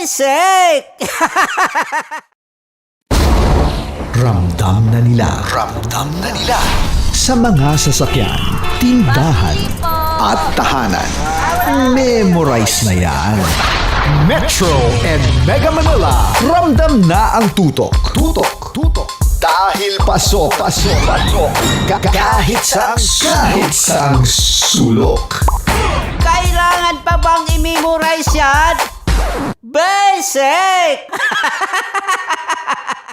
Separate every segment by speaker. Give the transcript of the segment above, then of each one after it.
Speaker 1: Basic!
Speaker 2: Ramdam na nila sa mga sasakyan, tindahan at tahanan. Memorize na yan. Metro and Mega Manila, ramdam na ang tutok. Dahil pasok. Kahit saang sulok.
Speaker 1: Kailangan pa bang i-memorize yan? Basic!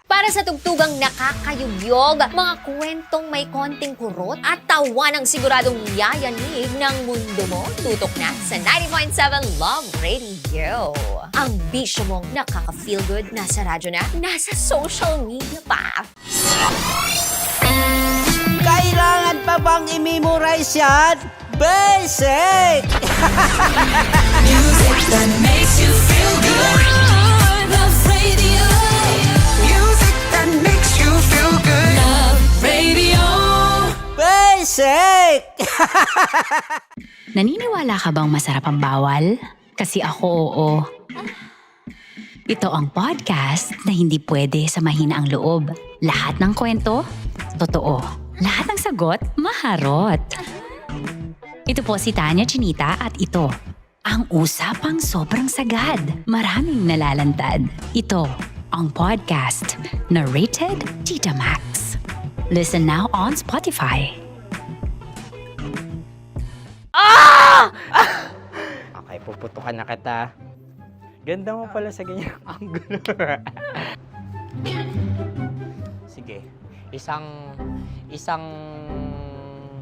Speaker 3: Para sa tugtugang nakakayugyog, mga kwentong may konting kurot at tawa ng siguradong yayanig ng mundo mo, tutok na sa 90.7 Love Radio. Ang bisyo mong nakaka-feel good, nasa radyo na, nasa social media pa.
Speaker 1: Kailangan pa bang i-memorize yan? Basic!
Speaker 4: Music that makes you feel good. Love Radio. Music that makes you feel good. Love Radio.
Speaker 1: Basic!
Speaker 5: Naniniwala ka bang masarap ang bawal? Kasi ako oo. Ito ang podcast na hindi pwede sa mahina ang loob. Lahat ng kwento, totoo. Lahat ng sagot, maharot. Ito po si Tanya Chinita at ito, ang usapang sobrang sagad. Maraming nalalantad. Ito, ang podcast na Rated Tita Max. Listen now on Spotify.
Speaker 6: Okay, puputukan na kita. Ganda mo pala sa ganyang angulo. Sige, isang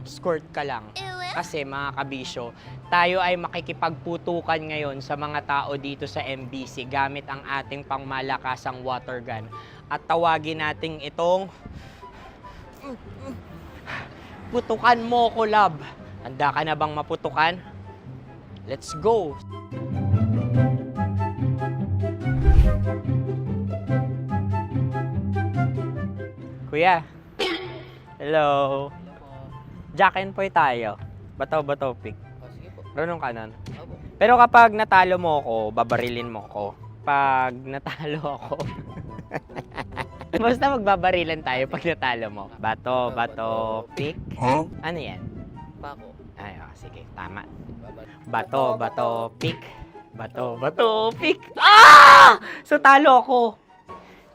Speaker 6: skirt ka lang. Kasi mga kabisyo, tayo ay makikipagputukan ngayon sa mga tao dito sa MBC gamit ang ating pangmalakasang water gun. At tawagin natin itong putukan mo ko, love. Handa ka na bang maputukan? Let's go! Kuya. Hello. Jack and Poy tayo. Bato-bato pick. Runong ka nun. Pero kapag natalo mo ako, babarilin mo ako. Pag natalo ako, basta magbabarilan tayo pag natalo mo. Bato, pick.
Speaker 7: Huh?
Speaker 6: Ano yan?
Speaker 7: Pako.
Speaker 6: Ay, sige, tama. Bato, pick. Bato, pick. Ah! So, talo ako.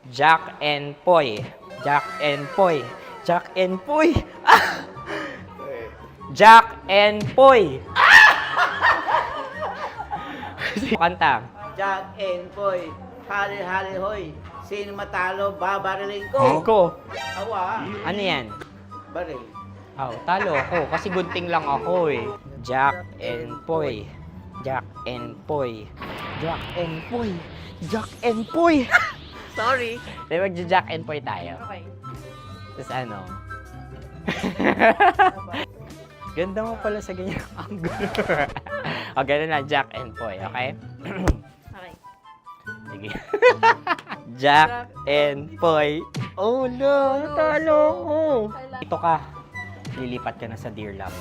Speaker 6: Jack and Poy. Jack and Poy. Jack and Poy. Ah! Jack and Poy. Kanta.
Speaker 1: Jack and Poy, hali hoy. Sino matalo, babariling ko.
Speaker 6: Ko.
Speaker 1: Awa,
Speaker 6: Ano yan?
Speaker 1: baril.
Speaker 6: Oh, talo ako kasi gunting lang ako eh. Jack and Poy. Jack and Poy. Jack and Poy. Jack and Poy.
Speaker 1: Sorry.
Speaker 6: Di ba Jack and Poy tayo?
Speaker 1: Okay.
Speaker 6: Tapos ano? Ganda mo pala sa ganyang angulo. O, ganun na, Jack and Poy, okay?
Speaker 1: Okay.
Speaker 6: Sige. Jack and Poy. Oh no, talo ko. Ito ka. Lilipat ka na sa Dear Love.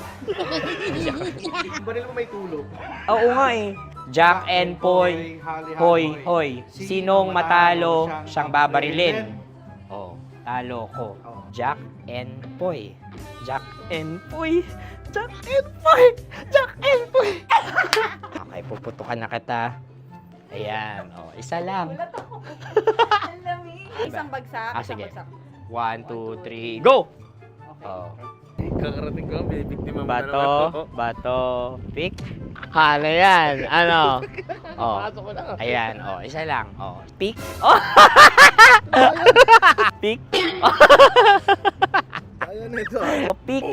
Speaker 7: Baril mo may tulog.
Speaker 6: Oo nga eh. Jack and Poy. Hoy. Sinong matalo, siyang babarilin. Oh, talo ko. Jack and Poy. Jack and Poy. Jack and Poy. Jack and Poy. Okay, puputukan na kita. Ayan. Oh, isa lang.
Speaker 8: Isang bagsak.
Speaker 6: Sige. 1, 2, 3, go! Oh.
Speaker 7: Kakarating ko lang, binibiktima mo na naman.
Speaker 6: Bato, pick. Ano yan? Ano? Oh.
Speaker 7: Pasok ko na.
Speaker 6: Ayan, oh, isa lang. Oh, pick. Oh. Pick.
Speaker 7: Ayaw na ito.
Speaker 6: Oh, pick.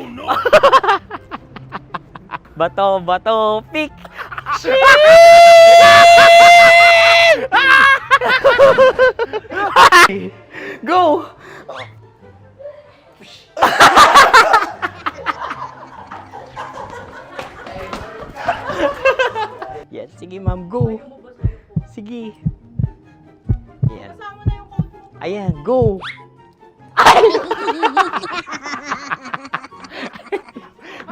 Speaker 6: Bato, pick. Go! Yan, sige ma'am, go. Sige. Yan. Ayan, go.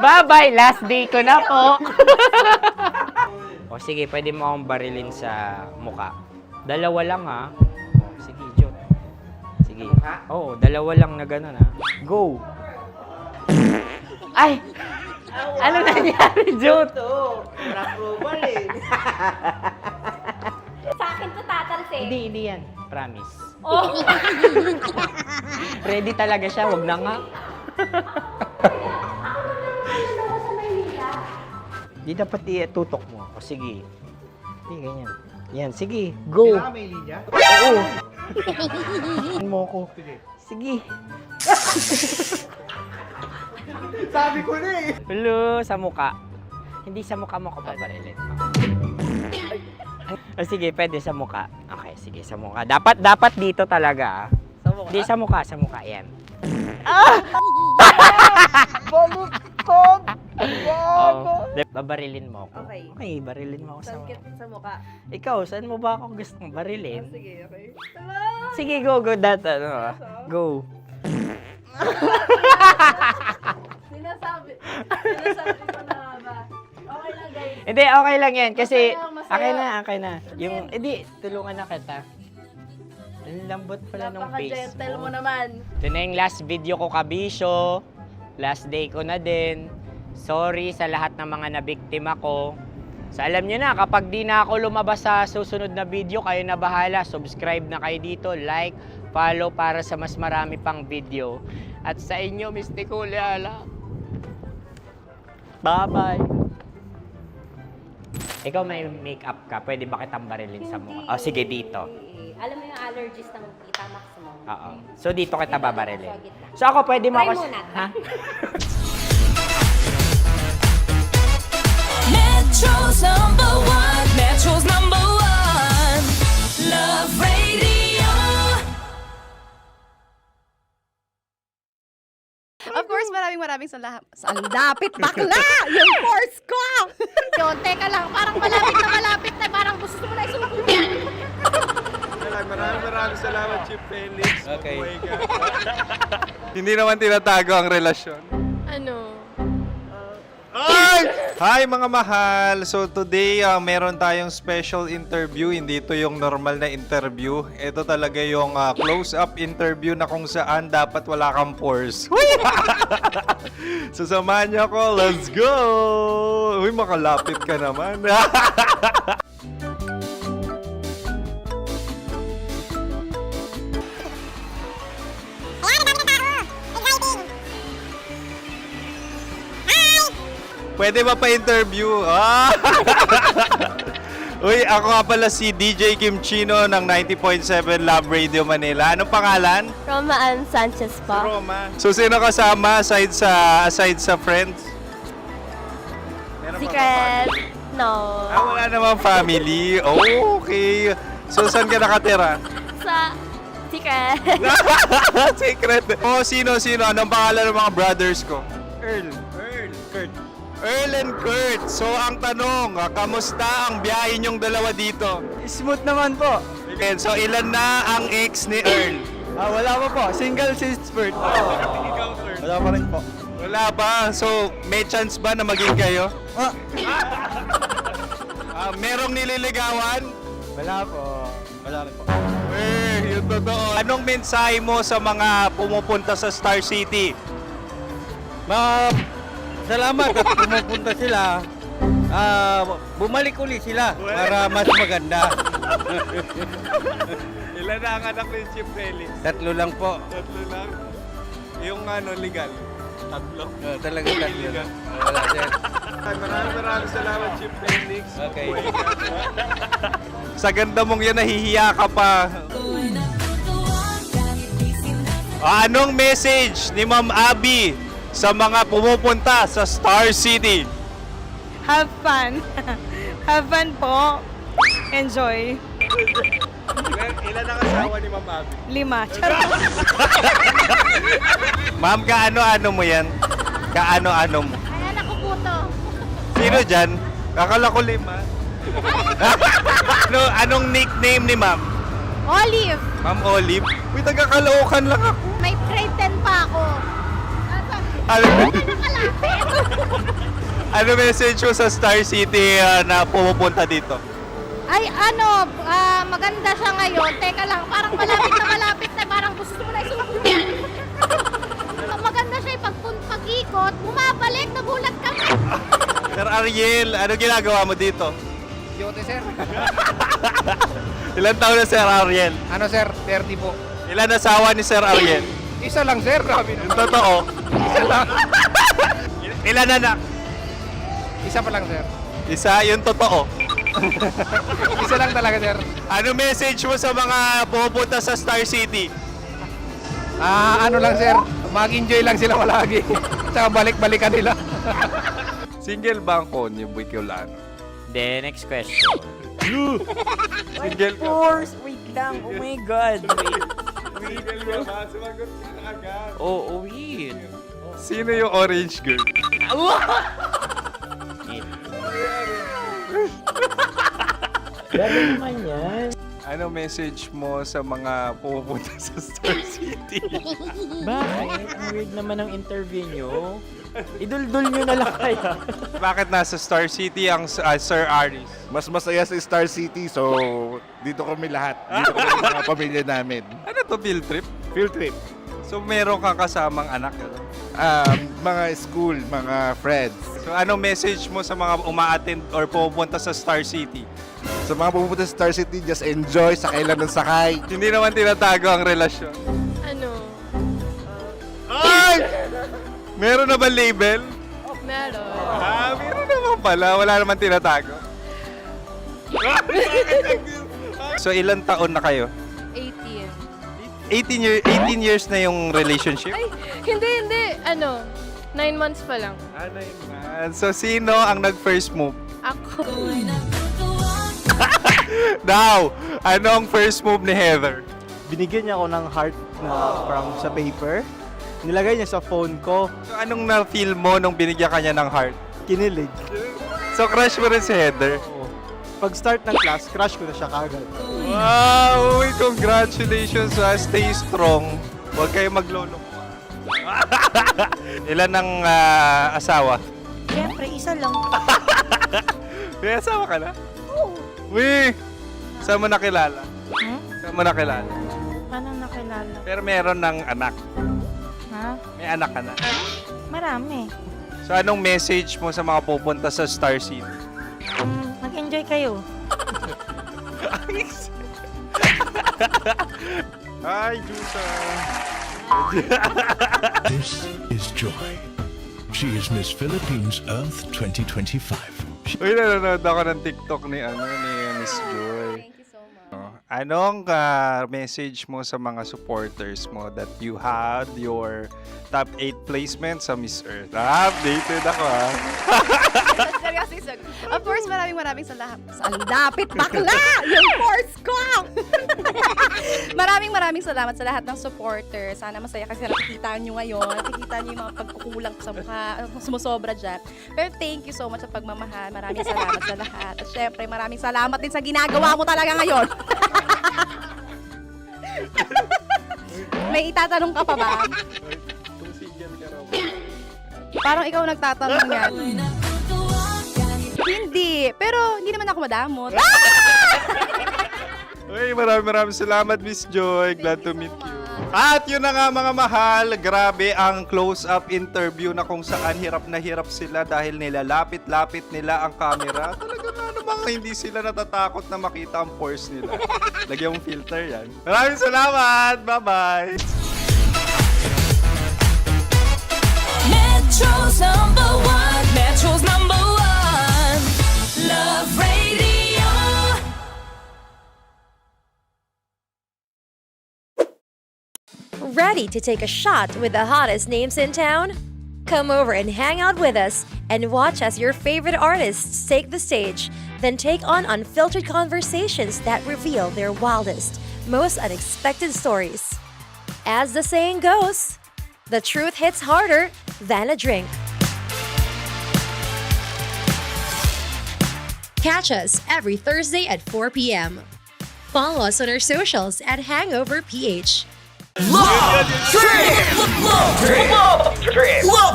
Speaker 6: Bye-bye, last day ko na po. O sige, pwede mo akong barilin sa muka. Dalawa lang ha. Oh, sige, Jot. Sige. Oo, dalawa lang na gano'n ha. Go! Ay! Ano nangyari, Jot?
Speaker 1: Ito, wala approval eh.
Speaker 3: Sa akin to tatalsik.
Speaker 6: Hindi yan. Promise.
Speaker 3: Oh.
Speaker 6: Ready talaga siya, wag na nga. Di dapat tutok mo. O sige. Hindi, ganyan. Yan, sige. Go!
Speaker 7: Kailangan may linya?
Speaker 6: Oo! mo ko. Sige.
Speaker 7: Sabi ko na eh.
Speaker 6: Hello, sa muka. Hindi sa muka mo ko paparilin. O sige, pwede sa muka. Okay, sige, sa muka. Dapat dito talaga.
Speaker 7: Sa mukha?
Speaker 6: Hindi, sa muka, yan.
Speaker 1: Baluktot!
Speaker 6: Oh, babarilin mo ako.
Speaker 8: Okay.
Speaker 6: Okay, barilin mo ako sa muka.
Speaker 8: Sa mukha.
Speaker 6: Ikaw, saan mo ba ako gustong barilin?
Speaker 8: Sige, okay.
Speaker 6: Sige, go, go.
Speaker 8: Sinasabi ko na ba? Okay lang, guys.
Speaker 6: Hindi, okay lang yan. Kasi,
Speaker 8: Masaya, masaya.
Speaker 6: okay na. Yung, hindi, tulungan na kita. Ang lambot pala nung face
Speaker 8: Napaka-gentle mo
Speaker 6: mo.
Speaker 8: naman.
Speaker 6: Ito na yung last video ko, kabisyo. Last day ko na din. Sorry sa lahat ng mga nabiktima ko. So alam nyo na, kapag di na ako lumabas sa susunod na video, kayo na bahala. Subscribe na kayo dito, like, follow para sa mas marami pang video. At sa inyo, Mistiko Leala. Bye-bye. Ikaw may makeup ka, pwede ba kitang barilin sa mukha? O sige, dito.
Speaker 3: Alam mo yung allergies ng Tita Max mo?
Speaker 6: Oo. So dito kita babarilin.
Speaker 3: Sa gitna.
Speaker 6: So ako, pwede mo
Speaker 3: Try
Speaker 6: ako...
Speaker 3: muna.
Speaker 6: Ha?
Speaker 4: Metro's #1, Metro's #1, Love Radio.
Speaker 8: Of course, maraming salamat. Ang lapit bakla! Yung course ko! Yun, teka lang, parang malapit na, parang gusto mo na isumpin.
Speaker 7: Maraming salamat, Chief Felix.
Speaker 9: Okay.
Speaker 7: Oh my God. Hindi naman tinatago ang relasyon.
Speaker 8: Ano?
Speaker 7: Ay! Hi mga mahal! So today, meron tayong special interview. Hindi ito yung normal na interview. Ito talaga yung close-up interview na kung saan dapat wala kang pores. So samahan niyo ako. Let's go! Uy, makalapit ka naman. Pwede ba pa-interview? Uy, ako nga pala si DJ Kim Chino ng 90.7 Love Radio Manila. Anong pangalan?
Speaker 8: Roma Ann Sanchez po.
Speaker 7: Roma. So, sino kasama aside sa friends? Meron ba
Speaker 8: Secret.
Speaker 7: family?
Speaker 8: No.
Speaker 7: Wala namang family. Oh, okay. So, saan ka nakatira?
Speaker 8: Sa secret.
Speaker 7: Secret. Oh, sino? Anong pangalan ng mga brothers ko? Earl, Kurt. Earl and Kurt. So, ang tanong, kamusta ang biyahe niyong dalawa dito?
Speaker 9: Smooth naman po.
Speaker 7: And so, ilan na ang ex ni Earl?
Speaker 9: Wala pa po. Single since birth. Wala pa rin po.
Speaker 7: Wala pa. So, may chance ba na maging kayo? Merong nililigawan?
Speaker 9: Wala po. Wala rin po.
Speaker 7: Yung totoo. Anong mensahe mo sa mga pumupunta sa Star City?
Speaker 9: Salamat at pumupunta sila. Bumalik uli sila para mas maganda.
Speaker 7: Ilan na ang anak ni Chief Felix?
Speaker 9: 3 lang po.
Speaker 7: 3 lang. Yung legal? 3.
Speaker 9: Talaga 3 lang. Wala siya.
Speaker 7: Maraming salamat, Chief Felix.
Speaker 9: Okay.
Speaker 7: Sa ganda mong yan, nahihiya ka pa. Anong message ni Ma'am Abby sa mga pumupunta sa Star City?
Speaker 8: Have fun. Have fun po. Enjoy.
Speaker 7: Ilan ang asawa ni Ma'am Abby?
Speaker 8: 5. Charot.
Speaker 7: Ma'am, kaano-ano mo yan? Kaano-ano mo?
Speaker 8: Ayan ako po to.
Speaker 7: Sino dyan? Kakala ko 5. Anong nickname ni Ma'am?
Speaker 8: Olive.
Speaker 7: Ma'am Olive? Uy, taga-Caloocan lang ako.
Speaker 8: May grade 10 pa ako.
Speaker 7: Ano message mo sa Star City na pumupunta dito?
Speaker 8: Ay, ano, maganda siya ngayon. Teka lang, parang malapit na, parang gusto mo na isuot yun. Maganda siya yung pag-ikot, bumabalik, nagulat kami.
Speaker 7: Sir Ariel, ano ginagawa mo dito?
Speaker 9: Yote, sir.
Speaker 7: Ilan taon na Sir Ariel?
Speaker 9: Ano, sir? 30 po.
Speaker 7: Ilan asawa ni Sir Ariel?
Speaker 9: Isa lang, sir. Grabe
Speaker 7: Yung totoo.
Speaker 9: Isa lang.
Speaker 7: Ilan anak?
Speaker 9: Isa pa lang, sir.
Speaker 7: Isa, yung totoo.
Speaker 9: Isa lang talaga, sir.
Speaker 7: Ano message mo sa mga pupunta sa Star City?
Speaker 9: Ano lang, sir. Mag-enjoy lang sila palagi. Tsaka balik-balikan nila.
Speaker 7: Single ba ang Konyo Bicolano?
Speaker 6: Then, next question.
Speaker 7: Single ka?
Speaker 6: course! Wait lang. Oh my God. Wait.
Speaker 7: Single ka ba? Sumagot ka na agad.
Speaker 6: Oh, wait.
Speaker 7: Sino yung orange girl?
Speaker 6: Gano'n naman yan.
Speaker 7: Ano message mo sa mga pupunta sa Star City?
Speaker 6: Bakit? Ang weird naman ng interview nyo. Idul-dul nyo na lang kaya.
Speaker 7: Bakit nasa Star City ang Sir Aris?
Speaker 10: Mas masaya sa Star City, so dito kami lahat. Dito kami mga pamilya namin.
Speaker 7: Ano to, field trip?
Speaker 10: Field trip.
Speaker 7: So meron kang kasamang anak? Ano?
Speaker 10: Mga school, mga friends.
Speaker 7: So ano message mo sa mga uma-attend or pupunta sa Star City?
Speaker 10: Sa mga pupunta sa Star City, just enjoy, sakay lang ng sakay.
Speaker 7: Hindi naman tinatago ang relasyon.
Speaker 8: Ano?
Speaker 7: Ay! Meron na ba label?
Speaker 8: Meron.
Speaker 7: Meron naman pala. Wala naman tinatago. So ilang taon na kayo?
Speaker 8: 18.
Speaker 7: 18 years na yung relationship?
Speaker 8: Ay, hindi. 9 months pa lang.
Speaker 7: Ano yun? So sino ang nag-first move?
Speaker 8: Ako.
Speaker 7: Now, ano ang first move ni Heather?
Speaker 11: Binigyan niya ako ng heart na from sa paper. Nilagay niya sa phone ko.
Speaker 7: So anong na-feel mo nung binigyan kanya ng heart?
Speaker 11: Kinilig.
Speaker 7: So crush mo rin si Heather?
Speaker 11: Pag start ng class, crush ko na siya kagad.
Speaker 7: Wow! Uy, congratulations! Stay strong. Huwag kayo maglolo. Ilan ang asawa?
Speaker 8: Siyempre, isa lang.
Speaker 7: May asawa ka na? Oo. Uy! Saan mo nakilala? Saan mo nakilala?
Speaker 8: Paano nakilala?
Speaker 7: Pero meron ng anak.
Speaker 8: Ha?
Speaker 7: May anak ka na.
Speaker 8: Marami.
Speaker 7: So anong message mo sa mga pupunta sa Star City?
Speaker 8: Mag-enjoy kayo.
Speaker 7: Hi, Jusa!
Speaker 2: This is Joy. She is Miss Philippines Earth 2025.
Speaker 7: Uy, nanonood ako ng TikTok ni Miss Joy.
Speaker 8: Thank you so much.
Speaker 7: Anong message mo sa mga supporters mo that you had your top 8 placement sa Miss Earth? Updated ako
Speaker 8: Seryoso. Of course, maraming salamat. Ang dapit bakla! Yung course ko! maraming salamat sa lahat ng supporters. Sana masaya kasi nakikita nyo ngayon. Nakikita nyo yung mga pagkukulang ko sa mukha. Sumusobra dyan. Pero thank you so much sa pagmamahal. Maraming salamat sa lahat. At syempre, maraming salamat din sa ginagawa mo talaga ngayon. May itatanong ka pa ba? Parang ikaw nagtatanong yan. Hindi. Pero hindi naman ako madamot.
Speaker 7: Uy, maraming salamat, Miss Joy. Glad to meet you. At yun na nga mga mahal, grabe ang close-up interview na kung saan hirap na hirap sila dahil nilalapit-lapit nila ang camera. Talaga na namang hindi sila natatakot na makita ang pores nila. Lagyan mong filter yan. Maraming salamat! Bye-bye!
Speaker 4: Metro's number one. Metro's number one. Love Radio.
Speaker 12: Ready to take a shot with the hottest names in town? Come over and hang out with us and watch as your favorite artists take the stage, then take on unfiltered conversations that reveal their wildest, most unexpected stories. As the saying goes, the truth hits harder than a drink. Catch us every Thursday at 4 p.m. Follow us on our socials at Hangover PH.
Speaker 2: Love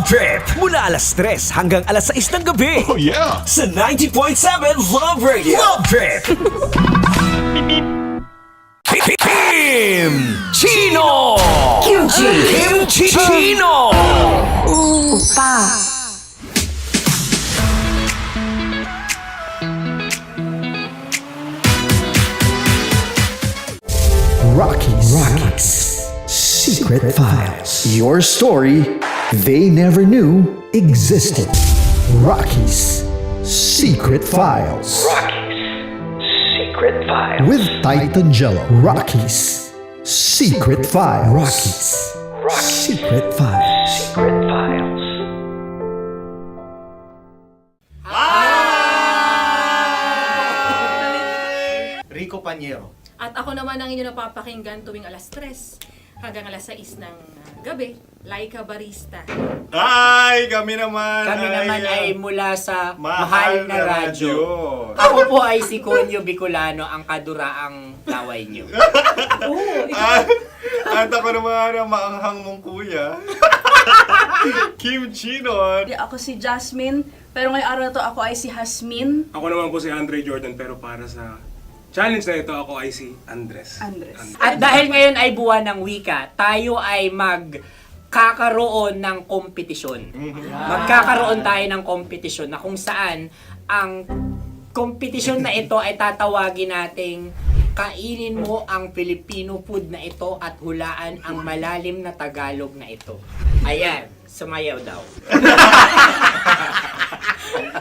Speaker 2: Trip! Mula alas 3 hanggang alas 6 ng gabi. Oh yeah! Sa 90.7 Love Radio. Love Trip!
Speaker 4: Filipino!
Speaker 13: Rockies. Secret Files. Your story they never knew existed. Rockies. Secret Files.
Speaker 4: Secret Files.
Speaker 13: With Titan Jello. Rockies. Secret Files. Rockies. Secret Files.
Speaker 4: Secret Files.
Speaker 11: Rico Panyero.
Speaker 8: At ako naman ang inyo napapakinggan tuwing alas 3 hanggang alas 6 ng gabi, Laika Barista.
Speaker 7: Hi! Kami naman
Speaker 6: ay mula sa Mahal na Radyo. Ako po ay si Conyo Bicolano, ang kaduraang laway nyo.
Speaker 7: At ako naman ang maanghang mong kuya. Kim Chinon.
Speaker 8: Ako si Jasmine, pero ngayong araw na to ako ay si Hasmin.
Speaker 9: Ako naman po si Andre Jordan, pero para sa challenge na ito, ako ay si Andres.
Speaker 6: At dahil ngayon ay buwan ng wika, tayo ay magkakaroon ng kompetisyon. Magkakaroon tayo ng kompetisyon na kung saan ang kompetisyon na ito ay tatawagin nating kainin mo ang Filipino food na ito at hulaan ang malalim na Tagalog na ito. Ayan, sumayaw daw.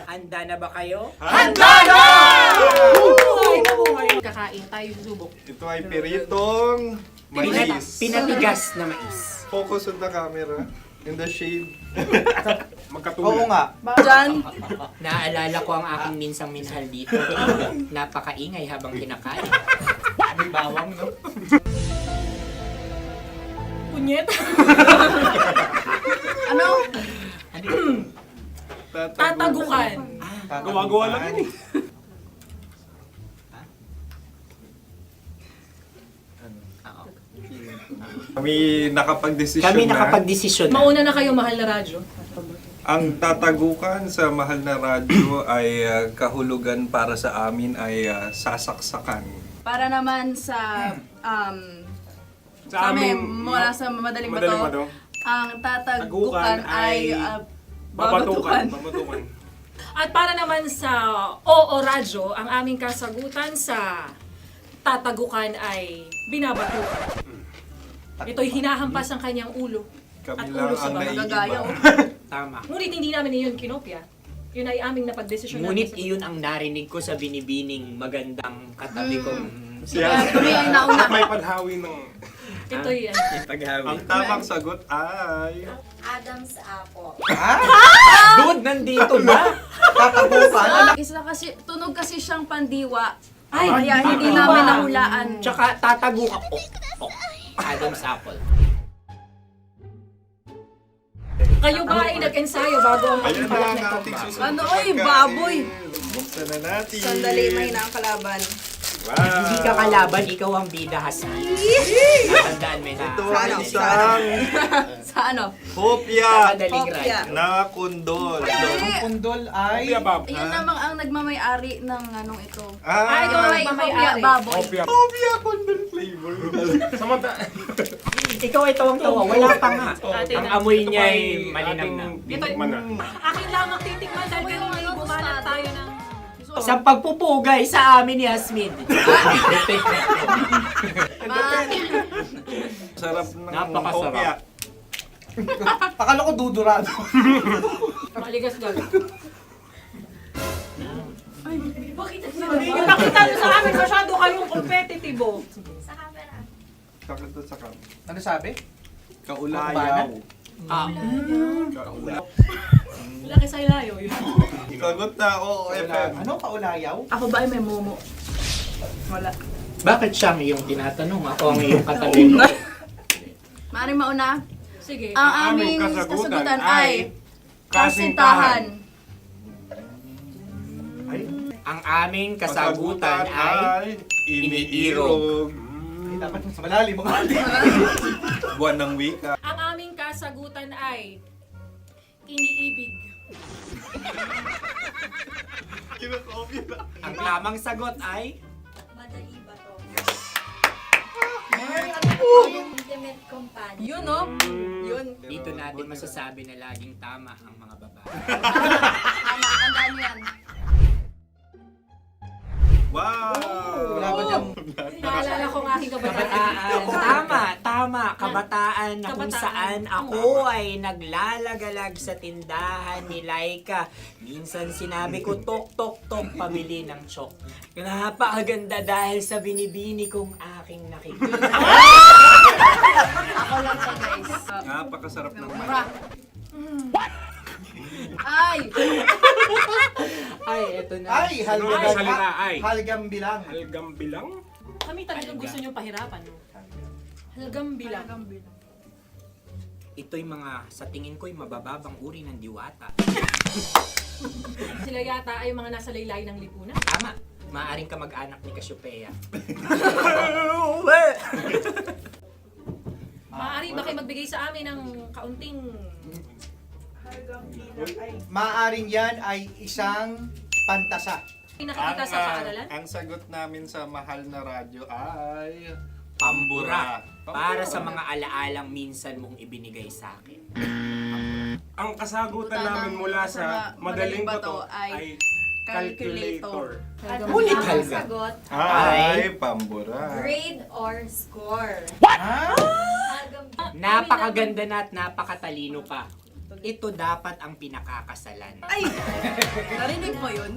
Speaker 6: Handa na ba kayo?
Speaker 7: Handa na!
Speaker 8: Kakain tayo, subok.
Speaker 7: Ito ay piritong mais.
Speaker 6: Pinatigas na mais.
Speaker 7: Focus on the camera. In the shade.
Speaker 11: Oo nga.
Speaker 8: Diyan,
Speaker 6: Naalala ko ang aking minsang minahal dito. Napakaingay habang kinakain. May bawang, no?
Speaker 8: punyet. Ano? Tatagukan.
Speaker 7: Gawa-gawa lang yun eh. Kami nakapag-desisyon na.
Speaker 8: Mauna na kayo, mahal na radyo.
Speaker 7: Ang tatagukan sa mahal na radyo ay kahulugan para sa amin ay sasaksakan.
Speaker 8: Para naman sa amin, mula sa madaling bato, ang tatagukan ay babatukan. At para naman sa Oo Radyo, ang aming kasagutan sa tatagukan ay binabatukan. Ito'y hinahampas ang kanyang ulo.
Speaker 7: Kami
Speaker 8: At
Speaker 7: lang
Speaker 8: ulo sa
Speaker 7: ang
Speaker 8: mga
Speaker 7: naiiba.
Speaker 8: gagayaw.
Speaker 6: Tama.
Speaker 8: Ngunit hindi namin iyon kinopya. Yun ay aming napagdesisyon
Speaker 6: Ngunit
Speaker 8: namin.
Speaker 6: iyon ang narinig ko sa binibining magandang katabi kong
Speaker 8: Kami ay nauna.
Speaker 9: May panhawi ng...
Speaker 8: Ito'y
Speaker 7: Ang tamang sagot ay...
Speaker 3: Adam's apple.
Speaker 6: Dude, nandito ba?
Speaker 8: Isa kasi, tunog kasi siyang pandiwa. Ay, kaya hindi namin nahulaan.
Speaker 6: Tsaka tatago ka. Adam's apple.
Speaker 8: Kayo ba ay nag-ensayo bago ang
Speaker 7: Ayan na
Speaker 8: pagpalak
Speaker 7: ang
Speaker 8: nito?
Speaker 7: ating susunod
Speaker 8: Ano,
Speaker 7: na
Speaker 8: oy,
Speaker 7: pagkain.
Speaker 8: baboy!
Speaker 7: Buksan na natin.
Speaker 8: Sandali, may na ang kalaban.
Speaker 7: Wow.
Speaker 6: Hindi ka kalaban, ikaw ang bida, Hasmi. Natandaan mo na.
Speaker 7: Ito ay isang
Speaker 8: Sa ano?
Speaker 7: hopya
Speaker 6: Madaling
Speaker 8: Hopya.
Speaker 6: ride.
Speaker 7: na kundol.
Speaker 8: Hindi.
Speaker 11: Pundol ay...
Speaker 8: Iyan namang ang nagmamay-ari ng anong ito.
Speaker 7: Ah,
Speaker 8: Ito ay hopya baboy.
Speaker 7: hopya kundol flavor.
Speaker 6: Ikaw ay tawang-tawa, wala pa nga. Ang amoy niya ay malinam na.
Speaker 8: Akin lamang titikman dahil kayo may bumanat tayo ng...
Speaker 6: Sa pagpupugay sa amin ni Yasmin.
Speaker 7: Sarap ng
Speaker 6: Napakasarap.
Speaker 7: hopya.
Speaker 11: Akala ko dudurado.
Speaker 8: Maligas gal. Ay, bakit? Ipakita nyo sa amin, masyado kayong competitive.
Speaker 7: Sakit to sa kam.
Speaker 11: Ano sabi?
Speaker 7: Kaulayaw.
Speaker 8: Laki sa ilayo yun.
Speaker 7: Sagot na, oo, FM.
Speaker 11: Ano kaulayaw?
Speaker 8: Ako ba ay may momo? Wala.
Speaker 6: Bakit siya ang iyong tinatanong? Ako ang iyong katabi.
Speaker 8: Maaaring mauna? Sige. Ang aming kasagutan ay kasintahan.
Speaker 6: Ang aming kasagutan ay iniirog.
Speaker 11: Dapat sa malalim mga
Speaker 7: Buwan ng wika.
Speaker 8: Ang aming kasagutan ay iniibig.
Speaker 7: Kinakopya na.
Speaker 6: Ang tamang sagot ay
Speaker 3: Madali ba to?
Speaker 12: Intimate
Speaker 8: companion. Yun, no? Yun.
Speaker 6: Dito natin masasabi na laging tama ang mga babae.
Speaker 8: Tama, tandaan mo yan.
Speaker 7: Wow!
Speaker 11: Wala ba dyan?
Speaker 8: Naalala ko ang aking
Speaker 6: Kabataan. Tama. Kabataan na kung saan ako ay naglalagalag sa tindahan ni Laika. Minsan sinabi ko, tok, pamili ng chok. Napakaganda dahil sa binibini kong aking nakikita.
Speaker 8: Ako lang siya, guys.
Speaker 7: Napakasarap ng
Speaker 8: Mura. Ay!
Speaker 6: Ay, eto na.
Speaker 11: Ay,
Speaker 14: salita, ay.
Speaker 11: halgam bilang.
Speaker 14: Halgam bilang?
Speaker 8: Kami talagang gusto niyong pahirapan, no? Halgam bilang.
Speaker 6: Ito'y mga, sa tingin ko'y mabababang uri ng diwata.
Speaker 8: Sila yata ay mga nasa laylay ng lipunan.
Speaker 6: Tama. Maaring ka mag-anak ni Cassiopeia.
Speaker 8: Maaari ba kayo magbigay sa amin ng kaunting...
Speaker 11: Maaring yan ay isang pantasa.
Speaker 8: Nakikita sa paaralan?
Speaker 7: Ang sagot namin sa mahal na radyo ay...
Speaker 6: Pambura. Para sa mga alaalang minsan mong ibinigay sa akin.
Speaker 14: Ang kasagutan namin mula sa madaling bato ay calculator.
Speaker 6: Ulit halga.
Speaker 12: Sagot,
Speaker 7: Ay, pambura.
Speaker 12: grade or score.
Speaker 6: Napakaganda na at napakatalino pa. Ito dapat ang pinakakasalan.
Speaker 8: Ay! Narinig mo yun?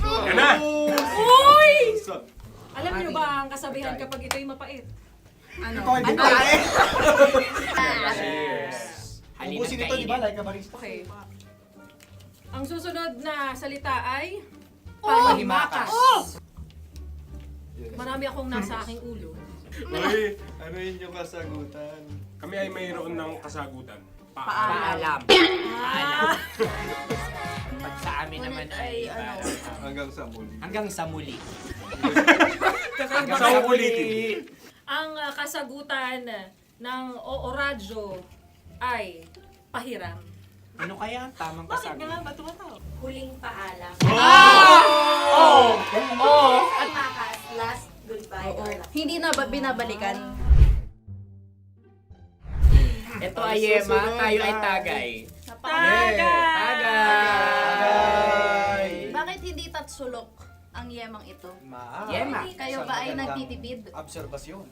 Speaker 14: Yan na!
Speaker 8: Uy! Alam niyo ba ang kasabihan kapag ito'y mapait? Ano?
Speaker 6: Halina't
Speaker 11: Ubusin ito, di ba?
Speaker 6: kainin.
Speaker 11: Like a barista.
Speaker 8: Okay. Ang susunod na salita ay...
Speaker 6: Panghimakas.
Speaker 8: Marami akong nasa aking ulo.
Speaker 7: Uy, ano yun yung kasagutan?
Speaker 14: Kami ay mayroon ng kasagutan.
Speaker 6: Paalam. Pag sa amin naman ay
Speaker 7: Hanggang sa muli.
Speaker 6: hanggang sa muli.
Speaker 14: Sa ulitin.
Speaker 8: Ang kasagutan ng Oo Radyo ay pahiram.
Speaker 6: Ano kaya ang tamang kasagutan?
Speaker 8: Ba't tumatawa?
Speaker 12: Huling paalam. At makas, last goodbye or last.
Speaker 8: Hindi na ba binabalikan?
Speaker 6: Ito ay Yema, tayo ay Tagay.
Speaker 8: Tagay!
Speaker 11: Bakit
Speaker 8: hindi tatsulok ang yemang ito?
Speaker 6: Yema.
Speaker 8: Kayo ba ay nagtitipid?
Speaker 11: Obserbasyon.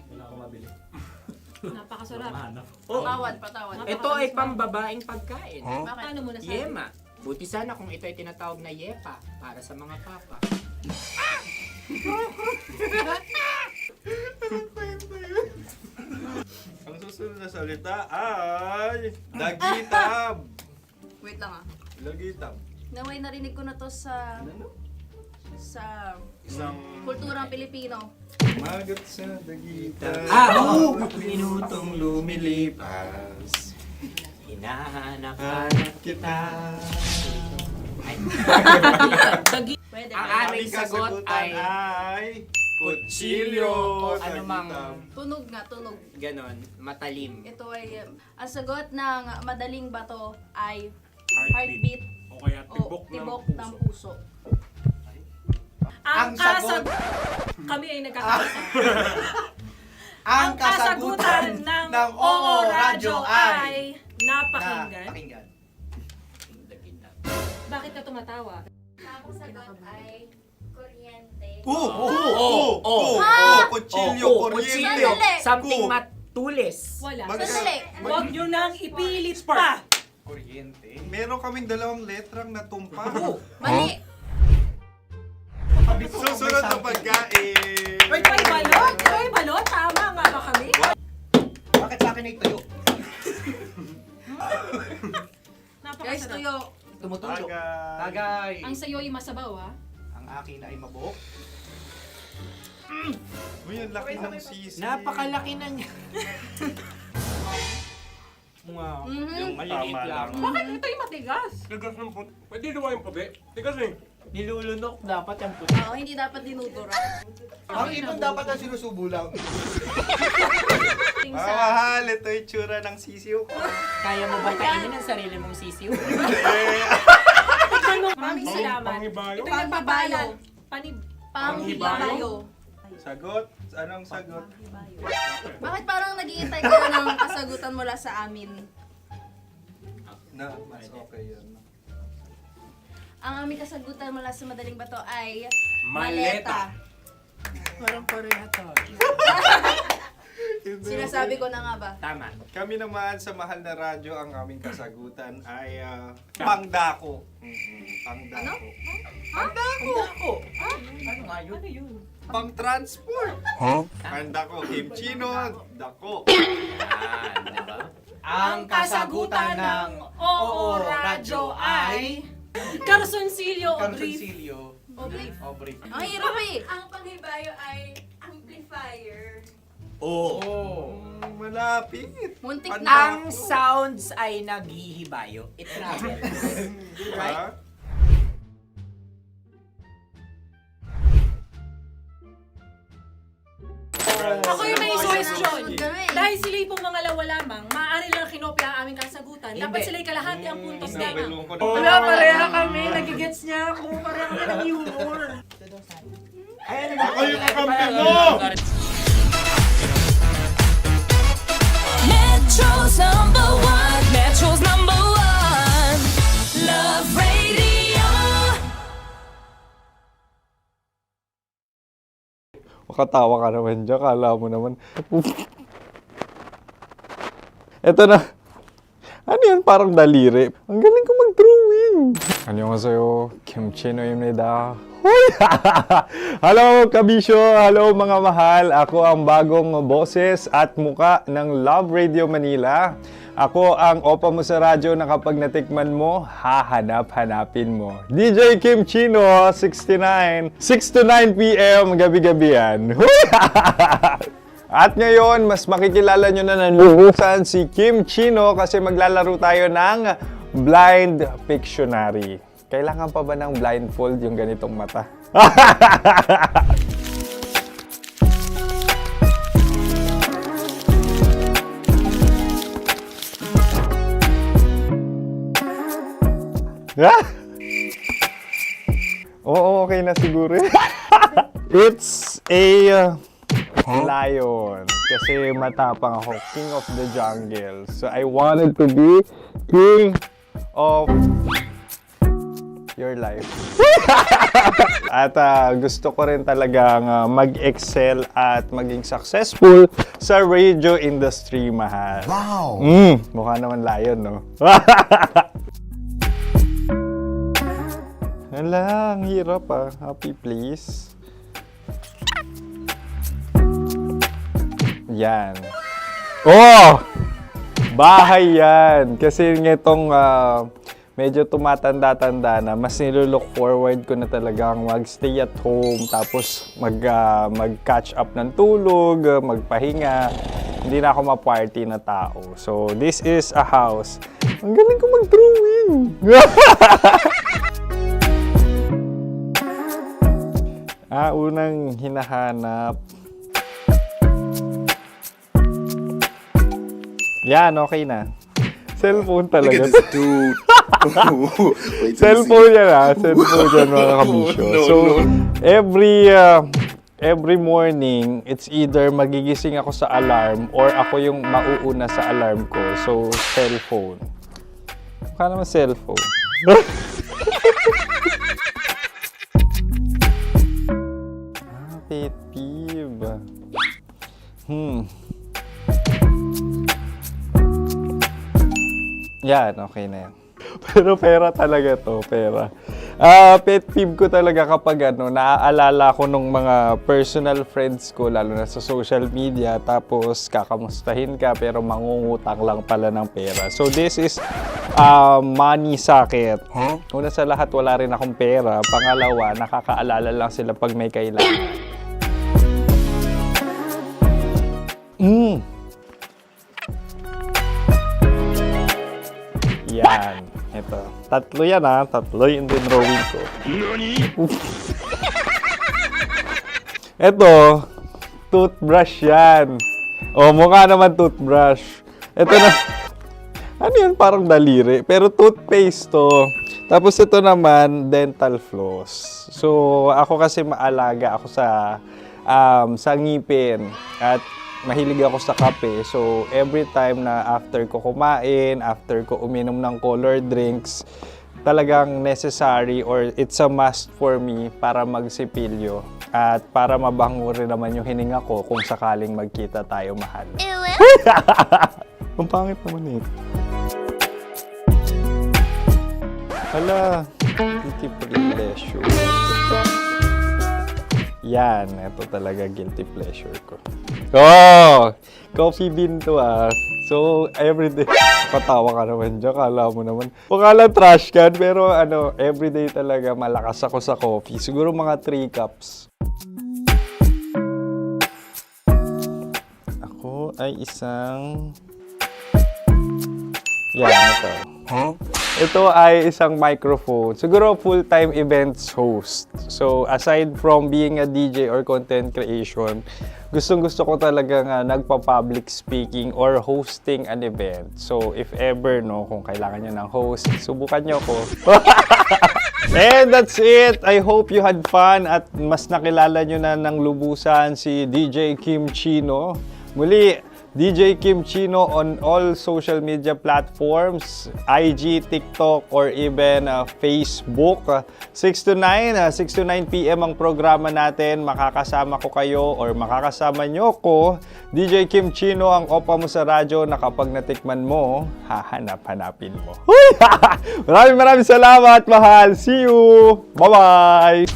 Speaker 11: Wala akong mabili.
Speaker 8: Napakasarap.
Speaker 6: Oh,
Speaker 8: Patawad.
Speaker 6: ito ay pambabaeng pagkain.
Speaker 8: Bakit? Ano mo nasabi?
Speaker 6: Yema. Buti sana kung ito ay tinatawag na Yepa para sa mga papa.
Speaker 7: Ang susunod na salita ay... Dagitab!
Speaker 8: Wait lang ah.
Speaker 7: Dagitab.
Speaker 8: Naway narinig ko na to sa
Speaker 7: Isang...
Speaker 8: kulturang Pilipino.
Speaker 7: Magat sa dagitab.
Speaker 6: Oo! Minutong lumilipas. Hinahanap-hanap kita. Ay.
Speaker 8: Pwede.
Speaker 6: Ang aming sagot ay kutsilyo o anumang
Speaker 8: Tunog nga, tunog.
Speaker 6: ganon, matalim.
Speaker 8: Ito ay, ang sagot ng madaling bato ay
Speaker 14: Heartbeat.
Speaker 8: heartbeat
Speaker 14: O kaya
Speaker 8: o
Speaker 14: tibok
Speaker 8: ng
Speaker 14: ng
Speaker 8: puso.
Speaker 11: Ang sagot-
Speaker 8: Kami ay nagkakaisa.
Speaker 11: Ang kasagutan ng Oo Radyo ay
Speaker 8: napakinggan.
Speaker 11: napakinggan.
Speaker 8: Bakit ka tumatawa?
Speaker 12: Ang sagot ay kuryente.
Speaker 7: Kutsilyo, kuryente.
Speaker 6: Something matulis.
Speaker 8: Wala.
Speaker 7: Sandali.
Speaker 8: Huwag nyo nang ipilit pa.
Speaker 11: Kuryente.
Speaker 7: Meron kaming dalawang letrang natumpa.
Speaker 8: Mali.
Speaker 7: Susunod na pagkain.
Speaker 11: Wait,
Speaker 8: Ay, balot. Ay, balot. Tama nga ba kami?
Speaker 11: Bakit sa akin ay tuyo?
Speaker 8: Guys, tuyo.
Speaker 11: Tumutulo.
Speaker 7: Tagay.
Speaker 11: Tagay.
Speaker 8: Ang sayo ay masabaw, ha?
Speaker 11: Ang akin ay mabuhok.
Speaker 7: Uy, ang laki ng sisi.
Speaker 6: Napakalaki na niya. Wow. Yung maliliit lang.
Speaker 8: Bakit ito ay matigas?
Speaker 14: Tigas ng puti. Pwede luwa yung puti. Tigas eh.
Speaker 6: Nilulunok dapat yung puti.
Speaker 8: Oo, hindi dapat dinudura.
Speaker 11: Ang ibon dapat ang sinusubo lang.
Speaker 7: Mahal, ito yung tsura ng sisiw ko.
Speaker 6: Kaya mo ba kainin ang sarili mong sisiw?
Speaker 8: Maraming salamat.
Speaker 14: Panghibayo.
Speaker 8: Ito yung pabayo. Panghibayo.
Speaker 7: Sagot? Anong sagot?
Speaker 8: Bakit parang naghihintay kayo ng kasagutan mula sa amin?
Speaker 7: Na, mas okay yun.
Speaker 8: Ang aming kasagutan mula sa Madaling Bato ay
Speaker 14: Maleta.
Speaker 8: Parang Korea to. Sinasabi ko na nga ba?
Speaker 14: Tama.
Speaker 7: Kami naman sa Mahal na Radyo, ang aming kasagutan ay pangdako. Pangdako. Pangdako!
Speaker 1: Ano nga yun?
Speaker 7: Pang-transport. Pangdako, kimchino, dako.
Speaker 1: Yan, diba? Ang kasagutan ng Oo Radyo ay...
Speaker 8: Carsoncillo
Speaker 1: Carsoncillo.
Speaker 8: o brief. Ang hirap eh.
Speaker 4: Ang panghibayo ay amplifier.
Speaker 1: Oo.
Speaker 7: Malapit.
Speaker 8: Muntik
Speaker 7: Panda-
Speaker 8: na.
Speaker 1: Ang sounds ay naghihibayo. It travels.
Speaker 7: Diba?
Speaker 15: Ako yung may suggestion.
Speaker 8: Kami.
Speaker 15: Dahil sila yung mga lawa lamang, maaari lang kinopya ang aming kasagutan. Dapat
Speaker 1: Hindi.
Speaker 15: sila yung kalahati ang puntos lamang.
Speaker 7: Nabulong ko na.
Speaker 15: Wala, pareha kami. Nagigets niya ako. Pareha kami ng humor.
Speaker 7: Ako yung kakampi mo!
Speaker 4: Metro's number one. Metro's number one. Love Radio.
Speaker 7: Makatawa ka naman dyan. Kala mo naman. Eto na. Ano yan? Parang daliri. Ang galing ko mag-drawing. 안녕하세요. 김치노입니다. Hello, kabisyo! Hello, mga mahal! Ako ang bagong boses at muka ng Love Radio Manila. Ako ang opa mo sa radyo na kapag natikman mo, hahanap-hanapin mo. DJ Kim Chino, 69. 6 to 9 p.m. gabi-gabi yan. At ngayon, mas makikilala nyo na ng lubusan si Kim Chino kasi maglalaro tayo ng Blind Pictionary. Kailangan pa ba ng blindfold yung ganitong mata? Oo, okay na siguro. It's a lion. Kasi matapang ako. King of the jungle. So I wanted to be king of your life. At gusto ko rin talagang mag-excel at maging successful sa radio industry, mahal.
Speaker 13: Wow!
Speaker 7: Mukha naman lion, no? Hala, ang hirap ah. Happy, please. Yan. Oh! Bahay yan. Kasi nitong medyo tumatanda-tanda na, mas nilulook forward ko na talagang mag-stay at home, tapos mag-catch up ng tulog, magpahinga. Hindi na ako ma-party na tao. So, this is a house. Ang galing ko mag-drawing! Unang hinahanap. Yan, okay na. Cellphone talaga.
Speaker 10: Dude.
Speaker 7: Cellphone yan Cellphone yan, mga kabisyo. So, every morning, it's either magigising ako sa alarm or ako yung mauuna sa alarm ko. So, cellphone. Mukha naman cellphone. Pet peeve. Yan, okay na yan. Pero pera talaga to, pera. Pet peeve ko talaga kapag naaalala ko nung mga personal friends ko, lalo na sa social media, tapos kakamustahin ka pero mangungutang lang pala ng pera. So this is money sakit. Una sa lahat, wala rin akong pera. Pangalawa, nakakaalala lang sila pag may kailangan. Yan. Ito. Tatlo yan Tatlo yung dinrawing ko. Ito. Toothbrush yan. Mukha naman toothbrush. Ito na. Ano yun? Parang daliri. Pero toothpaste to. Tapos ito naman, dental floss. So, ako kasi maalaga ako sa sa ngipin. At mahilig ako sa kape. So, every time na after ko kumain, after ko uminom ng colored drinks, talagang necessary or it's a must for me para magsipilyo. At para mabango rin naman yung hininga ko kung sakaling magkita tayo, mahal. Ang pangit naman eh. Hala, guilty pleasure. Yan, ito talaga guilty pleasure ko. Oh! Coffee bean to ah. So, everyday. Patawa ka naman dyan, kala mo naman. Pakala trash can, pero everyday talaga malakas ako sa coffee. Siguro mga 3 cups. Ako ay isang... Yan, ito. Huh? Ito ay isang microphone. Siguro full-time events host. So, aside from being a DJ or content creation, gustong-gusto ko talaga nga nagpa-public speaking or hosting an event. So, if ever, kung kailangan nyo ng host, subukan nyo ko. And that's it. I hope you had fun at mas nakilala nyo na ng lubusan si DJ Kim Chino. Muli, DJ Kim Chino on all social media platforms, IG, TikTok, or even Facebook. 6 to 9 p.m. ang programa natin. Makakasama ko kayo or makakasama nyo ko. DJ Kim Chino, ang opa mo sa radyo na kapag natikman mo, hahanap-hanapin mo. Maraming salamat, mahal. See you! Bye-bye!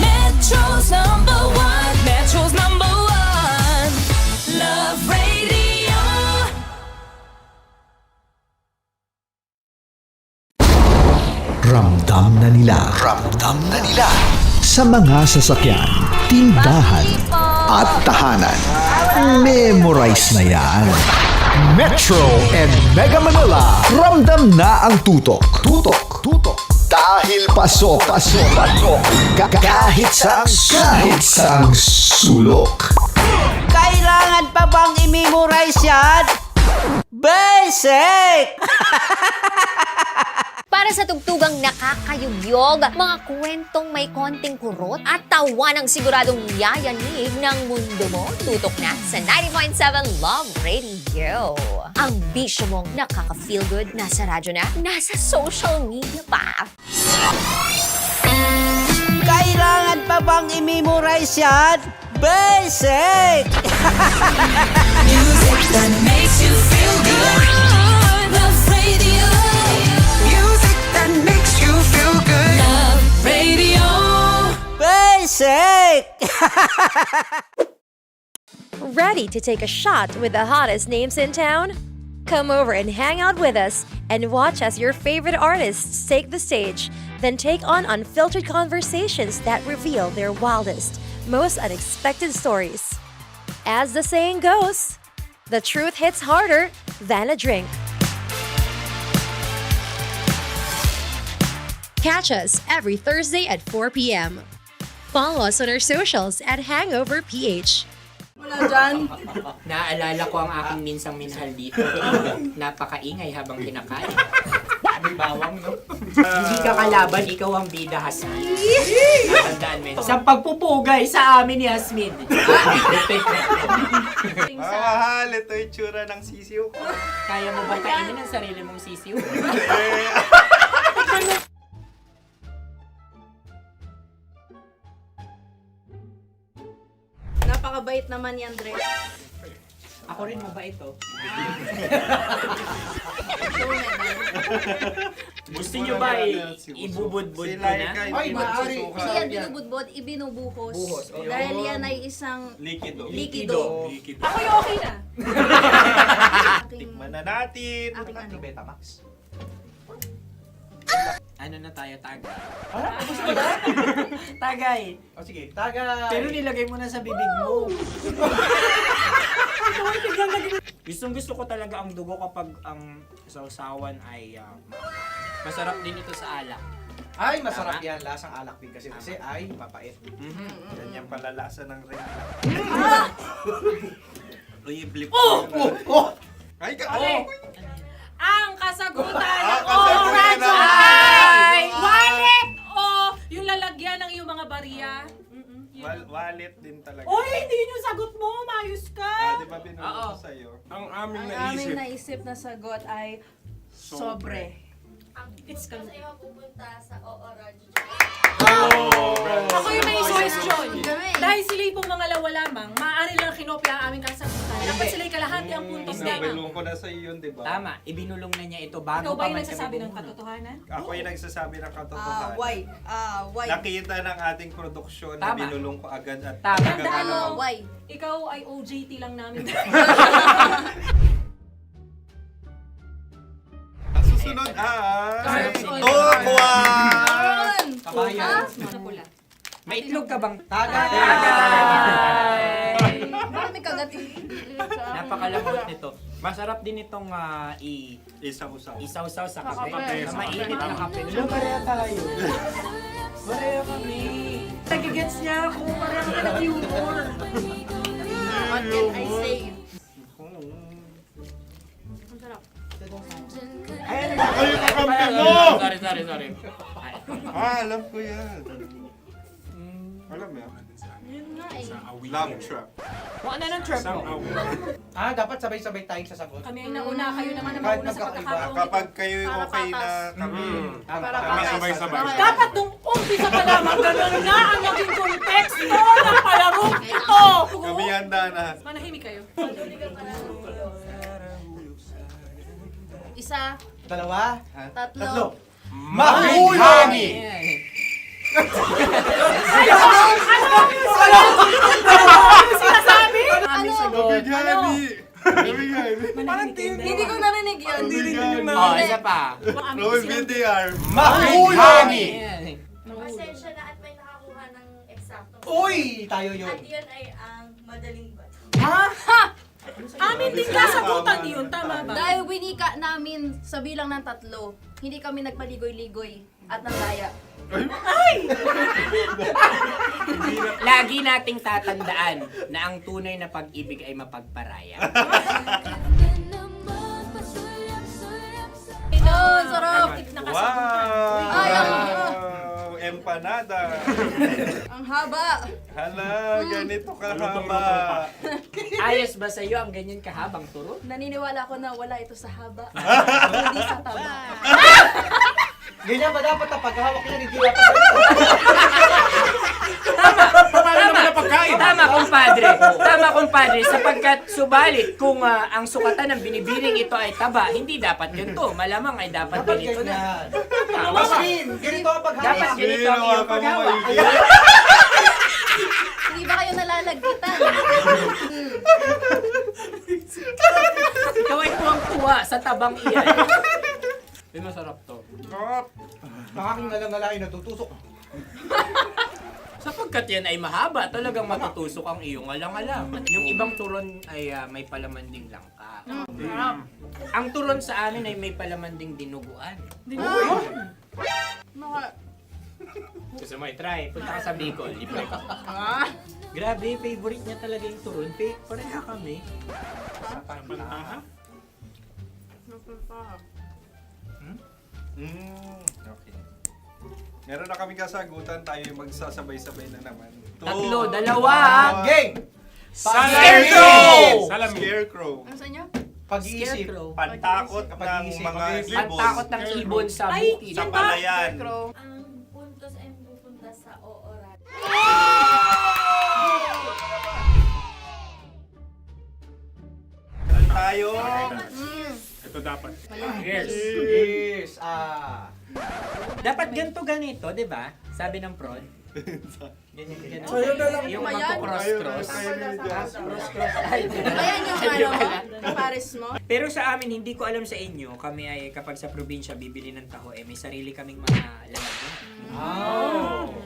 Speaker 4: Metro's number one. Metro's number one. Love Radio.
Speaker 13: Ramdam na nila. Sa mga sasakyan, tindahan, at tahanan. Memorize na yan. Metro and Mega Manila. Ramdam na ang tutok. Dahil pasok. Kahit saang sulok.
Speaker 1: Kailangan pa bang i-memorize yan? Basic!
Speaker 3: Para sa tugtugang nakakayugyog, mga kwentong may konting kurot at tawa ng siguradong yayanig ng mundo mo, tutok na sa 90.7 Love Radio. Ang bisyo mong nakaka-feel good, nasa radyo na, nasa social media pa.
Speaker 1: Kailangan pa bang i-memorize yan? Basic!
Speaker 4: Music that makes you feel good. Love Radio. Music that makes you feel good. Love Radio.
Speaker 1: Basic!
Speaker 12: Ready to take a shot with the hottest names in town? Come over and hang out with us and watch as your favorite artists take the stage, then take on unfiltered conversations that reveal their wildest, most unexpected stories. As the saying goes, the truth hits harder than a drink. Catch us every Thursday at 4 p.m. Follow us on our socials at Hangover PH.
Speaker 15: Wala dyan.
Speaker 6: Naaalala ko ang aking minsang minahal dito. Napakaingay habang kinakain. May bawang, no? Hindi ka kalaban, ikaw ang bida, Hasmin. Natandaan mo yun. Sa pagpupugay sa amin ni Hasmin.
Speaker 7: Mahal, ito yung tsura ng sisiw ko.
Speaker 6: Kaya mo ba kainin ang sarili mong sisiw?
Speaker 15: Napakabait naman yan, Dre.
Speaker 6: Ako rin mabait, oh. Gusto nyo ba ibubudbud ko na?
Speaker 15: Ay, maaari. Hindi yan binubudbod, ibinubuhos.
Speaker 6: Buhos, oh.
Speaker 15: Dahil yan ay isang
Speaker 7: Likido.
Speaker 15: Ako yung okay na.
Speaker 7: Tikman na natin.
Speaker 15: Aking ano?
Speaker 7: Betamax.
Speaker 6: Ano na tayo, tagay? Tagay.
Speaker 7: O sige, tagay.
Speaker 6: Pero nilagay mo na sa bibig mo. Gusto ko talaga ang dugo kapag ang sausawan ay masarap din ito sa alak.
Speaker 11: Ay, masarap yan. Lasang alak din kasi ay papait.
Speaker 7: Yan yung palalasa ng rin. Uy, blip. Ay,
Speaker 15: Ang kasagutan ng oras ay wale o Yung lalagyan ng iyong mga bariya.
Speaker 7: Wallet din talaga.
Speaker 15: Oy, hindi yun yung sagot mo. Mayos ka.
Speaker 7: Di ba binulong ko sa'yo?
Speaker 14: Ang aming
Speaker 8: Ang aming naisip na sagot ay sobre.
Speaker 15: It's kami.
Speaker 12: pupunta sa OORAD.
Speaker 15: Ako yung may question. Dahil sila pong mga lawa lamang, maaari lang kinopya ang aming kasagutan. Dapat sila'y kalahati ang puntos
Speaker 7: Hindi,
Speaker 15: lamang.
Speaker 7: binulong ko na sa'yo yun, di ba?
Speaker 6: Tama, ibinulong na niya ito bago
Speaker 15: Ikaw ba
Speaker 6: pa
Speaker 15: yung
Speaker 6: man
Speaker 15: nagsasabi
Speaker 6: kami
Speaker 15: ng katotohanan?
Speaker 7: Ako yung nagsasabi ng katotohanan.
Speaker 8: Why? Why?
Speaker 7: Nakita ng ating produksyon na
Speaker 6: Tama.
Speaker 7: binulong ko agad at
Speaker 6: Tama.
Speaker 7: talagang
Speaker 15: Tandaan mo,
Speaker 7: ano.
Speaker 8: Why?
Speaker 15: ikaw ay OJT lang namin.
Speaker 7: Ang susunod ay...
Speaker 6: Sunod.
Speaker 7: Tukwan!
Speaker 6: Kabayan.
Speaker 15: Sa pula.
Speaker 6: May itlog ka bang?
Speaker 11: Tagay!
Speaker 8: Bakit may kagat?
Speaker 6: Napakalamot nito. Masarap din itong
Speaker 7: Isaw-saw.
Speaker 6: isaw-saw sa
Speaker 14: Kape.
Speaker 6: kape. Na mainit na kape. Alam, pareha tayo. Pareha kami. Nagigets niya ako. Pareha kami ng humor.
Speaker 8: What can I say?
Speaker 6: Sorry.
Speaker 7: Alam ko yan. Alam mo yan? Love trap.
Speaker 6: Kung ano ng trap mo?
Speaker 11: Dapat sabay-sabay tayong sasagot.
Speaker 15: Kami ay nauna, kayo naman ang
Speaker 11: Kahit
Speaker 15: mauna sa
Speaker 11: magkakaiba.
Speaker 15: pagkakataon.
Speaker 7: Kapag kayo okay na kami.
Speaker 14: Kami sabay-sabay.
Speaker 15: Dapat nung umpisa pa lamang, ganun na ang naging konteksto ng palarong ito!
Speaker 7: Kami handa na.
Speaker 15: Manahimik kayo.
Speaker 8: Isa,
Speaker 11: Dalawa.
Speaker 8: tatlo.
Speaker 11: Mahulog!
Speaker 15: Sinasabi?
Speaker 8: Hindi ko narinig yun.
Speaker 6: Oh, isa pa.
Speaker 7: Roll VTR.
Speaker 11: Mahulog!
Speaker 12: Pasensya na at may nakakuha ng eksakto.
Speaker 11: Uy! Tayo yun.
Speaker 12: At yun ay ang madaling bato.
Speaker 15: Amin din kasagutan yun, tama ba?
Speaker 8: Dahil winika namin sa bilang ng 3, hindi kami nagpaligoy-ligoy at nandaya.
Speaker 6: Lagi nating tatandaan na ang tunay na pag-ibig ay mapagparaya.
Speaker 8: Ito, sarap!
Speaker 7: Wow!
Speaker 8: Ay,
Speaker 7: Empanada.
Speaker 8: Ang haba!
Speaker 7: Hala, ganito kahaba.
Speaker 6: Ayos ba sa'yo ang ganyan kahabang turo?
Speaker 8: Naniniwala ko na wala ito sa haba. Hindi sa taba.
Speaker 11: Ganyan ba dapat ang paghawak niya? Hindi dapat
Speaker 6: Tama, kumpadre. Sapagkat subalit kung ang sukatan ng binibining ito ay taba, hindi dapat ganito. Malamang ay dapat ganito na.
Speaker 11: Maskin! Ganito ang paghawak.
Speaker 6: Dapat ganito ang iyong paghawak.
Speaker 8: Hindi ba kayo nalalagkitan?
Speaker 6: Ikaw ay tuwang-tuwa sa tabang iyan. Ay, masarap to.
Speaker 11: Ang aking nalangalay natutusok.
Speaker 6: Sapagkat yan ay mahaba, talagang matutusok ang iyong alang-alang. Yung ibang turon ay may palaman ding langka. Ang turon sa amin ay may palaman ding dinuguan. Gusto mo i-try? Punta ka sa Bicol, libre ka. Grabe, favorite niya talaga yung turon. Pareha kami. Sa pantaha?
Speaker 7: Okay. Meron na kaming kasagutan, tayo yung magsasabay-sabay na naman.
Speaker 6: 3, 2.
Speaker 11: Game!
Speaker 6: Scarecrow!
Speaker 7: Scarecrow.
Speaker 8: Ano sa inyo?
Speaker 11: Pag-iisip.
Speaker 7: Pantakot ng mga ibon.
Speaker 6: Pantakot ng ibon sa bukid.
Speaker 7: Sa palayan.
Speaker 12: Ang puntos ay pupunta sa OORAD.
Speaker 7: Tayo.
Speaker 14: Ito dapat.
Speaker 11: Yes.
Speaker 6: Dapat ganito, di ba? Sabi ng prod. Ganyan. Yung
Speaker 8: Ayan.
Speaker 6: magpo-cross-cross. Cross-cross. Ay,
Speaker 8: Ayan yung pares mo.
Speaker 6: Pero sa amin, hindi ko alam sa inyo, kami ay kapag sa probinsya bibili ng taho, may sarili kaming mga lalagyan.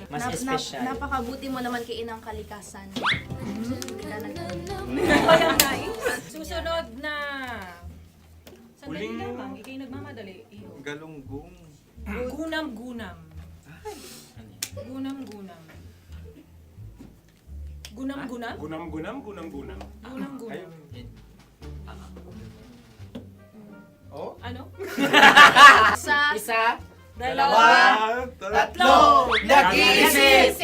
Speaker 6: Mas espesyal.
Speaker 8: Napakabuti mo naman kay Inang Kalikasan.
Speaker 15: Susunod na. Sandali lamang, ikay nagmamadali. Iyo.
Speaker 7: Galunggong.
Speaker 15: Gunam-gunam. Gunam-gunam. Gunam-gunam?
Speaker 14: Gunam-gunam.
Speaker 15: Gunam-gunam.
Speaker 11: Oh?
Speaker 15: Ano?
Speaker 8: Isa,
Speaker 6: Isa,
Speaker 15: Dalawa.
Speaker 1: Tatlo. Nag-iisip.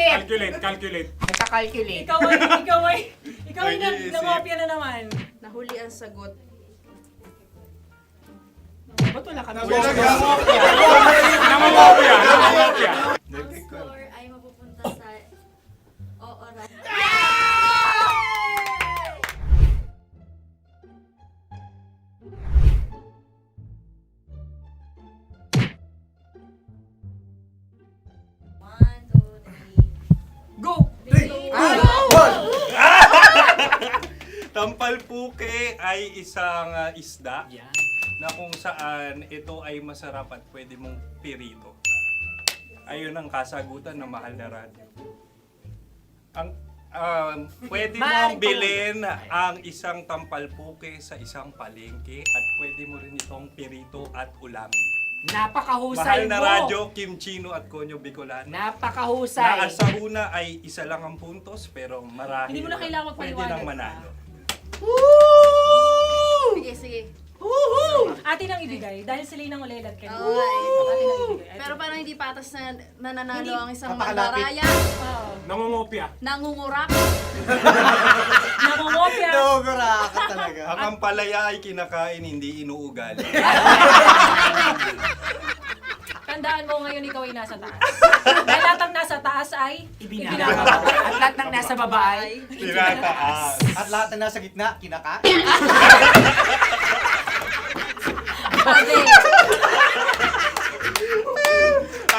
Speaker 14: Calculate.
Speaker 6: Nagka-calculate.
Speaker 15: Ikaw ay nangopya na naman.
Speaker 8: Nahuli ang sagot.
Speaker 6: Ba't wala kami?
Speaker 14: Nangongopya.
Speaker 12: Ang score ay mapupunta sa oras.
Speaker 15: Go!
Speaker 7: Tampalpuke ay isang isda na kung saan ito ay masarap at pwede mong pirito. Ayun ang kasagutan ng Mahal na Radyo. Pwede mong bilhin ang isang tampalpuke sa isang palengke at pwede mo rin itong pirito at ulamin.
Speaker 6: Napakahusay
Speaker 7: Mahal na
Speaker 6: mo.
Speaker 7: Radyo, Kim Chino at Konyo Bicolano.
Speaker 6: Napakahusay.
Speaker 7: Na sa una ay isa lang ang puntos pero marahil
Speaker 15: Hindi mo na kailangan
Speaker 7: pwede
Speaker 15: magpaliwanag
Speaker 7: nang manalo.
Speaker 8: Sige.
Speaker 15: Atin ang ibigay dahil sila yung ulelat kayo.
Speaker 8: Oo nga eh.
Speaker 15: Atin ang ibigay.
Speaker 8: Pero parang hindi patas na nananalo
Speaker 15: Hindi.
Speaker 8: ang isang
Speaker 11: Napakalapit.
Speaker 8: mandaraya.
Speaker 14: Nangongopya.
Speaker 8: Nangungurak.
Speaker 15: Nangungopya.
Speaker 11: Naguraka talaga.
Speaker 7: Ang ampalaya ay kinakain, hindi inuugali.
Speaker 15: Tandaan mo ngayon ikaw ay nasa taas. Dahil lahat ng nasa taas ay
Speaker 6: Ibinababa. At lahat ng nasa baba ay
Speaker 7: Tinataas.
Speaker 11: At lahat na nasa gitna, kinaka.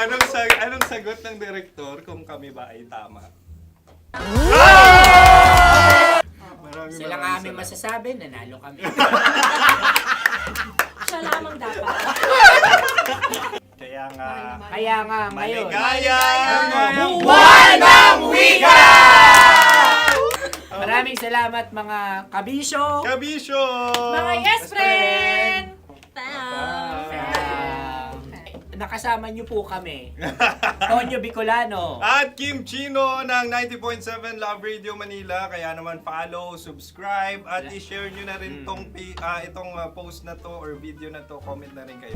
Speaker 7: Anong sagot ng direktor kung kami ba ay tama?
Speaker 6: Sila nga aming masasabi, nanalo kami.
Speaker 15: siya lamang dapat.
Speaker 7: Kaya nga,
Speaker 6: Ngayon.
Speaker 7: maligayang
Speaker 6: Buwan ng Wika! Maraming salamat mga kabisyo.
Speaker 7: Kabisyo!
Speaker 15: Mga yes friend!
Speaker 6: Nakasama niyo po kami. Konyo Bicolano.
Speaker 7: At Kim Chino ng 90.7 Love Radio Manila. Kaya naman follow, subscribe, at i-share nyo na rin itong post na to or video na to. Comment na rin kayo.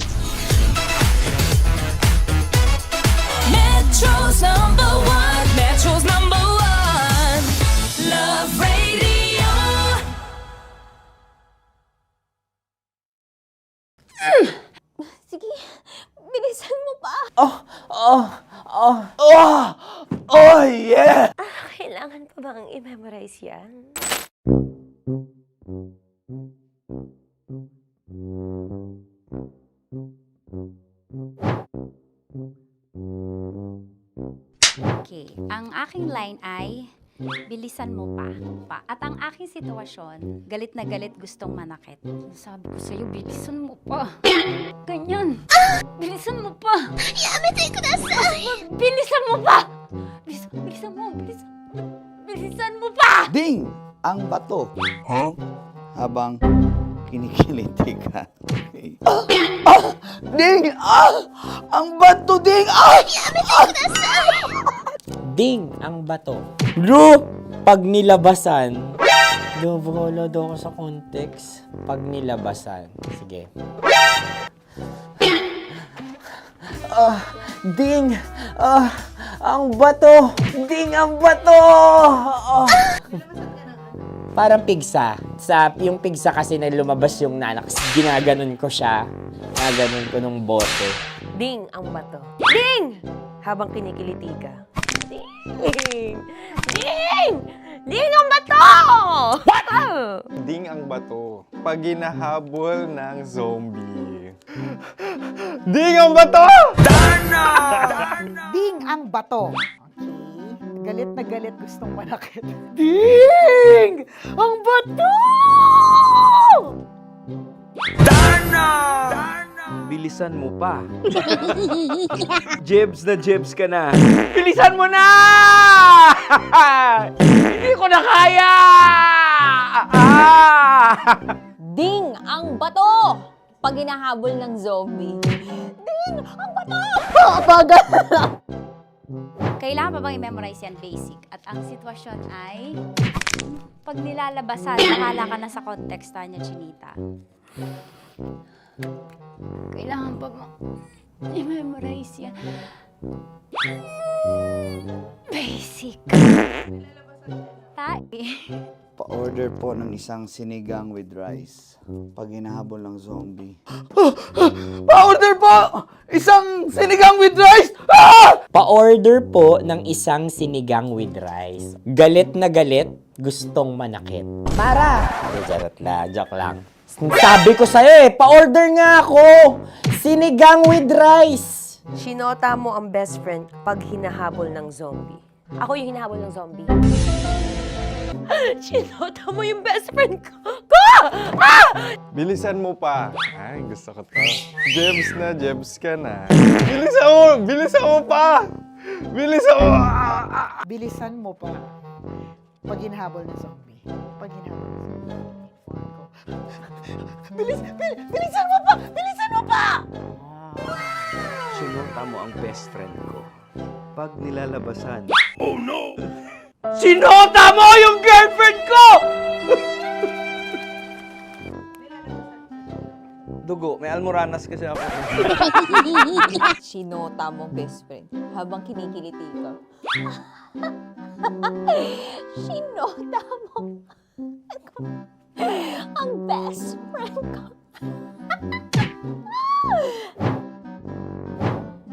Speaker 4: Metro's number one, Love Radio.
Speaker 12: Sige, bilisan mo pa.
Speaker 11: Oh, yeah!
Speaker 12: Kailangan pa bang i-memorize yan?
Speaker 5: Okay, ang aking line ay, bilisan mo pa. At ang aking sitwasyon, galit na galit gustong manakit. Sabi ko sa'yo, bilisan mo pa. Ganyan. Bilisan mo pa. Yamitay ko na bilisan mo pa. Bilisan mo pa.
Speaker 13: Ding! Ang bato. Habang kinikiliti ka. Okay. Ding! Ang bato, Ding!
Speaker 6: Ding ang bato. Bro, pag nilabasan. Wala daw ako sa context. Pag nilabasan. Sige. Ding! Ang bato! Ding ang bato! Parang pigsa. Yung pigsa kasi na lumabas yung nanak. Ginaganon ko siya. Ginaganon ko nung bote.
Speaker 12: Ding ang bato. Ding! Habang kinikiliti ka. Ding! Ding! Ding ang bato!
Speaker 7: Ding ang bato. Pag hinahabol ng zombie. Ding ang bato!
Speaker 16: Ding ang bato. Okay. Galit na galit gustong manakit. Ding! Ang bato!
Speaker 9: Bilisan mo pa. Jebs na jebs ka na. Bilisan mo na! Hindi ko na kaya!
Speaker 3: Ding ang bato! Pag hinahabol ng zombie. Ding ang bato! Bagal!
Speaker 5: Kailangan pa bang i-memorize yan basic? At ang sitwasyon ay, pag nilalabasan, bahala ka na sa kontekst niya, Chinita. Kailangan pa bang I-memorize yan. Basic.
Speaker 13: Pa-order po ng isang sinigang with rice. Pag hinahabol ng zombie. Pa-order po! Isang sinigang with rice!
Speaker 6: Pa-order po ng isang sinigang with rice. Galit na galit, gustong manakit. Para! Joke lang. Sabi ko sa'yo pa-order nga ako! Sinigang with rice!
Speaker 12: Sinota mo ang best friend pag hinahabol ng zombie. Ako yung hinahabol ng zombie. Sinota mo yung best friend ko!
Speaker 7: Bilisan mo pa. Ay, gusto ko to. Jebs ka na. Bilisan mo pa!
Speaker 16: Bilisan mo pa. Pag hinahabol ng zombie. Bilisan mo pa! Bilisan mo pa!
Speaker 11: Sinota mo ang best friend ko. Pag nilalabasan.
Speaker 9: Oh no! Sinota mo yung girlfriend ko! Dugo, may almoranas kasi ako.
Speaker 3: Sinota mo best friend habang kinikiliti ka. Sinota mo ang best friend ko.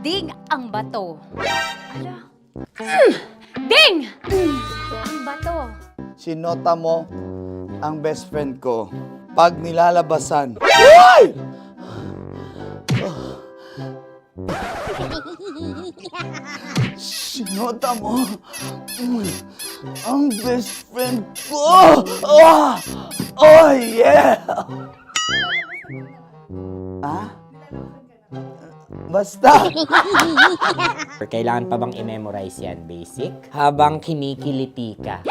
Speaker 5: Ding ang bato. Ala. Ding! Ang bato.
Speaker 13: Sinota mo ang best friend ko. Pag nilalabasan. Uy! Sinota mo ang best friend ko. Oh yeah! Basta.
Speaker 6: Kailangan pa bang i-memorize yan, basic? Habang kinikiliti ka.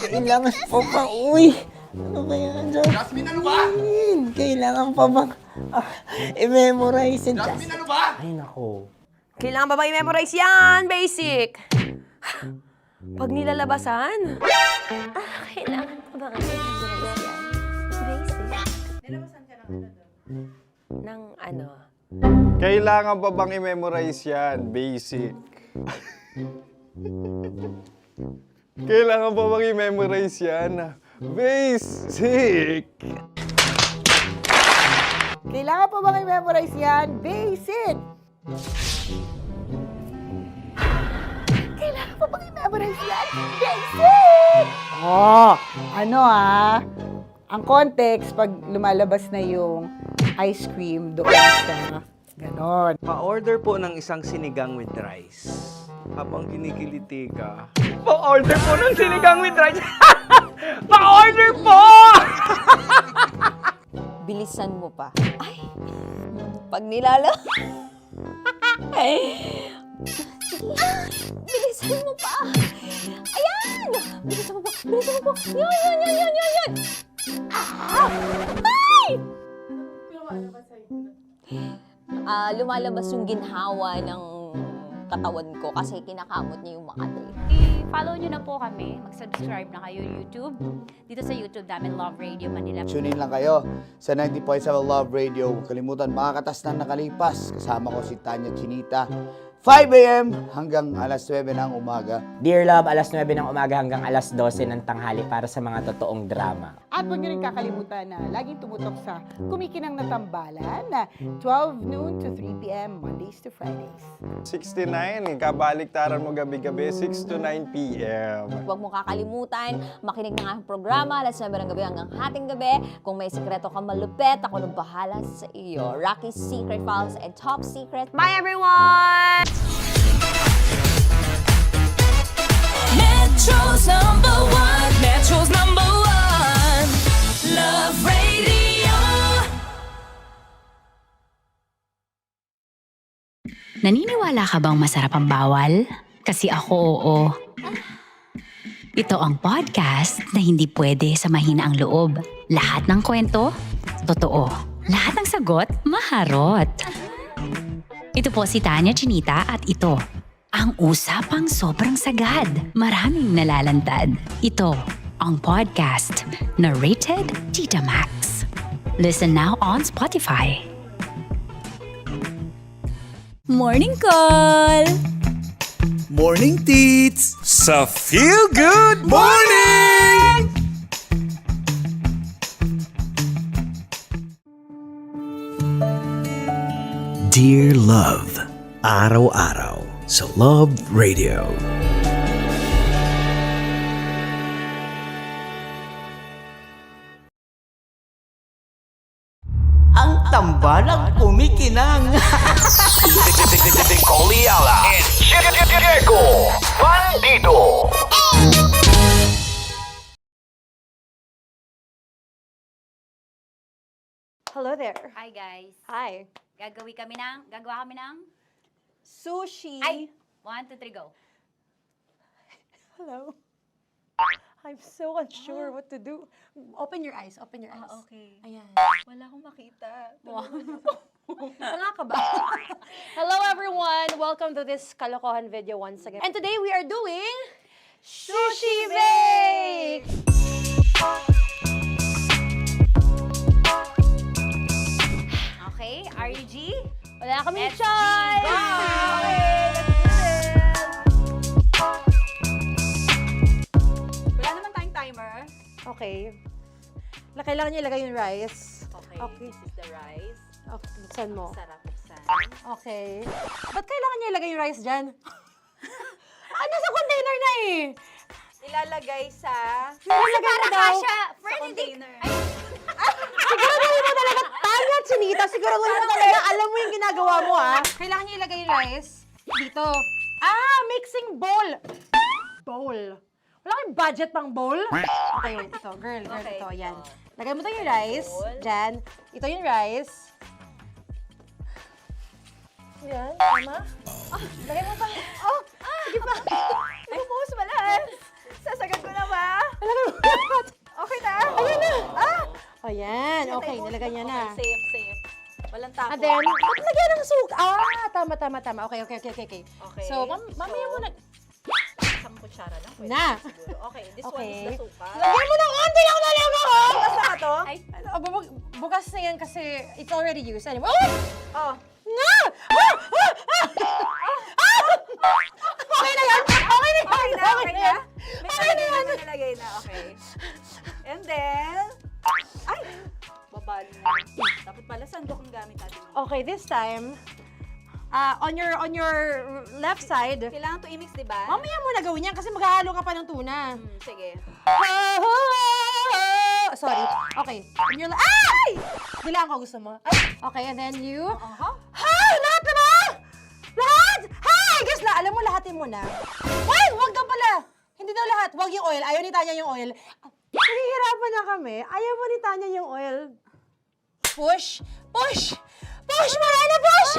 Speaker 6: Kailangan pa ba? Uy! Ano ba yan, Jasmine, ano ba? Kailangan pa bang i-memorize yan, Jasmine, ano ba? Ay, nako.
Speaker 12: Kailangan ba i-memorize yan? Basic! Pag nilalabasan? Kailangan pa ba i-memorize yan? Basic. Nilalabasan ka ng ano?
Speaker 7: Kailangan pa bang i-memorize yan? Basic. Kailangan pa bang i-memorize yan? Basic!
Speaker 16: Kailangan pa bang i-memorize yan? Basic! Kailangan pa bang i-memorize yan? Basic! Ang context, pag lumalabas na yung ice cream doon sa ganon.
Speaker 11: Pa-order po ng isang sinigang with rice. Habang kinikiliti ka.
Speaker 6: Pa-order po ng sinigang with rice! Pa-order po!
Speaker 3: Bilisan mo pa. Ay! Pag nilala... Bilisan mo pa! Ayan! Bilisan mo pa! Bilisan mo pa! Yan! Ay! Lumalabas yung ginhawa ng katawan ko kasi kinakamot niya yung Makati.
Speaker 5: I-follow nyo na po kami. Mag-subscribe na kayo YouTube. Dito sa YouTube namin, Love Radio Manila.
Speaker 13: Tune in lang kayo sa 90.7 Love Radio. Huwag kalimutan, makakatas na nakalipas. Kasama ko si Tanya Chinita. 5 a.m. hanggang alas 9 ng umaga.
Speaker 6: Dear Love, alas 9 ng umaga hanggang alas 12 ng tanghali para sa mga totoong drama.
Speaker 16: At huwag nyo rin kakalimutan na laging tumutok sa Kumikinang na Tambalan na 12 noon to 3 p.m. Mondays to Fridays.
Speaker 7: 69, kabaliktaran mo gabi-gabi, 6 to 9 p.m.
Speaker 3: Huwag mo kakalimutan, makinig ng aking programa, alas 9 ng gabi hanggang hating gabi. Kung may sekreto kang malupet, ako nang bahala sa iyo. Rocky's Secret Files and Top Secret. Bye everyone!
Speaker 4: Metro's number one. Metro's number one. Love Radio.
Speaker 5: Naniniwala ka bang masarap ang bawal? Kasi ako, oo. Ito ang podcast na hindi pwede sa mahina ang loob. Lahat ng kwento, totoo. Lahat ng sagot, maharot. Ito po si Tanya Chinita at ito, ang usapang sobrang sagad. Maraming nalalantad. Ito, ang podcast na Rated Tita Max. Listen now on Spotify.
Speaker 4: Morning call!
Speaker 17: Morning, Tits! Sa Feel Good Morning! Dear Love, araw-araw sa Love Radio.
Speaker 1: Ang tambalang kumikinang.
Speaker 17: Coliala and Diego Bandido.
Speaker 12: Hello there.
Speaker 18: Hi guys.
Speaker 12: Hi.
Speaker 18: Gagawa kami ng
Speaker 12: Sushi.
Speaker 18: Ay! 1, 2, 3, go.
Speaker 12: Hello. I'm so unsure what to do. Open your eyes. Open your eyes.
Speaker 18: Okay.
Speaker 12: Ayan.
Speaker 18: Wala akong makita.
Speaker 12: Tanga ka ba? Hello everyone! Welcome to this kalokohan video once again. And today we are doing Sushi Bake!
Speaker 18: Okay, RG?
Speaker 12: Wala kaming
Speaker 18: Let's
Speaker 12: choice!
Speaker 18: go!
Speaker 12: Okay, let's do this!
Speaker 18: Wala naman tayong timer.
Speaker 12: Okay. Kailangan niyo ilagay yung rice.
Speaker 18: Okay, this is the rice.
Speaker 12: Okay, buksan mo.
Speaker 18: Sarap buksan.
Speaker 12: Okay. Ba't kailangan niya ilagay yung rice dyan? Nasa container na eh!
Speaker 18: Ilalagay sa...
Speaker 12: Nilalagay mo daw.
Speaker 18: container.
Speaker 12: Siguraduhin mo talaga, Tanya at Sunita, siguraduhin mo talaga, alam mo yung ginagawa mo ah. Kailangan niya ilagay yung rice dito. Mixing bowl. Bowl. Wala kayong budget pang bowl? Okay, wait, ito. Girl,
Speaker 18: Okay.
Speaker 12: ito, yan. Lagay mo tayo yung rice. Dyan. Ito yung rice. Yan, tama? Lagay mo pa. Sige pa.
Speaker 18: Ay, buhos mo lahat. Sasagad ko na ba?
Speaker 12: Lagay mo lahat.
Speaker 18: Okay na.
Speaker 12: Ayan na. Ayan, okay, nilagay niya na.
Speaker 18: Okay, safe. Walang tapon.
Speaker 12: And then, ba't lagyan ng suka? Tama. Okay.
Speaker 18: Okay.
Speaker 12: So, mamaya mo na.
Speaker 18: Isang kutsara lang. Pwede
Speaker 12: Na.
Speaker 18: siguro. Okay, this one
Speaker 12: Okay.
Speaker 18: is the suka.
Speaker 12: Lagyan mo ng konti lang talaga ko!
Speaker 18: Bukas na to?
Speaker 12: Ay, bukas na yan kasi it's already used. Anyway.
Speaker 18: Oh.
Speaker 12: Nga! Okay na yan! Okay na yan!
Speaker 18: May
Speaker 12: Okay na yan!
Speaker 18: nalagay na. Okay. And then, ay! Babali na. Dapat pala sandok ang gamit natin.
Speaker 12: Okay, this time, on your left side,
Speaker 18: Kailangan to i-mix, di ba?
Speaker 12: mamaya mo na gawin yan kasi maghahalo ka pa ng tuna.
Speaker 18: Sige.
Speaker 12: Sorry. Okay. On your ay! Bilang ko gusto mo. Ay! Okay, and then you... Hi! Lahat na ba? Lahat! Hi! Guys, alam mo, lahatin mo na. Wait! Wag ka pala! Hindi daw lahat. Wag yung oil. Ayaw ni Tanya yung oil. Nahihirapan na kami. Ayaw mo ni Tanya yung oil. Push! Push! Push! Marana! Push!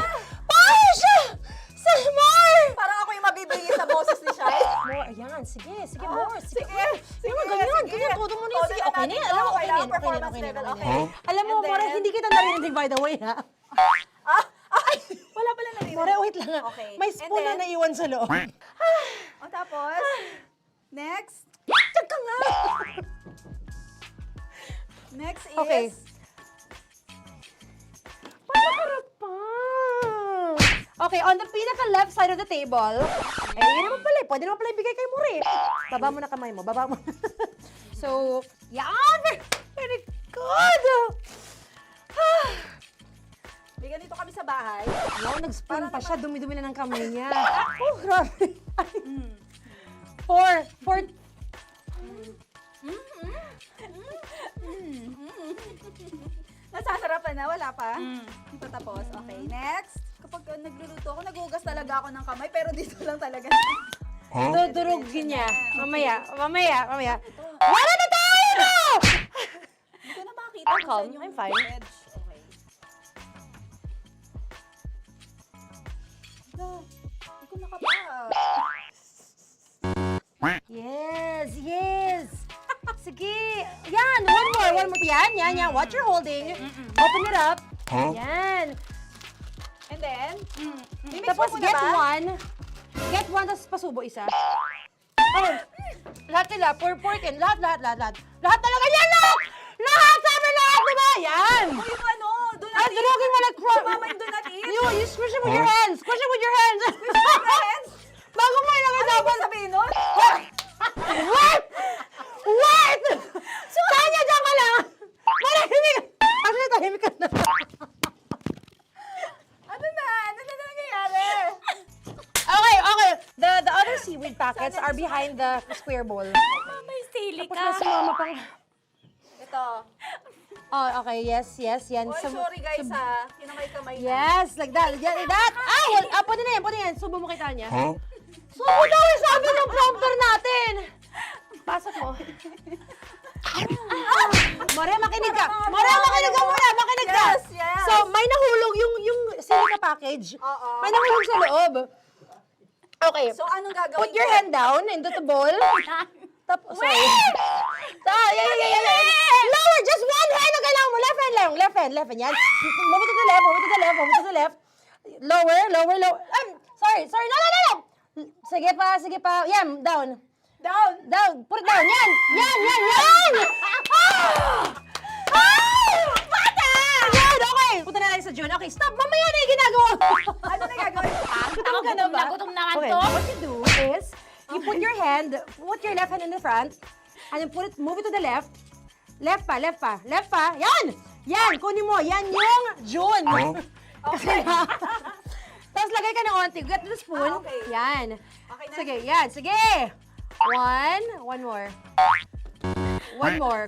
Speaker 12: Push! Some more!
Speaker 18: Parang ako yung mabibigay sa boses ni Shai.
Speaker 12: More. Ayan. Sige. More. Sige.
Speaker 18: Sige,
Speaker 12: Ganyan. Todo mo na yung sige. Okay na yan. Alam mo, okay na yan.
Speaker 18: Performance level, okay.
Speaker 12: Alam mo,
Speaker 18: And then-
Speaker 12: More, hindi kita narinig by the way, ha?
Speaker 18: Wala pala na
Speaker 12: More, wait lang.
Speaker 18: Okay.
Speaker 12: May spoon
Speaker 18: And
Speaker 12: na
Speaker 18: then-
Speaker 12: naiwan sa loob.
Speaker 18: O tapos, next.
Speaker 12: Tiyag ka nga!
Speaker 18: Next is...
Speaker 12: Okay. Panakarap pa! Okay, on the pinaka-left side of the table, yun naman pala, pwede naman pala ibigay kay More. Baba mo na kamay mo, baba mo. So, yan! Very good!
Speaker 18: May ganito kami sa bahay.
Speaker 12: Wow, nag-spoon pa siya, dumi-dumi na ng kamay niya. Oh, grabe. Four.
Speaker 18: Nasasarapan na, wala pa. Hindi pa tapos. Okay, next. Kapag nagluluto ako, nagugas talaga ako ng kamay, pero dito lang talaga.
Speaker 12: Dudurugin niya. Mamaya. Wala na tayo!
Speaker 18: Hindi ko na makita
Speaker 12: I'm
Speaker 18: kung
Speaker 12: calm.
Speaker 18: saan yung
Speaker 12: I'm fine.
Speaker 18: edge. Okay. Hindi ko nakapa.
Speaker 12: Yes. Sige. Yan, one more. Yan. What you're holding. Open it up. Yan.
Speaker 18: And then,
Speaker 12: Tapos get one. Get one, tapos pasubo isa. Oh, lahat nila, pork and lahat. Lahat talaga yan, lahat! Lahat! Sabi lahat!
Speaker 16: di ba? Yan!
Speaker 18: O yung ano, do not
Speaker 16: Ay, durugin mo na crop.
Speaker 18: Mama, yung do not eat.
Speaker 16: You squish it with your hands. Squish it with your hands. Bago mo ilagay
Speaker 18: Ano
Speaker 16: dapat.
Speaker 18: yung sabihin nun?
Speaker 16: What? What? Tanya, dyan ka lang. Manahimik. Actually, tahimik ka na.
Speaker 18: Ano na nangyayari?
Speaker 16: Okay. The other seaweed packets are behind the square bowl.
Speaker 3: May sili
Speaker 16: Tapos na si mama pang...
Speaker 18: Ito.
Speaker 16: Oh, okay. Yes, yan.
Speaker 18: Oy, sorry guys ha. Kinamay-kamay na.
Speaker 16: Yes, like that. Ay, pwede na yan. Subo mo kay Tanya. Subo daw yung sabi ng prompter natin. Pasok mo. More, makinig ka. Makinig ka muna. Makinig ka.
Speaker 18: Yes.
Speaker 16: So, may nahulog yung silica package.
Speaker 18: Oo.
Speaker 16: May nahulog sa loob. Okay.
Speaker 18: So, anong gagawin
Speaker 16: Put your hand down into the bowl. Tapos, sorry. Yeah. Lower, just one hand ang kailangan mo. Left hand. Yan. Move it to the left. Lower. Sorry. No. Sige pa. Yan, down. Put it down. Yan. Bata! Yan, okay. Punta na lang sa June. Okay, stop. Mamaya na yung ginagawa.
Speaker 18: Ano na gagawin?
Speaker 3: Gutom naman
Speaker 16: Okay,
Speaker 3: to.
Speaker 16: what you do is, you put your left hand in the front, and then move it to the left. Left pa. Yan, kunin mo. Yan yung June. Okay. Tapos lagay ka ng onti. Get the spoon.
Speaker 18: Okay.
Speaker 16: Yan.
Speaker 18: Okay na?
Speaker 16: Sige, yan. Sige. One more. One more.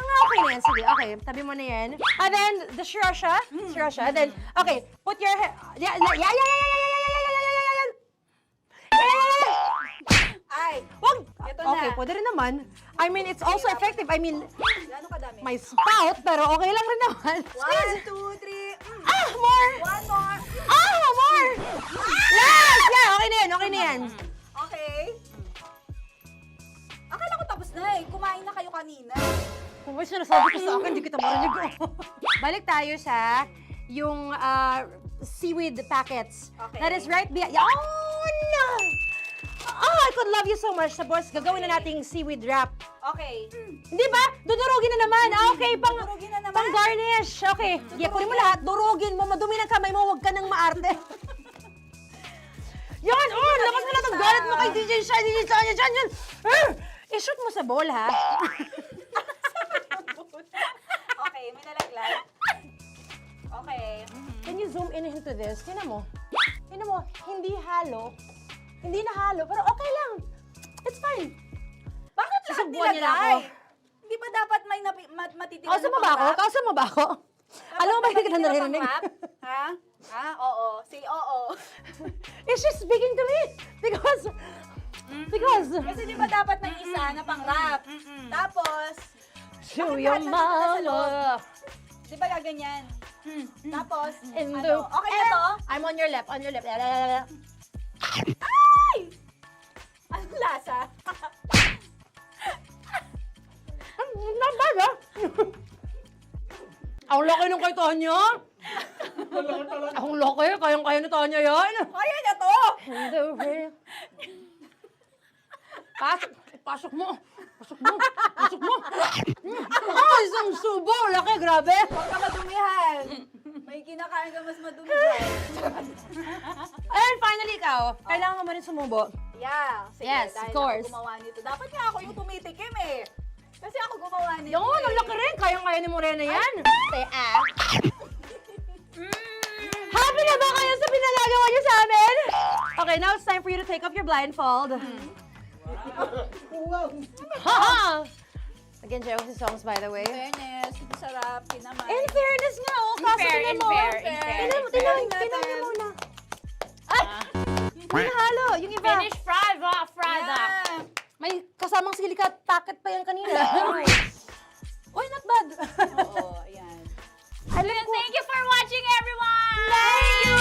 Speaker 16: Okay na yan. Sige, okay. Tabi mo na yan. And then, the sriracha. And then, okay. Put your hand. Yan.
Speaker 18: Ay,
Speaker 16: Wag.
Speaker 18: Ito
Speaker 16: Okay,
Speaker 18: na.
Speaker 16: pwede rin naman. I mean, it's also effective. I mean,
Speaker 18: Gano'ng kadami?
Speaker 16: may spout, pero okay lang rin naman.
Speaker 18: 1, 2, 3.
Speaker 16: More!
Speaker 18: One more.
Speaker 16: More! Last! Yeah, okay na yan.
Speaker 18: Okay. Akala ko tapos na eh. Kumain na kayo kanina.
Speaker 16: Kung may sinasabi ko sa akin, hindi kita marinig. Balik tayo sa yung seaweed packets.
Speaker 18: Okay.
Speaker 16: That is right behind. Oh, no! Oh, I could love you so much. Tapos, gagawin na nating seaweed wrap.
Speaker 18: Okay.
Speaker 16: Hindi ba? Dudurugin na naman. Okay,
Speaker 18: Durugin na naman.
Speaker 16: pang garnish. Okay. Kunin mo lahat. Durugin mo. Madumi ng kamay mo. Huwag ka nang maarte. Yan! Oh, lakas mo na itong galit mo kay DJ Shine. Yan. I-shoot mo sa bowl, ha?
Speaker 18: Okay, may nalaglag. Okay.
Speaker 16: Can you zoom in into this? Tingnan mo. Hindi halo. Hindi na halo, pero okay lang. It's fine.
Speaker 18: Bakit lahat
Speaker 16: Susubuan niya na
Speaker 18: nilagay?
Speaker 16: ako.
Speaker 18: Hindi ba dapat may matitira
Speaker 16: Kausa mo ba ako? Alam mo ba hindi kita naririnig?
Speaker 18: Ha? Oo. Say oo.
Speaker 16: Is she speaking to me? Because...
Speaker 18: Kasi di ba dapat may isa na pang-rap? Tapos,
Speaker 16: To
Speaker 18: bakit
Speaker 16: your
Speaker 18: lahat nandito sa loob?
Speaker 16: mama.
Speaker 18: Di ba gaganyan? Tapos,
Speaker 16: In
Speaker 18: ano?
Speaker 16: the...
Speaker 18: Okay na to?
Speaker 16: I'm on your left.
Speaker 18: Ay! Anong lasa?
Speaker 16: Not bad, ha? Ang laki nung kay Tonya. Ang laki. Kayang-kaya ni Tonya yan.
Speaker 18: Kaya niya to!
Speaker 16: Pasok mo. Isang subo. Laki, grabe.
Speaker 18: Huwag ka madumihan. May kinakain ka mas madumi dyan.
Speaker 16: And finally, ikaw. Kailangan mo rin sumubo.
Speaker 18: Yeah. Sige,
Speaker 16: Yes,
Speaker 18: dahil
Speaker 16: of course.
Speaker 18: ako gumawa nito. Dapat nga ako yung tumitikim eh. Kasi ako gumawa nito.
Speaker 16: Yung ang laki rin. Kayang-kaya ni Morena yan. Happy na ba kayo sa pinagagawa niyo sa amin? Okay, now it's time for you to take off your blindfold. Haha! Again, Josie songs, by the way.
Speaker 18: Fairness, sarap, kinamay.
Speaker 16: In fairness nga, oh. Kaso tingnan mo. Tingnan niyo muna. Ay! Hindi nahalo. Yung iba.
Speaker 3: Finish fried up.
Speaker 16: May kasamang silica packet pa yan kanina. Uy, not bad.
Speaker 18: Oo, ayan.
Speaker 3: Thank you for watching, everyone!
Speaker 16: Thank you!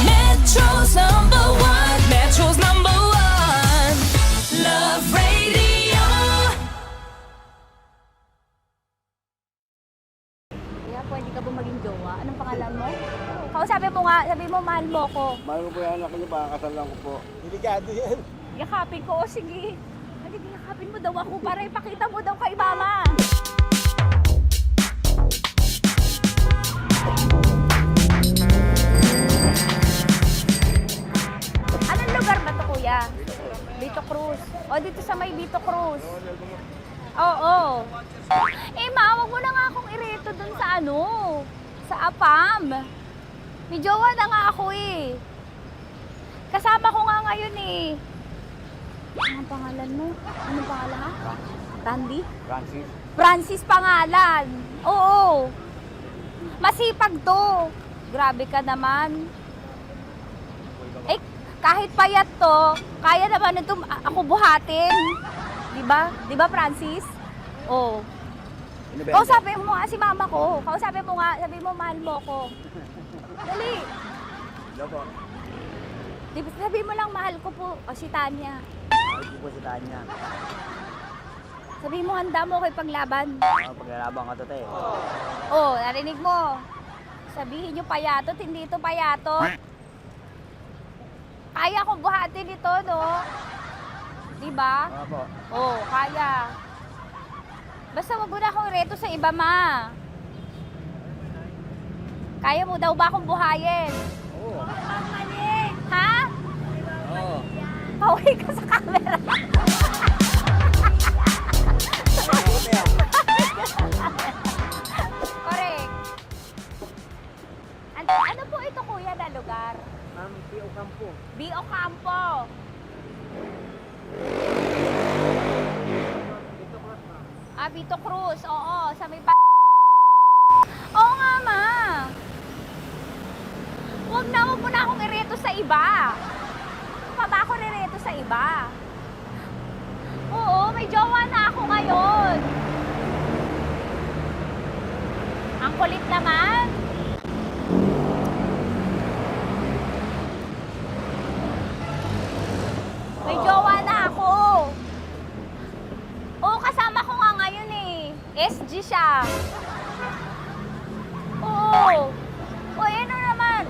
Speaker 4: Metro's number one, Love Radio.
Speaker 12: Kaya pwede ka ba maging jowa? Anong pangalan mo? Kausapin mo nga, sabi mo, mahal mo ko.
Speaker 11: Mahal ko po yung anak niyo, pakakasalan ko po. Delikado yan.
Speaker 12: Yakapin ko, o sige.
Speaker 18: Halika, yakapin mo daw ako para ipakita mo daw kay mama. Anong lugar ba to, kuya? Vito Cruz. O, dito sa may Vito Cruz. Oo. Eh, ma, wag mo na nga akong ireto dun sa ano, sa APAM. May jowa na nga ako eh. Kasama ko nga ngayon eh. Anong pangalan mo? Anong pangalan ka? Randy?
Speaker 11: Francis.
Speaker 18: Francis pangalan. Oo. Masipag to. Grabe ka naman. Eh, kahit payat to, kaya naman ito ako buhatin. Diba? Diba, Francis? Oo. Kausapin mo nga si mama ko. Kausapin mo nga, sabi mo, mahal mo ko. Dali.
Speaker 11: Hello po.
Speaker 18: Diba, sabi mo lang, mahal ko po. O, si Tanya.
Speaker 11: Mahal ko po si Tanya.
Speaker 18: Sabi mo, handa mo ko ipaglaban.
Speaker 11: Paglalaban ka to, te.
Speaker 18: Oh, narinig mo. Sabihin nyo payatot, hindi ito payatot. Kaya kong buhatin ito, no? Diba?
Speaker 11: Opo.
Speaker 18: Oh, kaya. Basta wag mo na akong reto sa iba, ma. Kaya mo daw ba akong buhayin?
Speaker 11: Oo.
Speaker 18: Ha?
Speaker 11: Oo.
Speaker 18: Pauwi ka sa camera. Correct. Ano po ito, kuya, na lugar?
Speaker 11: B.O. Campo.
Speaker 18: B.O. Campo. Ah, Vito Cruz. Oo, sa may Oo nga, ma. Huwag mo na akong ireto sa iba. Pa ba ako ireto sa iba? Oo, may jowa na ako ngayon. Ang kulit naman. May jowa na ako. Oo, kasama ko nga ngayon eh. SG siya. Oo. O, ano naman?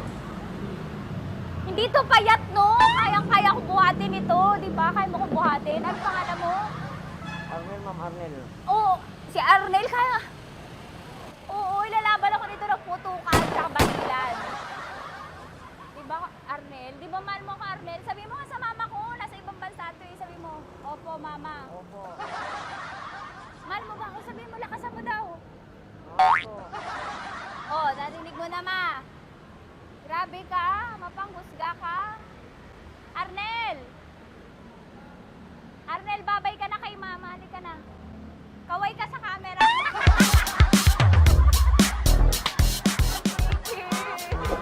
Speaker 18: Hindi to payat, no? Kayang-kaya ko buhatin ito. Di ba? Kaya mo ko buhatin. Ano pangalan mo?
Speaker 11: Arnel, ma'am, Arnel.
Speaker 18: Oo. Si Arnel, kaya... Oo, ilalaban ako nito ng putukan sa basilan. Di ba, Arnel? Di ba mahal mo ka, Arnel? Sabi mo nga sa mama ko, nasa ibang bansa ito eh. Sabi mo, opo, mama.
Speaker 11: Opo.
Speaker 18: Mahal mo ba ako? Sabi mo, lakasan mo daw.
Speaker 11: Opo.
Speaker 18: Oh, narinig mo na, ma. Grabe ka, mapanghusga ka. Arnel! Arnel, babay ka na kay mama. Halika na. Kaway ka sa camera.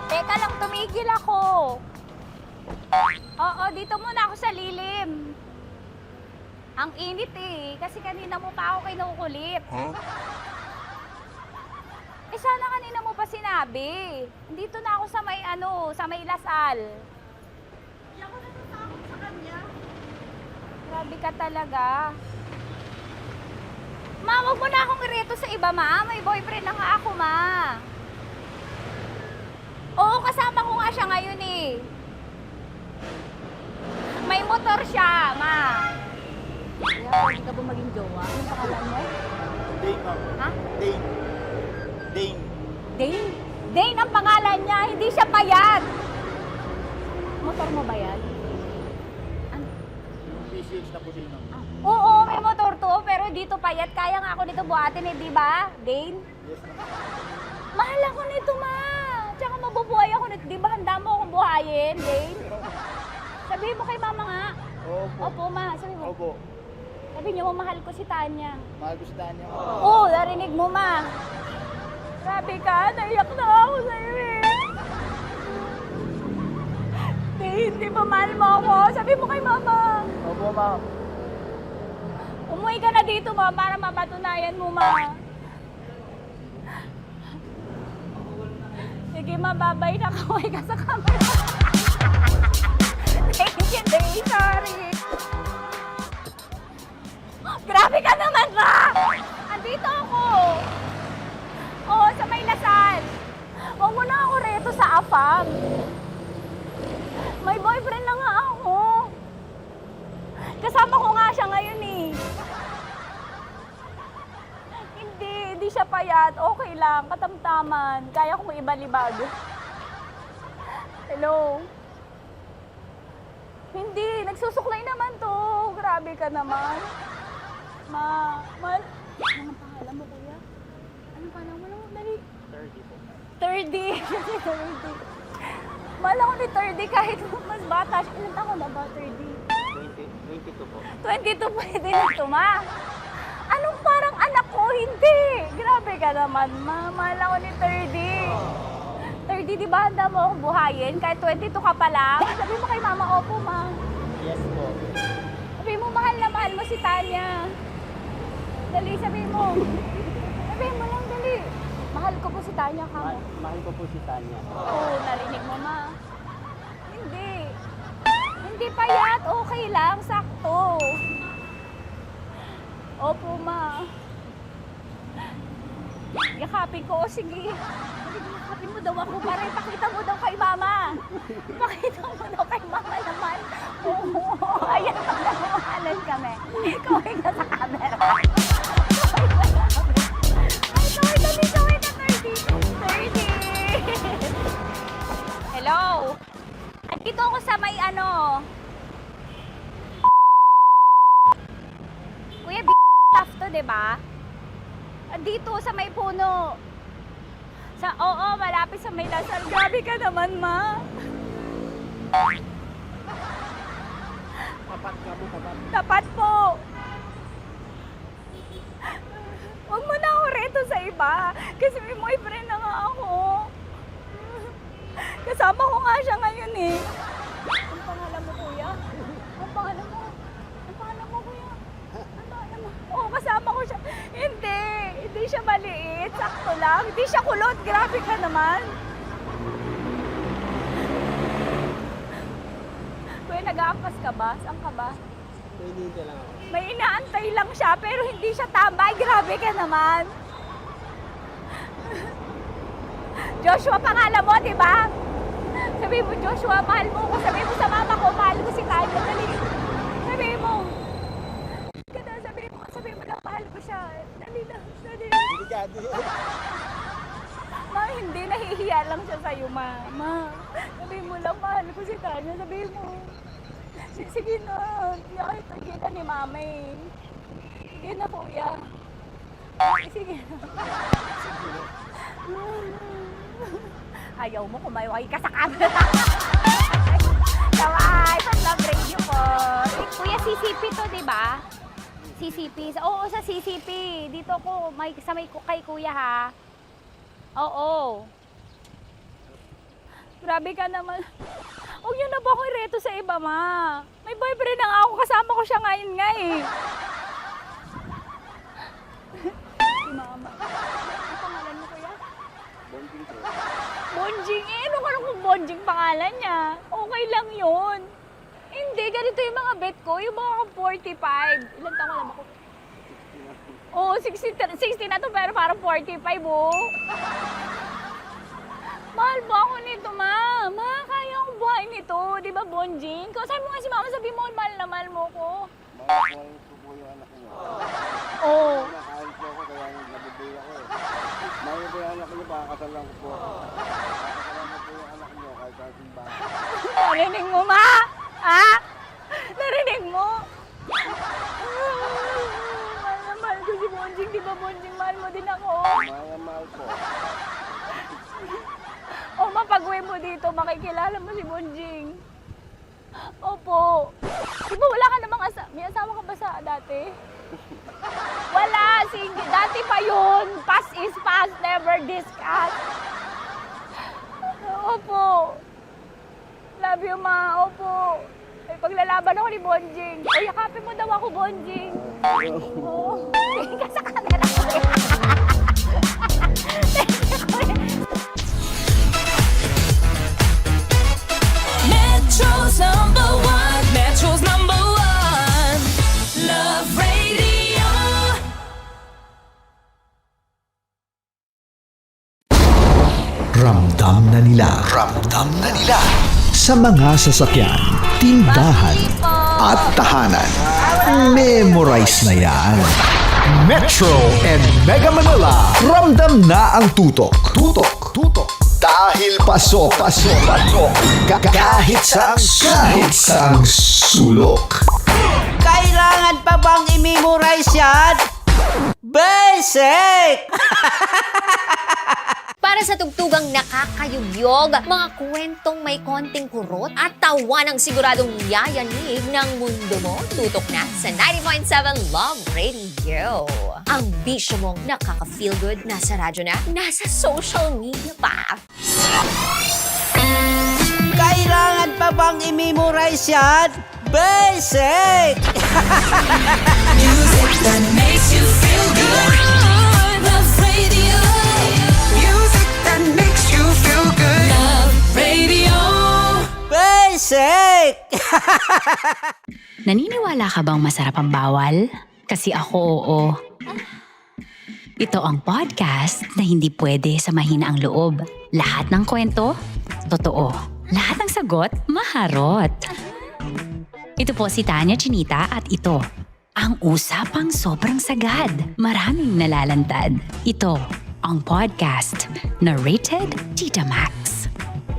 Speaker 18: Teka lang, tumigil ako. Oo, dito muna ako sa lilim. Ang init eh, kasi kanina mo pa ako kinukulit. Eh sana kanina mo pa sinabi. Dito na ako sa may sa may Lasal. Hindi ako natatakot sa kanya. Grabe ka talaga. Ma, wag mo na akong ireto sa iba, ma. May boyfriend na nga ako, ma. Oo, kasama ko nga siya ngayon eh. May motor siya, ma. Kaya, pwede ka ba maging jowa? Anong pangalan mo?
Speaker 11: Dane, ma'am.
Speaker 18: Ha?
Speaker 11: Dane. Dane.
Speaker 18: Dane? Dane ang pangalan niya, hindi siya payat. Motor mo ba yan? Ano?
Speaker 11: PCH na po din, ma'am.
Speaker 18: Oo, may motor to, pero dito payat. Kaya nga ako nito buhatin eh, di ba? Dane?
Speaker 11: Yes, ma'am.
Speaker 18: Mahal ako nito, ma. Tsaka mabubuhay ako nito. Di ba handa mo akong buhayin, Dane? Sabihin mo kay mama nga.
Speaker 11: Opo.
Speaker 18: Opo, ma. Sabi mo.
Speaker 11: Opo.
Speaker 18: Sabi niyo mo, mahal ko si Tanya.
Speaker 11: Mahal ko si Tanya.
Speaker 18: Oo, narinig mo, ma. Grabe ka, naiyak na ako sa'yo eh. Hindi ba mahal mo ako? Sabi mo kay mama.
Speaker 11: Opo, ma'am.
Speaker 18: Umuwi ka na dito, ma, para mapatunayan mo, ma. Sige, ma, babay na. Kaway ka sa camera. Thank you, Day. Sorry. Grabe ka naman, ma! Andito ako. Oo, sa may Lasal. Huwag mo na ako reto sa AFAM. May boyfriend na nga ako. Kasama ko nga siya ngayon eh. payat, okay lang, katamtaman. Kaya kong ibalibag. Hello? Hindi, nagsusuklay naman to. Grabe ka naman. Anong pangalan mo, kuya? Anong pangalan mo? Dali. 30. 30. Mahal ako ni 30 kahit mas bata siya. Ilan taon na ba, 30?
Speaker 6: 22 po.
Speaker 18: 22 pwede na ito, ma. Anong parang anak ko? Hindi. Grabe ka naman, ma. Mahal ako ni 30. 30, di ba handa mo akong buhayin? Kahit 22 ka pa lang. Sabi mo kay mama, opo, ma.
Speaker 6: Yes po.
Speaker 18: Sabi mo, mahal na mahal mo si Tanya. Dali, sabi mo. Sabi mo lang, dali. Mahal ko po si Tanya ka mo.
Speaker 6: Mahal ko po si Tanya.
Speaker 18: Oo, narinig mo, ma. Hindi. Hindi payat. Okay lang. Sakto. Opo, ma. Yakapin ko. O, sige. Yakapin mo daw ako para ipakita mo daw kay mama. Ipakita mo daw kay mama naman. Oo. Ayan, nagmamahalan kami. Kaway ka sa camera. Kaway ka, 30. Hello? Andito ako sa may Kuya, tough to, diba? Andito sa may puno. Oo, malapit sa may Lasal. Grabe ka naman, ma.
Speaker 6: Tapat ka mo, tapat.
Speaker 18: Tapat po. Huwag mo na ako reto sa iba. Kasi may boyfriend na nga ako. Kasama ko nga siya ngayon eh. Ang pangalan mo, kuya? Ang pangalan mo? Ang pangalan mo, kuya? Ang pangalan mo? Oo, kasama ko siya. Hindi. Hindi siya maliit. Sakto lang. Hindi siya kulot. Grabe ka naman. Kuya, nag-aangkas ka ba? Saan ka ba?
Speaker 6: Hindi lang ako.
Speaker 18: May inaantay lang siya, pero hindi siya tambay. Grabe ka naman. Joshua, pangalan mo, di ba? Sabi mo, Joshua, mahal mo ko. Sabi mo sa mama ko, mahal ko si Tanya. Dali. Sabi mo. Sabi mo na, mahal ko siya. Dali na. Dali. Ma, hindi. Nahihiya lang siya sa'yo, ma. Sabi mo lang, mahal ko si Tanya. Sabi mo. Sige na. Sige na ni mama eh. Sige na, kuya. Sige na. Ayaw mo kumayway ka sa camera. Kaway, from Love Radio po. Kuya, CCP to, di ba? CCP. Oo, sa CCP. Dito ko, sa may kay kuya ha. Oo. Grabe ka naman. Huwag niyo na ba ako ireto sa iba, ma? May boyfriend na nga ako. Kasama ko siya ngayon nga eh. Si mama. Ang pangalan mo, kuya?
Speaker 6: Bonjing po.
Speaker 18: Bonjing eh. Ano ka kung Bonjing pangalan niya? Okay lang yun. Hindi, ganito yung mga bet ko. Yung mga 45. Ilan taon lang ako? Oo, 60 na to pero parang 45 oh. Mahal ba ako nito, ma? Ma, kaya akong buhay nito. Di ba, Bonjing? Sabi mo nga si mama, sabi mo, mahal na mahal mo ko.
Speaker 9: Mahal ko po yung anak niyo.
Speaker 18: Oo.
Speaker 9: Nakahal po ako kaya nabibay ako eh. Mahal ko yung anak niyo, pakakasalan ko po. Pakakasalan ko po yung anak niyo kahit sa simbahan.
Speaker 18: Narinig mo, ma? Ha? Narinig mo? Mahal na mahal ko si Bonjing. Di ba, Bonjing, mahal mo din ako?
Speaker 9: Mahal po.
Speaker 18: O, mapag-uwi mo dito, makikilala mo si Bonjing. Opo. Di ba wala ka namang may asawa ka ba sa dati? Wala, single. Dati pa yun. Past is past, never discuss. Opo. Love you, ma. Opo. May paglalaban ako ni Bonjing. O, yakapin mo daw ako, Bonjing. Oo. Tingin ka sa camera ko.
Speaker 4: Metro's number one. Metro's number one. Love Radio.
Speaker 17: Ramdam na nila. Sa mga sasakyan, tindahan, at tahanan. Memorize na yan. Metro and Mega Manila. Ramdam na ang tutok. Tutok. Dahil pasok. Kahit saang sulok.
Speaker 1: Kailangan pa bang i-memorize yan? Basic!
Speaker 3: Para sa tugtugang nakakayugyog, mga kwentong may konting kurot at tawa ng siguradong yayanig ng mundo mo, tutok na sa 90.7 Love Radio. Ang bisyo mong nakaka-feel good, nasa radyo na, nasa social media pa.
Speaker 1: Kailangan pa bang i-memorize yan? Basic!
Speaker 4: Music that makes you feel good. Love Radio. Music that makes you feel good. Love Radio.
Speaker 1: Basic!
Speaker 5: Naniniwala ka bang masarap ang bawal? Kasi ako oo. Ito ang podcast na hindi pwede sa mahina ang loob. Lahat ng kwento, totoo. Lahat ng sagot, maharot. Ito po si Tanya Chinita at ito, ang usapang sobrang sagad. Maraming nalalantad. Ito, ang podcast na Rated Tita Max.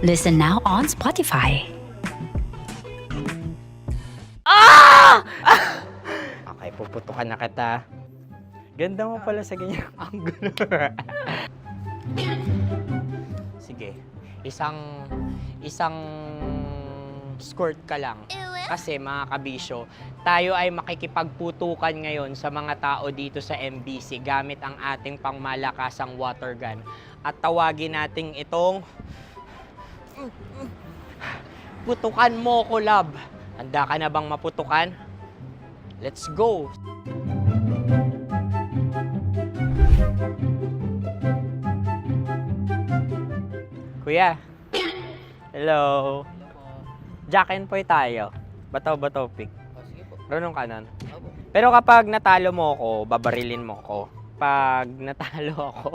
Speaker 5: Listen now on Spotify.
Speaker 6: Okay, puputukan na kita. Ganda mo pala sa ganyan angulo. Sige, isang skirt ka lang. Kasi mga kabisyo, tayo ay makikipagputukan ngayon sa mga tao dito sa MBC gamit ang ating pangmalakasang water gun. At tawagin natin itong putukan mo ko, love. Handa ka na bang maputukan? Let's go! Kuya. Hello. Jack and Poy tayo. Bato-bato pick.
Speaker 1: Sige po.
Speaker 6: Runong kanan. Pero kapag natalo mo ako, babarilin mo ako. Pag natalo ako,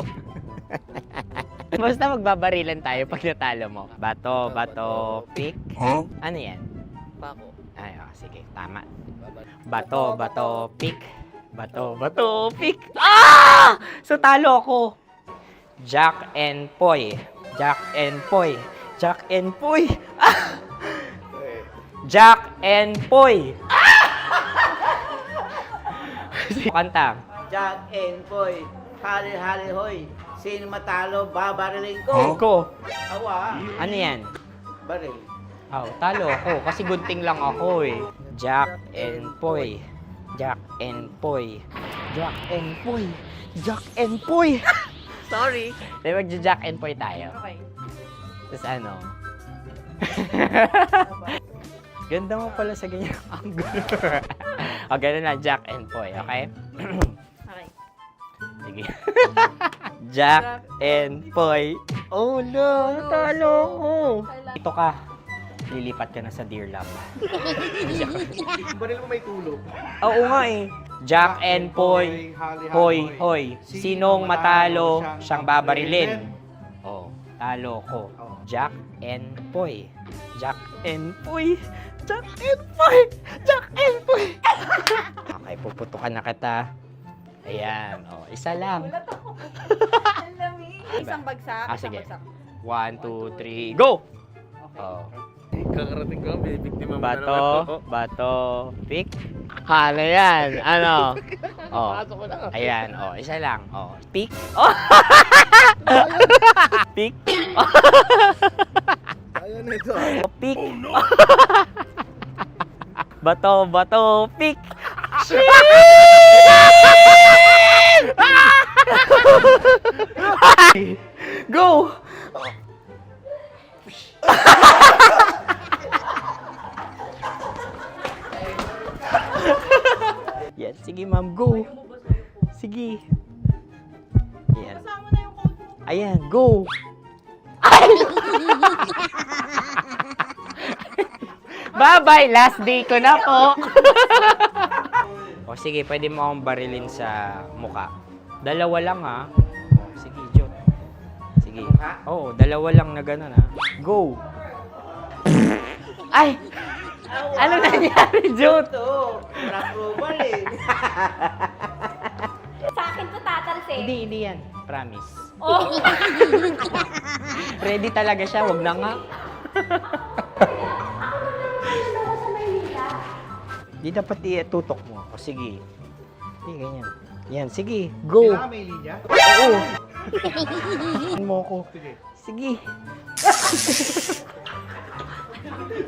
Speaker 6: basta magbabarilan tayo pag natalo mo. Bato, pick.
Speaker 1: Huh?
Speaker 6: Ano yan?
Speaker 1: Pako.
Speaker 6: Ay, sige, tama. Bato, pick. Bato, pick. Ah! So talo ako. Jack and Poy. Jack and Poy. Jack and Poy. Ah! Jack and Poy. Kanta.
Speaker 1: Jack and Poy, hali-hali hoy. Sino matalo, babariling ko.
Speaker 6: Ko.
Speaker 1: Awa.
Speaker 6: Ano yan?
Speaker 1: Baril.
Speaker 6: Oh, talo ako kasi gunting lang ako eh. Jack and Poy. Jack and Poy. Jack and Poy. Jack and Poy. Sorry. Di magja-Jack and Poy tayo.
Speaker 8: Okay.
Speaker 6: Tapos ano? Ganda mo pala sa ganyan angulo. O, ganun na, Jack and Poy, okay?
Speaker 8: Okay.
Speaker 6: Sige. Jack and Poy. Oh no, natalo ko. Ito ka. Lilipat ka na sa Dear Love.
Speaker 11: Baril mo may tulog.
Speaker 6: Oo nga eh. Jack and Poy. Hoy, hoy. Sinong matalo, siyang babarilin. Oh, talo ko. Jack and Poy. Jack and Poy. Jack and Poy. Jack and Poy. Okay, puputukan na kita. Ayan. Oh, isa lang.
Speaker 8: Isang bagsak.
Speaker 6: Sige. 1, 2, 3, go! Oh.
Speaker 11: Kakarating ko, binibiktima mo
Speaker 6: Bato, pick. Ano yan? Ano? Oh. Ayan, oh, isa lang. Oh, pick. Oh. Pick.
Speaker 11: Ayan ito.
Speaker 6: Oh, pick. Bato, pick. Go! Yan, sige ma'am, go. Sige. Ayan. Ayan, go. Bye-bye, last day ko na po. O sige, pwede mo akong barilin sa muka. Dalawa lang ha. O, sige, Jot. Sige. Oo, dalawa lang na gano'n ha. Go. Ay! Ano nangyari, Jot?
Speaker 1: Ito, approval eh.
Speaker 18: kasi.
Speaker 6: Hindi yan. Promise.
Speaker 18: Oh.
Speaker 6: Ready talaga siya, wag na nga. Di dapat tutok mo. O sige. Hindi, ganyan. Yan, sige. Go.
Speaker 11: Kailangan may linya?
Speaker 6: Oo. mo ko. Sige.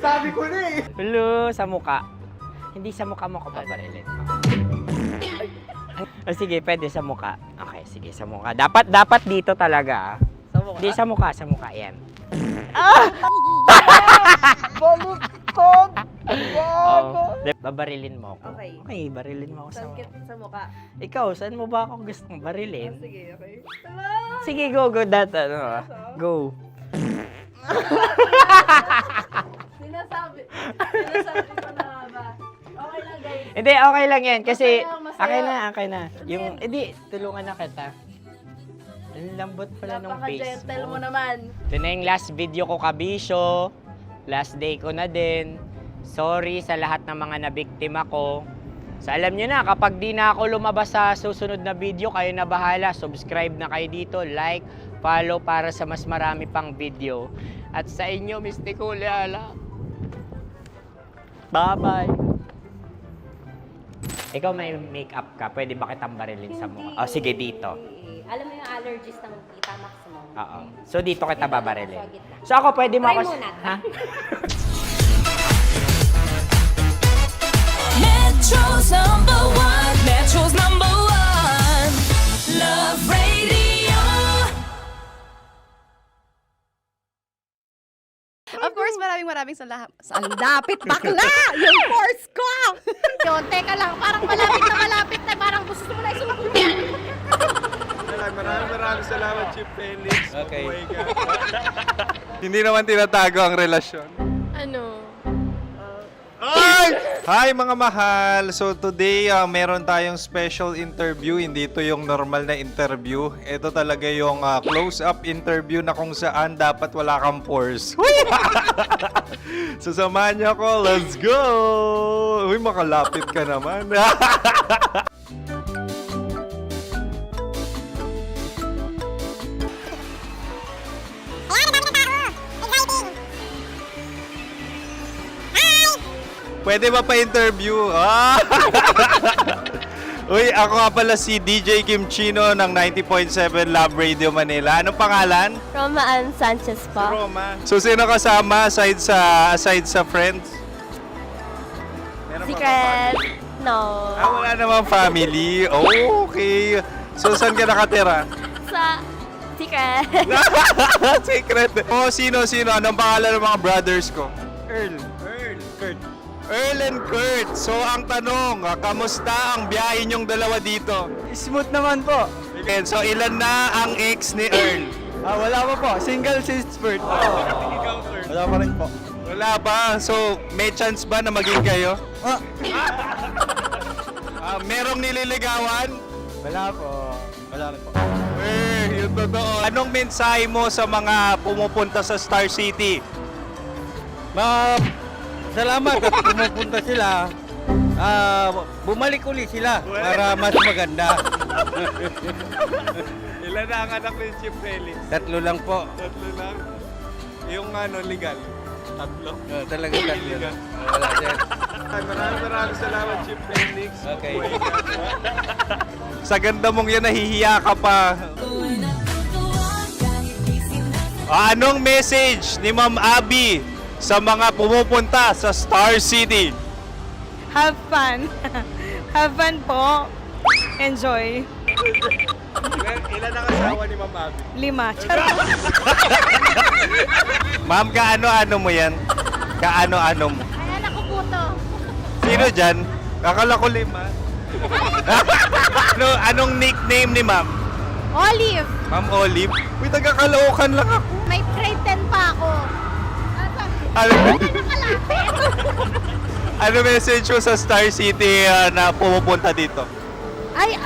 Speaker 11: Sabi ko na eh.
Speaker 6: Hello, sa muka. Hindi sa muka mo ko babarilin. O sige, pwede sa muka. Okay, sige, sa muka. Dapat dito talaga. Hindi sa muka, yan.
Speaker 11: Baluktot!
Speaker 6: Babarilin mo ako.
Speaker 8: Okay.
Speaker 6: Barilin mo ako sa muka.
Speaker 8: Sa mukha.
Speaker 6: Ikaw, saan mo ba ako gustong barilin?
Speaker 8: Sige, okay.
Speaker 6: Sige, go. Go.
Speaker 8: Sinasabi ko na ba? Okay lang, guys.
Speaker 6: Hindi, okay lang yan. Kasi,
Speaker 8: Masaya.
Speaker 6: okay na. Yung, hindi, tulungan na kita. Ang lambot pala nung face
Speaker 8: Napaka-gentle mo
Speaker 6: mo.
Speaker 8: naman.
Speaker 6: Ito na yung last video ko, kabisyo. Last day ko na din. Sorry sa lahat ng mga nabiktima ko. So alam nyo na, kapag di na ako lumabas sa susunod na video, kayo na bahala. Subscribe na kayo dito, like, follow para sa mas marami pang video. At sa inyo, Mistiko Leala. Bye-bye. Ikaw may makeup ka, pwede ba kitang barilin sa mukha? O sige, dito.
Speaker 18: Alam mo yung allergies ng Tita Max mo?
Speaker 6: Oo. So dito kita babarilin. So ako pwede mo
Speaker 18: Try
Speaker 6: ako...
Speaker 18: muna.
Speaker 6: Ha?
Speaker 4: Metro's #1, Metro's #1, Love Radio.
Speaker 8: Of course, maraming salamat. Ang lapit bakla! Yung force ko! Yun, teka lang, parang malapit na, parang gusto mo na isulat.
Speaker 7: Maraming salamat, Chief Felix.
Speaker 6: Okay.
Speaker 7: Oh my God. Hindi naman tinatago ang relasyon.
Speaker 8: Ano?
Speaker 7: Ay! Hi mga mahal! So today, meron tayong special interview. Hindi ito yung normal na interview. Ito talaga yung close-up interview na kung saan dapat wala kang pores. So samahan niyo ako. Let's go! Uy, makalapit ka naman. Pwede ba pa-interview? Uy, ako nga pala si DJ Kim Chino ng 90.7 Love Radio Manila. Anong pangalan?
Speaker 18: Roma Ann Sanchez po.
Speaker 7: Roma. So, sino kasama aside sa friends? Meron pa ba
Speaker 18: Secret.
Speaker 7: family?
Speaker 18: No.
Speaker 7: Wala namang family. Oh, okay. So, saan ka nakatira?
Speaker 18: Sa secret.
Speaker 7: Secret. Oh, sino? Anong pangalan ng mga brothers ko? Kurt. Earl and Kurt. So, ang tanong, kamusta ang biyahe niyong dalawa dito?
Speaker 11: Smooth naman po.
Speaker 7: Okay, so ilan na ang ex ni Earl?
Speaker 11: Wala pa po. Single since birth. Wala pa rin po.
Speaker 7: Wala ba? So, may chance ba na maging kayo? Merong nililigawan?
Speaker 11: Wala po. Wala rin po.
Speaker 7: Yung totoo. Anong mensahe mo sa mga pumupunta sa Star City?
Speaker 11: Salamat at pumupunta sila. Bumalik ulit sila para mas maganda.
Speaker 7: Ilan na ang anak ni Chief Felix?
Speaker 11: 3 lang po.
Speaker 7: 3 lang? Yung legal? 3?
Speaker 11: Talaga 3
Speaker 7: Legal.
Speaker 11: Wala sir.
Speaker 7: Maraming salamat, Chief Felix.
Speaker 11: Okay.
Speaker 7: Sa ganda mong yan, nahihiya ka pa. Anong message ni Ma'am Abby sa mga pumupunta sa Star City?
Speaker 8: Have fun. Have fun po. Enjoy.
Speaker 7: Ilan ang asawa ni Ma'am Abby?
Speaker 8: 5.
Speaker 7: Ma'am, kaano-ano mo yan? Kaano-ano mo?
Speaker 18: Ay, anak ko po to.
Speaker 7: Sino dyan? Kakala ko 5. Anong nickname ni Ma'am?
Speaker 8: Olive.
Speaker 7: Ma'am Olive? Uy, taga-Caloocan lang ako.
Speaker 18: May grade 10 pa ako.
Speaker 7: Ano message mo sa Star City na pumupunta dito?
Speaker 18: Ay,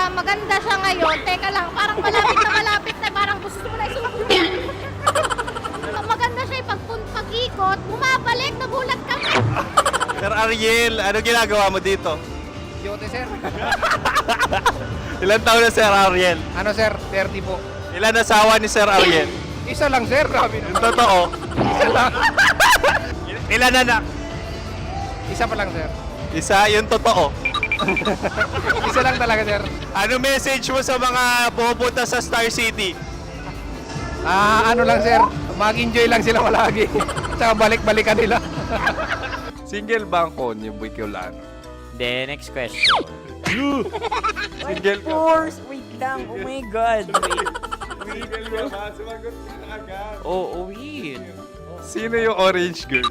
Speaker 18: maganda siya ngayon. Teka lang, parang malapit na, parang gusto mo na isulat. Maganda siya pag-ikot, bumabalik, nagulat ka.
Speaker 7: Sir Ariel, ano ginagawa mo dito?
Speaker 11: Yote, sir.
Speaker 7: Ilan taon na Sir Ariel?
Speaker 11: Ano, sir? 30 po.
Speaker 7: Ilan asawa ni Sir Ariel?
Speaker 11: Isa lang, sir. Grabe
Speaker 7: Yung totoo.
Speaker 11: Isa lang.
Speaker 7: Ilan anak?
Speaker 11: Isa pa lang, sir.
Speaker 7: Isa, yung totoo.
Speaker 11: Isa lang talaga, sir.
Speaker 7: Ano message mo sa mga pupunta sa Star City?
Speaker 11: Ano lang, sir. Mag-enjoy lang sila palagi. Tsaka balik-balikan nila.
Speaker 7: Single ba ang Konyo, Boy Kiolano?
Speaker 6: Then, next question.
Speaker 7: Single ka?
Speaker 6: Wait lang. Oh my God. Wait.
Speaker 7: Sumagot ka na agad.
Speaker 6: Oh, wait.
Speaker 7: Sino yung orange girl?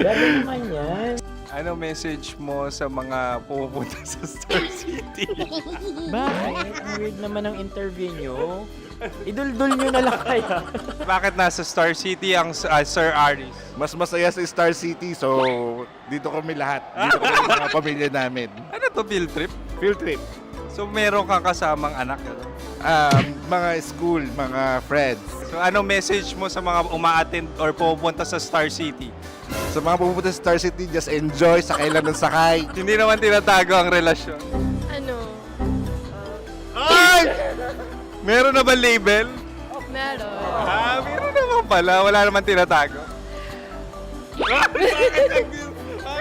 Speaker 6: Gano'n naman yan.
Speaker 7: Ano message mo sa mga pupunta sa Star City?
Speaker 6: Bakit? Ang weird naman ang interview nyo. Iduldul nyo na lang kaya.
Speaker 7: Bakit nasa Star City ang Sir Aris?
Speaker 10: Mas masaya sa Star City, so dito kami lahat. Dito kami mga pamilya namin.
Speaker 7: Ano to, field trip?
Speaker 10: Field trip.
Speaker 7: So meron kang kasamang anak?
Speaker 10: Mga school, mga friends.
Speaker 7: So ano message mo sa mga uma-attend or pupunta sa Star City?
Speaker 10: Sa mga pupunta sa Star City, just enjoy, sakay lang ng sakay.
Speaker 7: Hindi naman tinatago ang relasyon.
Speaker 15: Ano?
Speaker 7: Ay! Meron na ba label?
Speaker 15: Meron.
Speaker 7: Meron naman pala. Wala naman tinatago.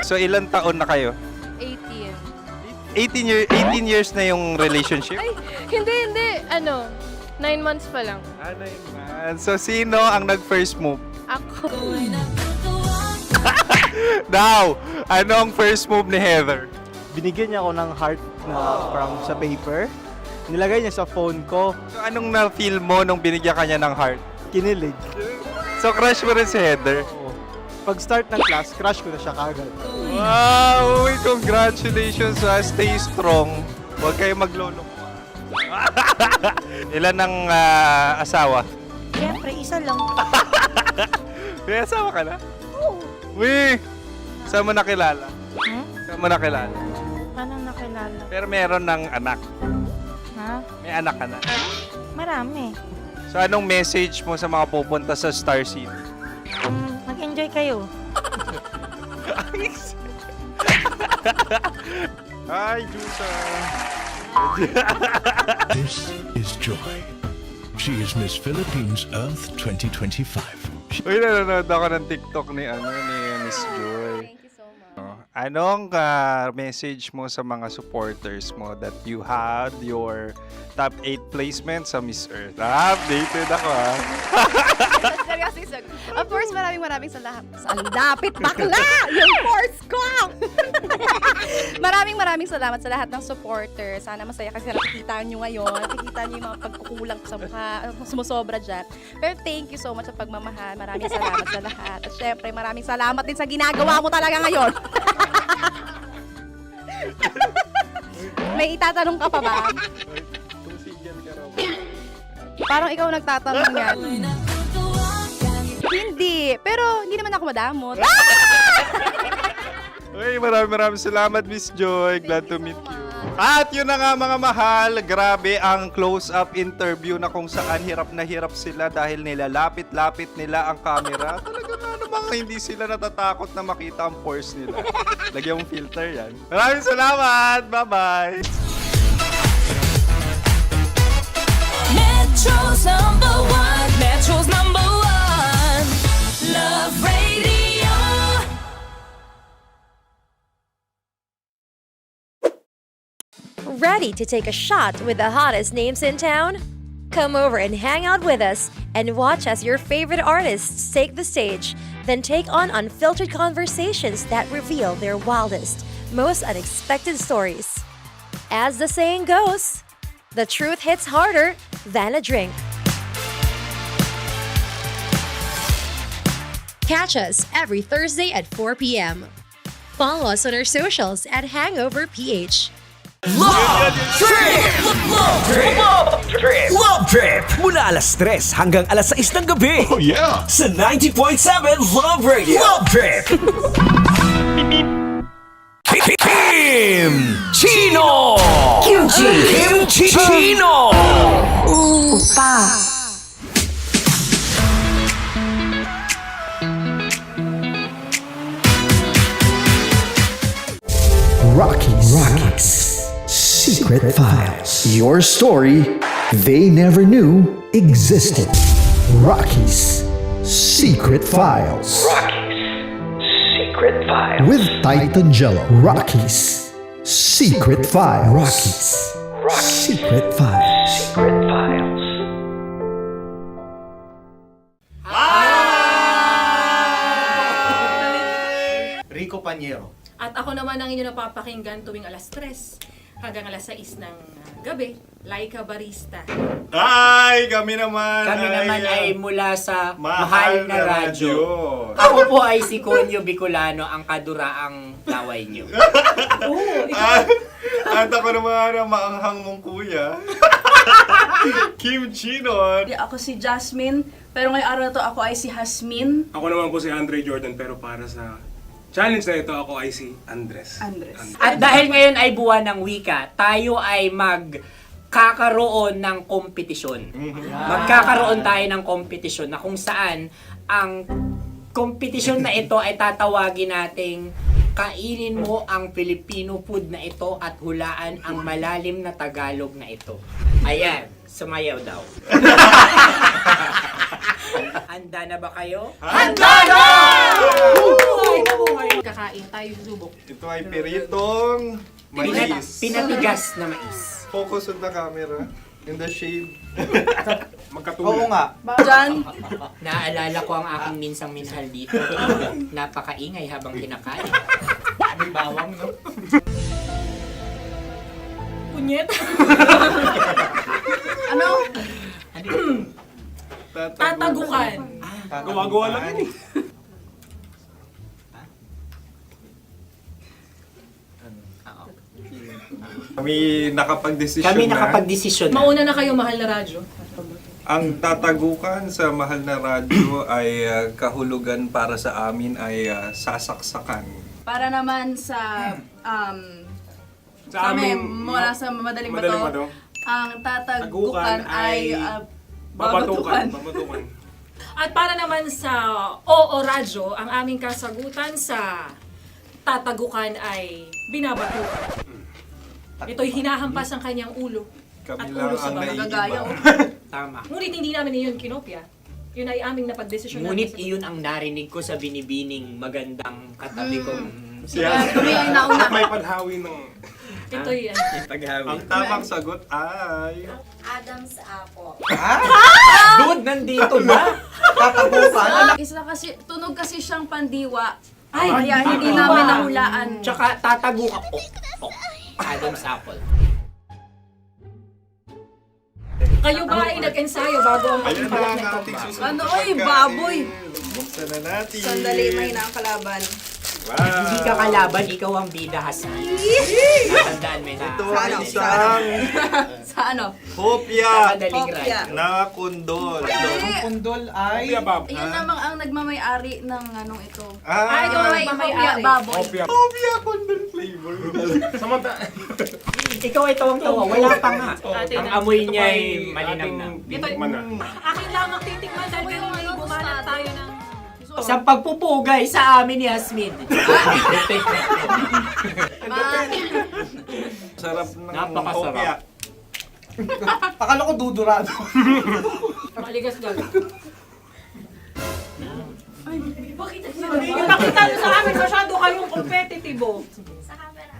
Speaker 7: So ilan taon na kayo?
Speaker 15: 18.
Speaker 7: 18 years na yung relationship?
Speaker 15: Ay, hindi. 9 months pa lang.
Speaker 7: 9 months. So sino ang nag-first move?
Speaker 15: Ako.
Speaker 7: Now, ano ang first move ni Heather?
Speaker 11: Binigyan niya ako ng heart na from sa paper. Nilagay niya sa phone ko.
Speaker 7: So anong na-feel mo nung binigyan ka niya ng heart?
Speaker 11: Kinilig.
Speaker 7: So crush mo rin si Heather?
Speaker 11: Pag-start ng class, crush ko na siya kagad.
Speaker 7: Wow! Uy, congratulations! Stay strong. Huwag kayo maglolo. Ilan ang asawa?
Speaker 16: Siyempre, isa lang.
Speaker 7: May asawa ka na? Oo. Uy! Saan mo nakilala? Saan mo nakilala?
Speaker 16: Paano nakilala?
Speaker 7: Pero meron ng anak.
Speaker 16: Ha?
Speaker 7: May anak ka na.
Speaker 16: Marami.
Speaker 7: So anong message mo sa mga pupunta sa Star City?
Speaker 16: Mag-enjoy kayo.
Speaker 7: Hi, Jusa!
Speaker 2: This is Joy. She is Miss Philippines Earth 2025.
Speaker 7: Uy, nanonood ako ng TikTok ni Miss Joy.
Speaker 15: Thank you so much.
Speaker 7: Anong message mo sa mga supporters mo that you had your top 8 placement sa Miss Earth? Updated ako
Speaker 8: Seryoso. Of course, maraming salamat. Lapit bakla! Yung course ko! maraming salamat sa lahat ng supporters. Sana masaya kasi nakikita nyo ngayon. Nakikita nyo yung mga pagkukulang sa mukha. Sumusobra dyan. Pero thank you so much sa pagmamahal. Maraming salamat sa lahat. At syempre, maraming salamat din sa ginagawa mo talaga ngayon. May itatanong ka pa ba? Parang ikaw nagtatanong yan. Hindi. Pero hindi naman ako madamot.
Speaker 7: Uy, maraming salamat, Miss Joy. Glad to meet you. At yun na nga mga mahal, grabe ang close-up interview na kung saan hirap na hirap sila dahil nilalapit-lapit nila ang camera. Talagang ano bang hindi sila natatakot na makita ang pores nila. Lagyan mong filter yan. Maraming salamat! Bye-bye!
Speaker 4: Metro's #1, Metro's #1, Love Radio.
Speaker 12: Ready to take a shot with the hottest names in town? Come over and hang out with us and watch as your favorite artists take the stage, then take on unfiltered conversations that reveal their wildest, most unexpected stories. As the saying goes, the truth hits harder than a drink. Catch us every Thursday at 4 p.m. Follow us on our socials at Hangover PH.
Speaker 17: Love Trip! Love Trip! Love Trip! Love Trip! Mula alas 3 hanggang alas 6 ng gabi. Oh yeah! Sa 90.7 Love Radio. Love Trip! Kim Chino! Kim Chino!
Speaker 16: Upa!
Speaker 17: Secret Files. Your story they never knew existed. Rocky's Secret Files. Secret Files. With Titan Jello. Rocky's Secret Files. Rocky's Secret Files. Secret Files.
Speaker 19: Rico Panyero.
Speaker 15: At ako naman ang inyo napapakinggan tuwing alas 3 hanggang alas 6 ng gabi, Laika Barista.
Speaker 7: Ay, kami naman
Speaker 6: Kami ay mula sa Mahal na Radyo. Ako po ay si Conyo Bicolano, ang kaduraang laway nyo.
Speaker 7: At ako naman ang maanghang mong kuya. Kim Chinon.
Speaker 8: Ako si Jasmine, pero ngayong araw na to ako ay si Hasmin.
Speaker 14: Ako naman po si Andre Jordan, pero para sa challenge na ito, ako ay si Andres.
Speaker 6: At dahil ngayon ay buwan ng wika, tayo ay magkakaroon ng kompetisyon. Magkakaroon tayo ng kompetisyon na kung saan ang kompetisyon na ito ay tatawagin nating kainin mo ang Filipino food na ito at hulaan ang malalim na Tagalog na ito. Ayan, sumayaw daw. Handa na ba kayo?
Speaker 7: Handa na!
Speaker 15: Kakain tayo subok.
Speaker 7: Ito ay peritong mais.
Speaker 6: Pinatigas na mais.
Speaker 7: Focus on the camera. In the shade.
Speaker 19: Oo nga.
Speaker 8: Diyan.
Speaker 6: Naaalala ko ang aking minsang minahal dito. Napakaingay habang kinakain.
Speaker 19: May bawang, no?
Speaker 15: Punyet.
Speaker 8: Ano?
Speaker 15: Tatagukan.
Speaker 14: Gawa-gawa lang yun eh.
Speaker 7: Kami nakapag-desisyon
Speaker 6: Kami nakapag-desisyon na.
Speaker 15: Mauna na kayo, Mahal na Radyo.
Speaker 7: Ang tatagukan sa Mahal na Radyo ay kahulugan para sa amin ay sasaksakan.
Speaker 8: Para naman sa
Speaker 14: Sa amin,
Speaker 8: mula sa madaling
Speaker 14: Madaling
Speaker 8: bato,
Speaker 14: Bato.
Speaker 8: ang tatagukan ay
Speaker 14: babatukan.
Speaker 15: At para naman sa Oo Radyo, ang aming kasagutan sa tatagukan ay binabatukan. Ito'y hinahampas ang kanyang ulo.
Speaker 7: Kami
Speaker 15: At
Speaker 7: lang
Speaker 15: ulo sa
Speaker 7: ang
Speaker 15: bagagaya.
Speaker 6: Tama.
Speaker 15: Ngunit hindi namin iyon kinopya. Yun ay aming napagdesisyon.
Speaker 6: Ngunit iyon ang narinig ko sa binibining magandang katabi kong
Speaker 8: Kami ay nauna.
Speaker 14: May panhawi ng...
Speaker 15: Ito'y
Speaker 7: Ang tamang sagot ay...
Speaker 3: Adam's apple.
Speaker 6: Dude, nandito ba?
Speaker 8: Tatagukan. Isa kasi, tunog kasi siyang pandiwa. Kaya hindi namin nahulaan.
Speaker 6: Tsaka tatagukan. Adam's apple.
Speaker 15: Kayo ba ay nag-ensayo bago ang
Speaker 7: Ayan
Speaker 15: pagpapalat
Speaker 7: na ang
Speaker 15: nito?
Speaker 7: ating susunod
Speaker 8: Ano,
Speaker 7: na
Speaker 8: oy,
Speaker 7: pagkain.
Speaker 8: baboy.
Speaker 7: Buksan na natin.
Speaker 8: Sandali, may na ang kalaban.
Speaker 7: Wow.
Speaker 6: Hindi ka kalaban, ikaw ang bida, Hasmi. Natandaan mo na.
Speaker 7: Ito ang isang
Speaker 8: Sa ano?
Speaker 7: hopya
Speaker 6: Madaling
Speaker 8: Hopya.
Speaker 6: ride.
Speaker 7: na kundol.
Speaker 19: Ang pundol ay...
Speaker 8: Yun namang ang nagmamayari ng anong ito.
Speaker 7: Ah,
Speaker 8: Ito ay hopya baboy.
Speaker 7: hopya kundol flavor.
Speaker 6: Ikaw ay tawang-tawa, wala pa nga.
Speaker 15: Ate
Speaker 6: Ang
Speaker 15: na.
Speaker 6: amoy niya ay malinang na.
Speaker 14: Titikman na.
Speaker 15: Akin lamang titikman dahil kayo ngayon bumalat tayo ng...
Speaker 6: Sa pagpupugay sa amin ni Hasmin.
Speaker 7: Sarap ng
Speaker 6: Napakasarap.
Speaker 7: hopya.
Speaker 19: Akala ko dudurado.
Speaker 15: Maligas gag. Ipakita nyo sa amin, masyado kayong competitive.
Speaker 18: Sa camera.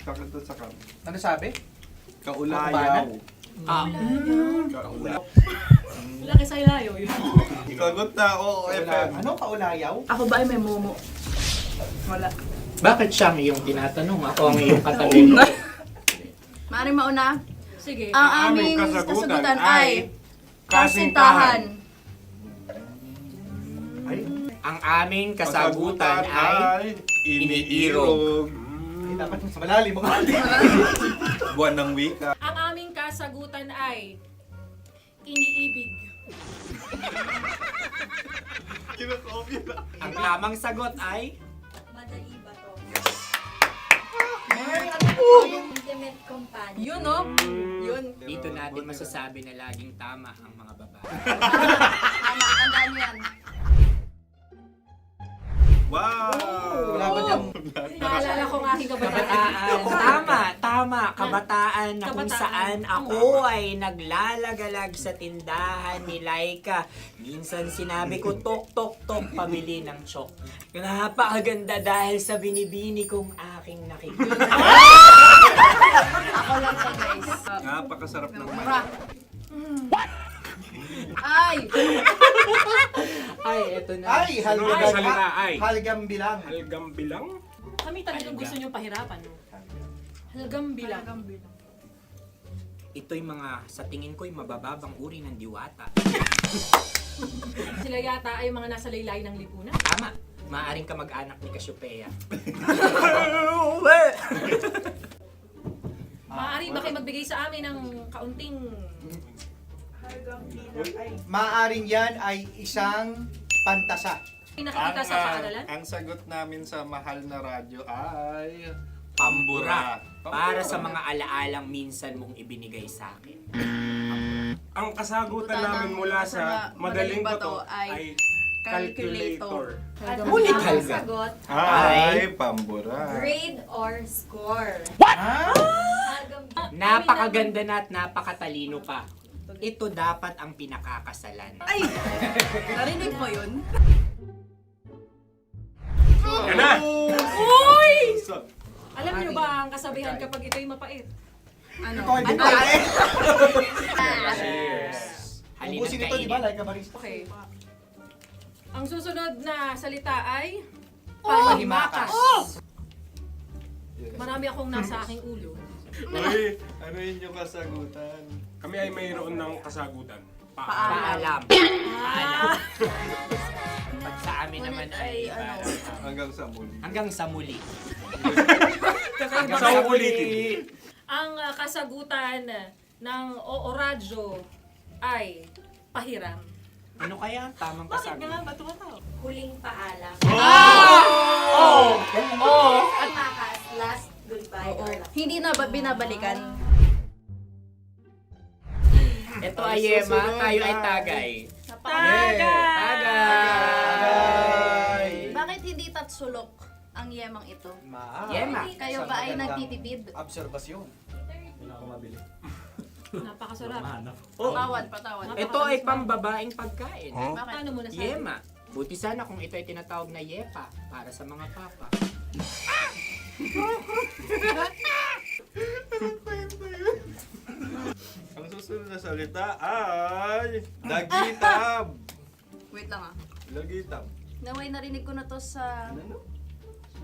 Speaker 7: Sakit to sa kam.
Speaker 19: Ano sabi?
Speaker 7: Kaulayaw.
Speaker 19: Kaulayaw.
Speaker 15: Laki sa ilayo yun.
Speaker 7: Sagot na, oo, FM.
Speaker 19: Ano kaulayaw?
Speaker 8: Ako ba ay may momo? Wala.
Speaker 6: Bakit siyang iyong tinatanong? Ako ang iyong katabi.
Speaker 8: Maaaring mauna.
Speaker 15: Sige.
Speaker 8: Ang aming kasagutan ay kasintahan.
Speaker 6: Ang aming kasagutan ay iniirog.
Speaker 19: Dapat mas malalim mo.
Speaker 7: Buwan ng wika.
Speaker 15: Ang aming kasagutan ay iniibig.
Speaker 7: Kinakopya na.
Speaker 6: Ang tamang sagot ay
Speaker 18: Madali ba to?
Speaker 3: Intimate companion.
Speaker 8: Yun, no? Yun.
Speaker 6: dito natin masasabi na laging tama ang mga babae.
Speaker 8: Tama, tandaan mo yan.
Speaker 7: Wow!
Speaker 19: Wala ba diyang...
Speaker 15: Naalala ko ang aking kabataan.
Speaker 6: Tama. Kabataan na kung
Speaker 15: Kabataan.
Speaker 6: saan ako ay naglalagalag sa tindahan ni Laika. Minsan sinabi ko, tok, pamili ng chok. Napakaganda dahil sa binibini kong aking nakikita.
Speaker 8: Ako lang siya, guys.
Speaker 7: Napakasarap ng
Speaker 8: Ay!
Speaker 6: Ay, eto na.
Speaker 19: Ay,
Speaker 14: salita, ay.
Speaker 19: Halgam bilang.
Speaker 14: Halgam bilang?
Speaker 15: Kami talagang gusto niyong pahirapan. No? Halgam bilang.
Speaker 6: Ito'y mga, sa tingin ko'y mabababang uri ng diwata.
Speaker 15: Sila yata ay mga nasa laylay ng lipunan.
Speaker 6: Tama. Maaring ka mag-anak ni Cassiopeia.
Speaker 15: Maaari ba kayo magbigay sa amin ng kaunting...
Speaker 19: Maaring yan ay isang pantasa.
Speaker 15: Nakikita sa paaralan?
Speaker 7: Ang sagot namin sa mahal na radyo ay...
Speaker 6: Pambura. Para sa mga alaalang minsan mong ibinigay sa akin.
Speaker 14: Ang kasagutan namin mula sa madaling bato ay calculator.
Speaker 6: Ulit
Speaker 18: Ang sagot,
Speaker 7: Ay, pambura.
Speaker 18: grade or score.
Speaker 6: Napakaganda na at napakatalino pa. Ito dapat ang pinakakasalan.
Speaker 8: Ay! Narinig mo yun?
Speaker 14: Yan na!
Speaker 15: Uy! Alam niyo ba ang kasabihan kapag ito'y mapait?
Speaker 8: Ano?
Speaker 19: Ito ay bigay.
Speaker 6: Cheers! Halina't
Speaker 19: Ubusin ito, di ba?
Speaker 6: kainin.
Speaker 19: Like a barista.
Speaker 15: Okay. Ang susunod na salita ay panghimakas. Marami akong nasa aking ulo.
Speaker 7: Uy, ano yun yung kasagutan?
Speaker 14: Kami ay mayroon ng kasagutan.
Speaker 6: Paalam. Pag sa amin naman ay
Speaker 7: Hanggang sa muli.
Speaker 6: hanggang sa muli.
Speaker 14: Sa ulitin.
Speaker 15: Ang kasagutan ng Oo Radyo ay pahiram.
Speaker 6: Ano kaya ang tamang kasagutan?
Speaker 18: Huling paalam.
Speaker 6: Oh!
Speaker 18: Himakas, last goodbye or last.
Speaker 8: Hindi na ba binabalikan?
Speaker 6: Ito ay Yema, tayo ay Tagay. Tagay!
Speaker 8: Bakit hindi tatsulok ang yemang ito?
Speaker 6: Yema.
Speaker 8: Kayo ba ay nagtitipid?
Speaker 19: Obserbasyon. Hindi na ako mabili.
Speaker 15: Napakasarap.
Speaker 8: Patawan.
Speaker 6: Ito ay pambabaeng pagkain.
Speaker 15: Paano mo nasabi?
Speaker 6: Yema. Buti sana kung ito ay tinatawag na Yepa para sa mga papa.
Speaker 7: Ang susunod na salita ay... Lagitab!
Speaker 8: Wait lang ah.
Speaker 7: Lagitab.
Speaker 8: Naway narinig ko na to sa...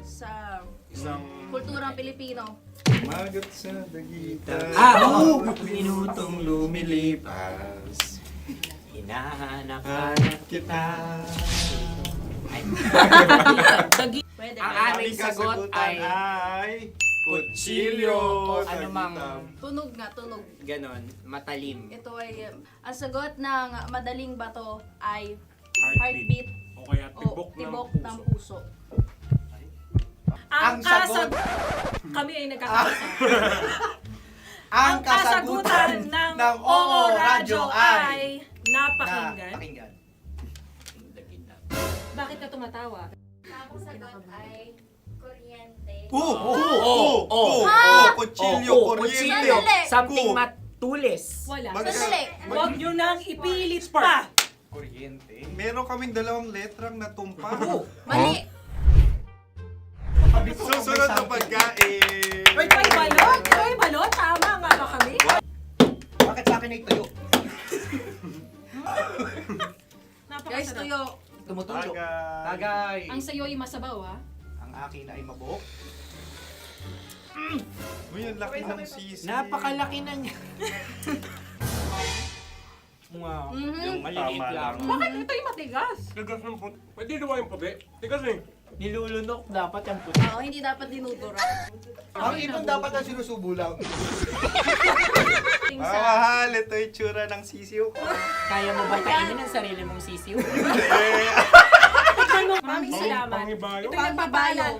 Speaker 8: sa
Speaker 7: Isang...
Speaker 8: kulturang Pilipino.
Speaker 7: Magat sa dagitan.
Speaker 6: Oo! Minutong lumilipas. Hinahanap-hanap kita.
Speaker 8: Pwede.
Speaker 6: Ang aming sagot ay kutsilyo o anumang
Speaker 8: Tunog nga, tunog.
Speaker 6: ganon, matalim.
Speaker 8: Ito ay, ang sagot ng madaling bato ay
Speaker 14: Heartbeat.
Speaker 8: heartbeat
Speaker 14: O kaya
Speaker 8: o
Speaker 14: tibok
Speaker 8: tibok
Speaker 14: ng
Speaker 8: ng
Speaker 14: puso.
Speaker 8: puso.
Speaker 15: Ang
Speaker 19: sagot.
Speaker 15: Kami ay nagkakasa.
Speaker 19: Ang kasagutan ng Oo Radyo ay...
Speaker 15: napakinggan.
Speaker 19: Napakinggan.
Speaker 15: Bakit ka tumatawa?
Speaker 18: Ang sagot ay kuryente.
Speaker 7: Kutsilyo, kuryente.
Speaker 8: Sandali.
Speaker 6: Something
Speaker 7: Ku.
Speaker 6: matulis.
Speaker 15: Wala.
Speaker 8: Sandali.
Speaker 15: Huwag nyo nang ipilit pa.
Speaker 19: Kuryente.
Speaker 7: Meron kaming dalawang letrang natumpa.
Speaker 8: Mali.
Speaker 7: Susunod na pagkain.
Speaker 15: Ay, balot! Ay, balot! Tama nga ba kami?
Speaker 19: Bakit sa akin ay tuyo?
Speaker 8: Guys,
Speaker 15: Napakasarap.
Speaker 8: tuyo.
Speaker 19: Tumutulo.
Speaker 7: Tagay.
Speaker 19: Tagay.
Speaker 15: Ang sayo ay masabaw, ha?
Speaker 19: Ang akin ay mabuhok.
Speaker 7: Uy, ang laki ng sisi.
Speaker 6: Napakalaki na niya. Wow. Yung maliliit
Speaker 7: Tama
Speaker 6: lang.
Speaker 7: lang.
Speaker 15: Bakit ito'y matigas?
Speaker 14: Tigas ng puti. Pwede naman yung puti. Tigas eh.
Speaker 6: Nilulunok dapat yung puti.
Speaker 8: Oo, hindi dapat dinudura.
Speaker 19: Ang ibon dapat ang sinusubo lang.
Speaker 7: Mga mahal, ito yung tsura ng sisiw ko.
Speaker 6: Kaya mo ba kainin ang sarili mong sisiw?
Speaker 15: Maraming salamat.
Speaker 14: Panghibayo.
Speaker 15: Ito yung pabalan.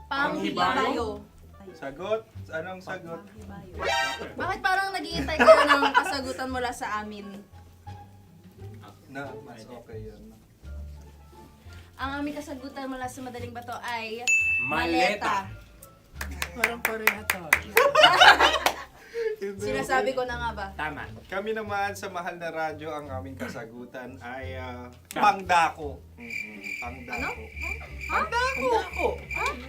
Speaker 8: Panghibayo.
Speaker 7: Sagot? Anong sagot?
Speaker 8: Bakit parang nag-iintay ka ng kasagutan mula sa amin?
Speaker 7: Na, mas okay yan.
Speaker 8: Ang aming kasagutan mula sa Madaling Bato ay
Speaker 14: Maleta.
Speaker 6: Parang pareha to.
Speaker 8: Sinasabi ko na nga ba?
Speaker 6: Tama.
Speaker 7: Kami naman sa Mahal na Radyo, ang aming kasagutan ay pangdako. Pangdako. Pangdako!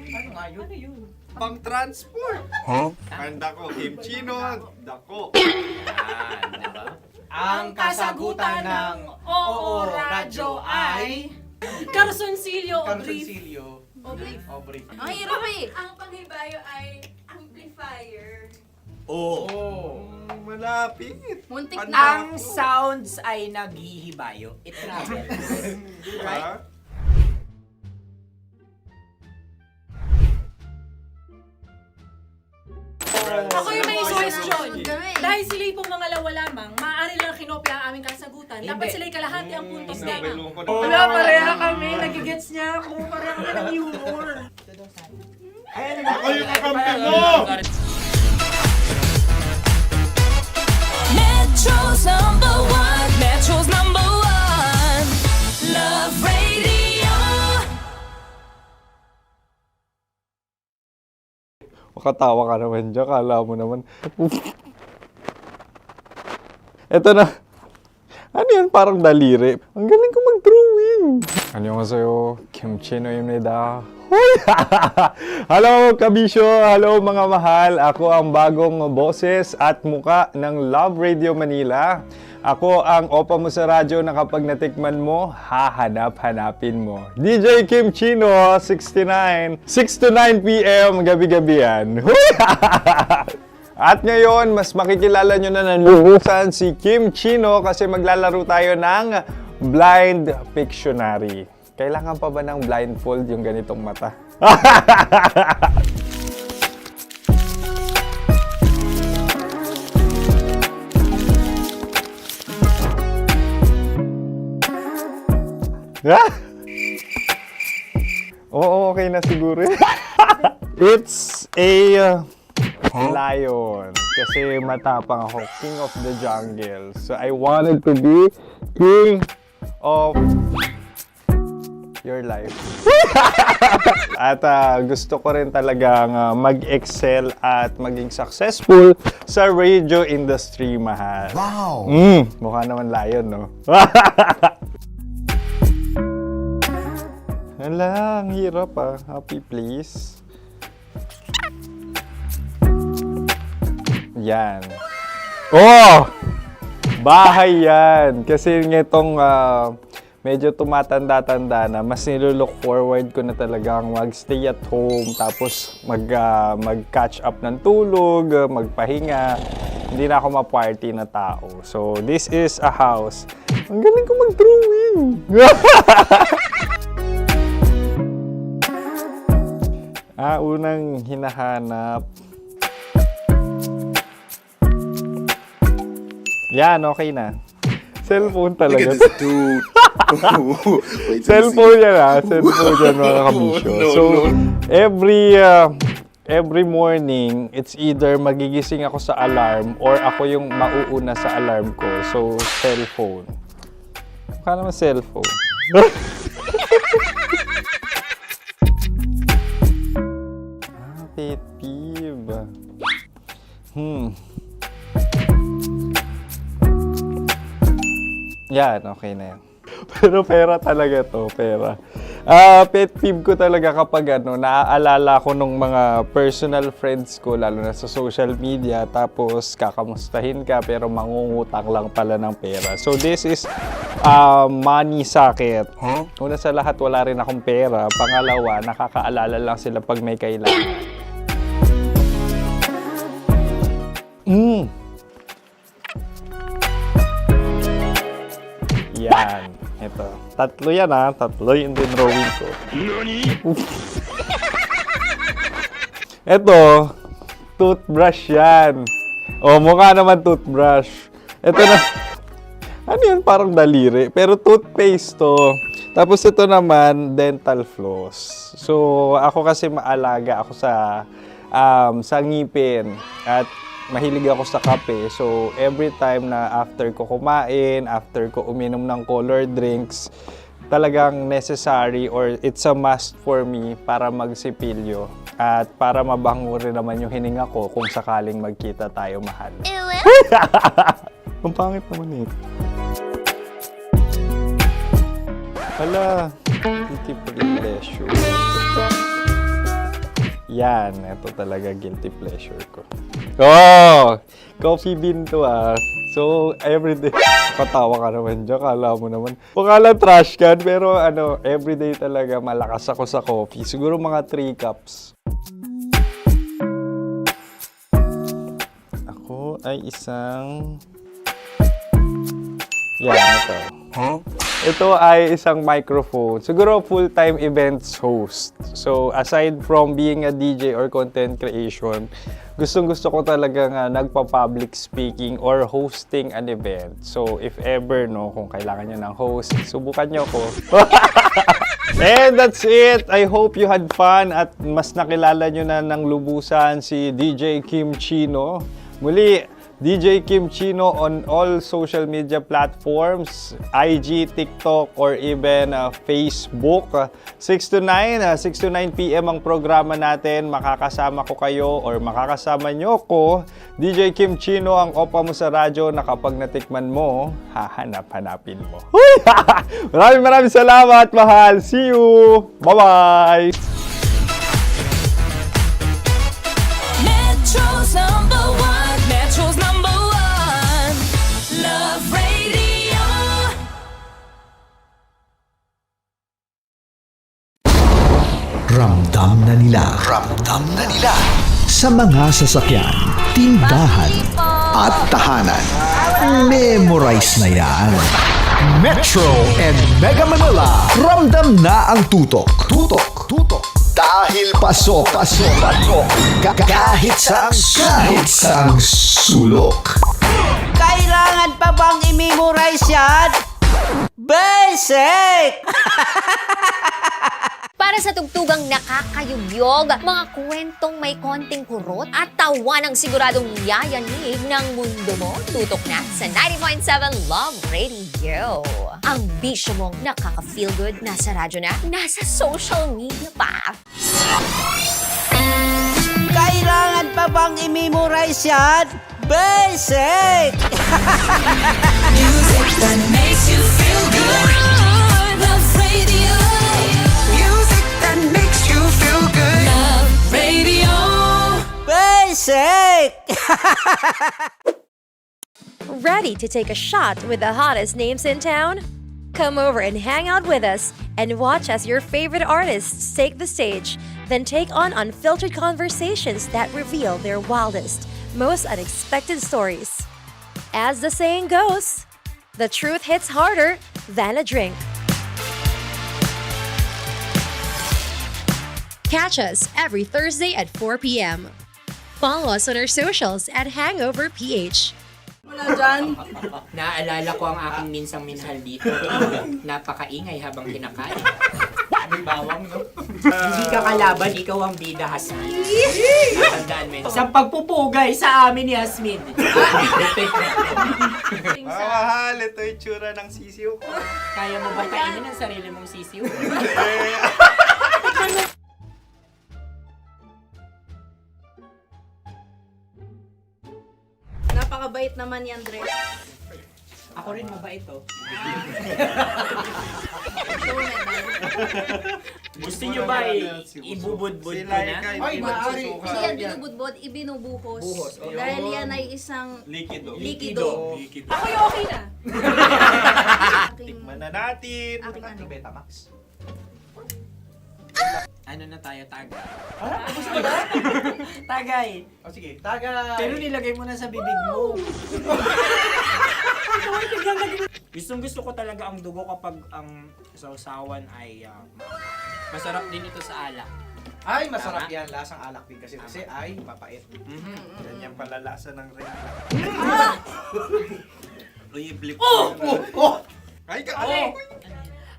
Speaker 6: Ano nga yun?
Speaker 7: Pang-transport. Pangdako, kimchino, dako.
Speaker 6: Diba?
Speaker 15: Ang kasagutan ng Oo Radyo ay Carsoncillo o Brief.
Speaker 8: Obrief. Ang hirap eh. Ang panghibayo ay amplifier.
Speaker 7: Malapit.
Speaker 8: Muntik
Speaker 7: Pangdako.
Speaker 8: na.
Speaker 6: Ang sounds ay naghihibayo. It travels.
Speaker 7: Diba?
Speaker 15: Ako yung may suggestion. Dahil sila pong mga lawa lamang, maaari lang kinopya ang aming kasagutan. Dapat sila'y kalahati ang puntos lamang.
Speaker 6: Wala, pareha kami. Nagigets niya ako. Pareha kami ng humor.
Speaker 10: Ako yung kakampi mo!
Speaker 4: Metro's number one. Metro's number one. Love Radio.
Speaker 7: Makatawa ka naman dyan. Kala mo naman. Eto na. Ano yan? Parang daliri. Ang galing ko mag-drawing. Annyeonghaseyo. Kimchinoimnida. Hello, kabisyo. Hello, mga mahal. Ako ang bagong boses at muka ng Love Radio Manila. Ako ang opa mo sa radyo na kapag natikman mo, hahanap-hanapin mo. DJ Kim Chino, 69. 6 to 9 p.m. gabi-gabi yan. At ngayon, mas makikilala nyo na ng lubusan si Kim Chino kasi maglalaro tayo ng Blind Pictionary. Kailangan pa ba ng blindfold yung ganitong mata? Oo, okay na siguro. It's a lion. Kasi matapang ako. King of the jungle. So I wanted to be king of your life. At gusto ko rin talagang mag-excel at maging successful sa radio industry, mahal. Wow! Mukha naman lion, no? Hala, ang hirap ah. Happy, please. Yan. Oh! Bahay yan. Kasi nitong medyo tumatanda-tanda na, mas nilulook forward ko na talagang mag-stay at home, tapos mag-catch up ng tulog, magpahinga. Hindi na ako ma-party na tao. So, this is a house. Ang galing ko mag-drawing! Unang hinahanap. Yan, okay na. Cellphone talaga.
Speaker 10: Look at this dude.
Speaker 7: Cellphone yan ha. Cellphone yan, mga kabisyo. So, every morning, it's either magigising ako sa alarm or ako yung mauuna sa alarm ko. So, cellphone. Mukha naman cellphone. Pet peeve. Yan, okay na yan. Pero pera talaga to, pera. Pet peeve ko talaga kapag naaalala ko nung mga personal friends ko, lalo na sa social media, tapos kakamustahin ka pero mangungutang lang pala ng pera. So this is money sakit. Una sa lahat, wala rin akong pera. Pangalawa, nakakaalala lang sila pag may kailangan. Yan. Ito. Tatlo yan ha. Tatlo yung dinrawing ko. Ito. Toothbrush yan. O, mukha naman toothbrush. Ito na. Ano yan? Parang daliri. Pero toothpaste to. Tapos ito naman, dental floss. So, ako kasi maalaga ako sa ngipin. At mahilig ako sa kape. So, every time na after ko kumain, after ko uminom ng colored drinks, talagang necessary or it's a must for me para magsipilyo at para mabango rin naman yung hininga ko kung sakaling magkita tayo, mahal. Ang pangit naman eh. Hala, guilty pleasure. Yan, ito talaga guilty pleasure ko. Oh! Coffee bean to ah. So, everyday. Katawa ka naman dyan, kala mo naman. Pakala trash can, pero ano, everyday talaga malakas ako sa coffee. Siguro mga 3 cups. Ako ay isang... Yan, ito. Huh? Ito ay isang microphone. Siguro full-time events host. So, aside from being a DJ or content creation, gustong-gusto ko talaga nga nagpa-public speaking or hosting an event. So, if ever, no, kung kailangan nyo ng host, subukan nyo ko. And that's it. I hope you had fun at mas nakilala nyo na ng lubusan si DJ Kim Chino. Muli, DJ Kim Chino on all social media platforms, IG, TikTok, or even Facebook. 6 to 9 p.m. ang programa natin. Makakasama ko kayo or makakasama nyo ko. DJ Kim Chino, ang opa mo sa radyo na kapag natikman mo, hahanap-hanapin mo. Maraming salamat, mahal. See you! Bye-bye!
Speaker 4: Metro's number one. Metro's number one. Love Radio.
Speaker 17: Ramdam na nila. Sa mga sasakyan, tindahan, at tahanan. Memorize na yan. Metro and Mega Manila. Ramdam na ang tutok. Dahil pasok. Kahit saang sulok.
Speaker 1: Kailangan pa bang i-memorize yan? Basic!
Speaker 3: Para sa tugtugang nakakayugyog, mga kwentong may konting kurot at tawa ng siguradong yayanig ng mundo mo, tutok na sa 90.7 Love Radio. Ang bisyo mong nakaka-feel good, nasa radyo na, nasa social media pa.
Speaker 1: Kailangan pa bang i-memorize yan? Basic!
Speaker 4: Music that makes you feel good. Love Radio. Music that makes you feel good. Love Radio.
Speaker 1: Basic!
Speaker 12: Ready to take a shot with the hottest names in town? Come over and hang out with us and watch as your favorite artists take the stage, then take on unfiltered conversations that reveal their wildest, most unexpected stories. As the saying goes, the truth hits harder than a drink. Catch us every Thursday at 4 p.m. Follow us on our socials at Hangover PH.
Speaker 8: Wala dyan.
Speaker 6: Naaalala ko ang aking minsang minahal dito. Napakaingay habang kinakain. May bawang, no? Hindi ka kalaban, ikaw ang bida, Hasmin. Natandaan mo yun. Sa pagpupugay sa amin ni Hasmin.
Speaker 7: Mahal, ito yung tsura ng sisiw ko.
Speaker 6: Kaya mo ba kainin ang sarili mong sisiw?
Speaker 8: Napakabait naman yan, Dre.
Speaker 6: Ako rin mabait, oh. Gusto nyo ba ibubudbud ko na?
Speaker 19: Ay, maaari.
Speaker 8: Hindi yan binubudbud, ibinubuhos.
Speaker 6: Buhos, oh.
Speaker 8: Dahil yan ay isang
Speaker 7: Likido.
Speaker 8: Ako yung okay na.
Speaker 7: Tikman na natin.
Speaker 8: Aking ano?
Speaker 19: Betamax.
Speaker 6: Ano na tayo, tagay?
Speaker 19: Gusto mo na?
Speaker 6: Tagay!
Speaker 19: O sige, tagay.
Speaker 6: Pero nilagay mo na sa bibig mo. Gusto ko talaga ang dugo kapag ang sausawan ay masarap din ito sa alak.
Speaker 19: Ay, masarap yan. Lasang alak din kasi ay mapait.
Speaker 7: Yan yung palalasa ng rin. Uy, blip. Ay,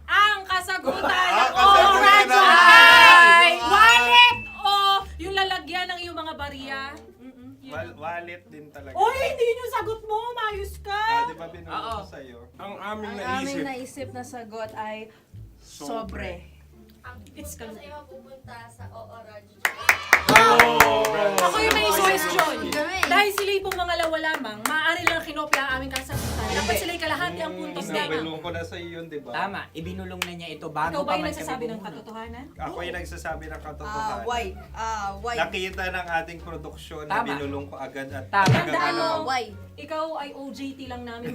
Speaker 15: Ang kasagutan ng Oradyo ay wallet o yung lalagyan ng iyong mga bariya.
Speaker 7: Wallet din talaga.
Speaker 15: Oy, hindi yung sagot mo. Mayos ka.
Speaker 7: Di ba binulong ko sa'yo?
Speaker 14: Ang aming
Speaker 8: Ang aming naisip na sagot ay
Speaker 15: Sobre. It's kalu. Ako yung may question. Dahil sila'y pong mga lawa lamang, maaari lang kinopya ang aming kasagutan. Dapat sila'y kalahati ang puntos lamang.
Speaker 7: Ibinulong ko na sa iyo, di ba?
Speaker 6: Tama, ibinulong na niya ito bago
Speaker 15: Ikaw ba
Speaker 6: pa
Speaker 15: yung
Speaker 6: man
Speaker 15: nagsasabi
Speaker 6: kami
Speaker 15: ng
Speaker 6: bumulong.
Speaker 15: katotohanan?
Speaker 7: Ako yung nagsasabi ng katotohanan.
Speaker 8: Why? Why?
Speaker 7: Nakita ng ating produksyon na
Speaker 6: Tama.
Speaker 7: binulong ko agad at
Speaker 6: Tama.
Speaker 7: talagang
Speaker 15: Tandaan mo,
Speaker 7: ano.
Speaker 8: Why?
Speaker 15: ikaw ay OJT lang namin.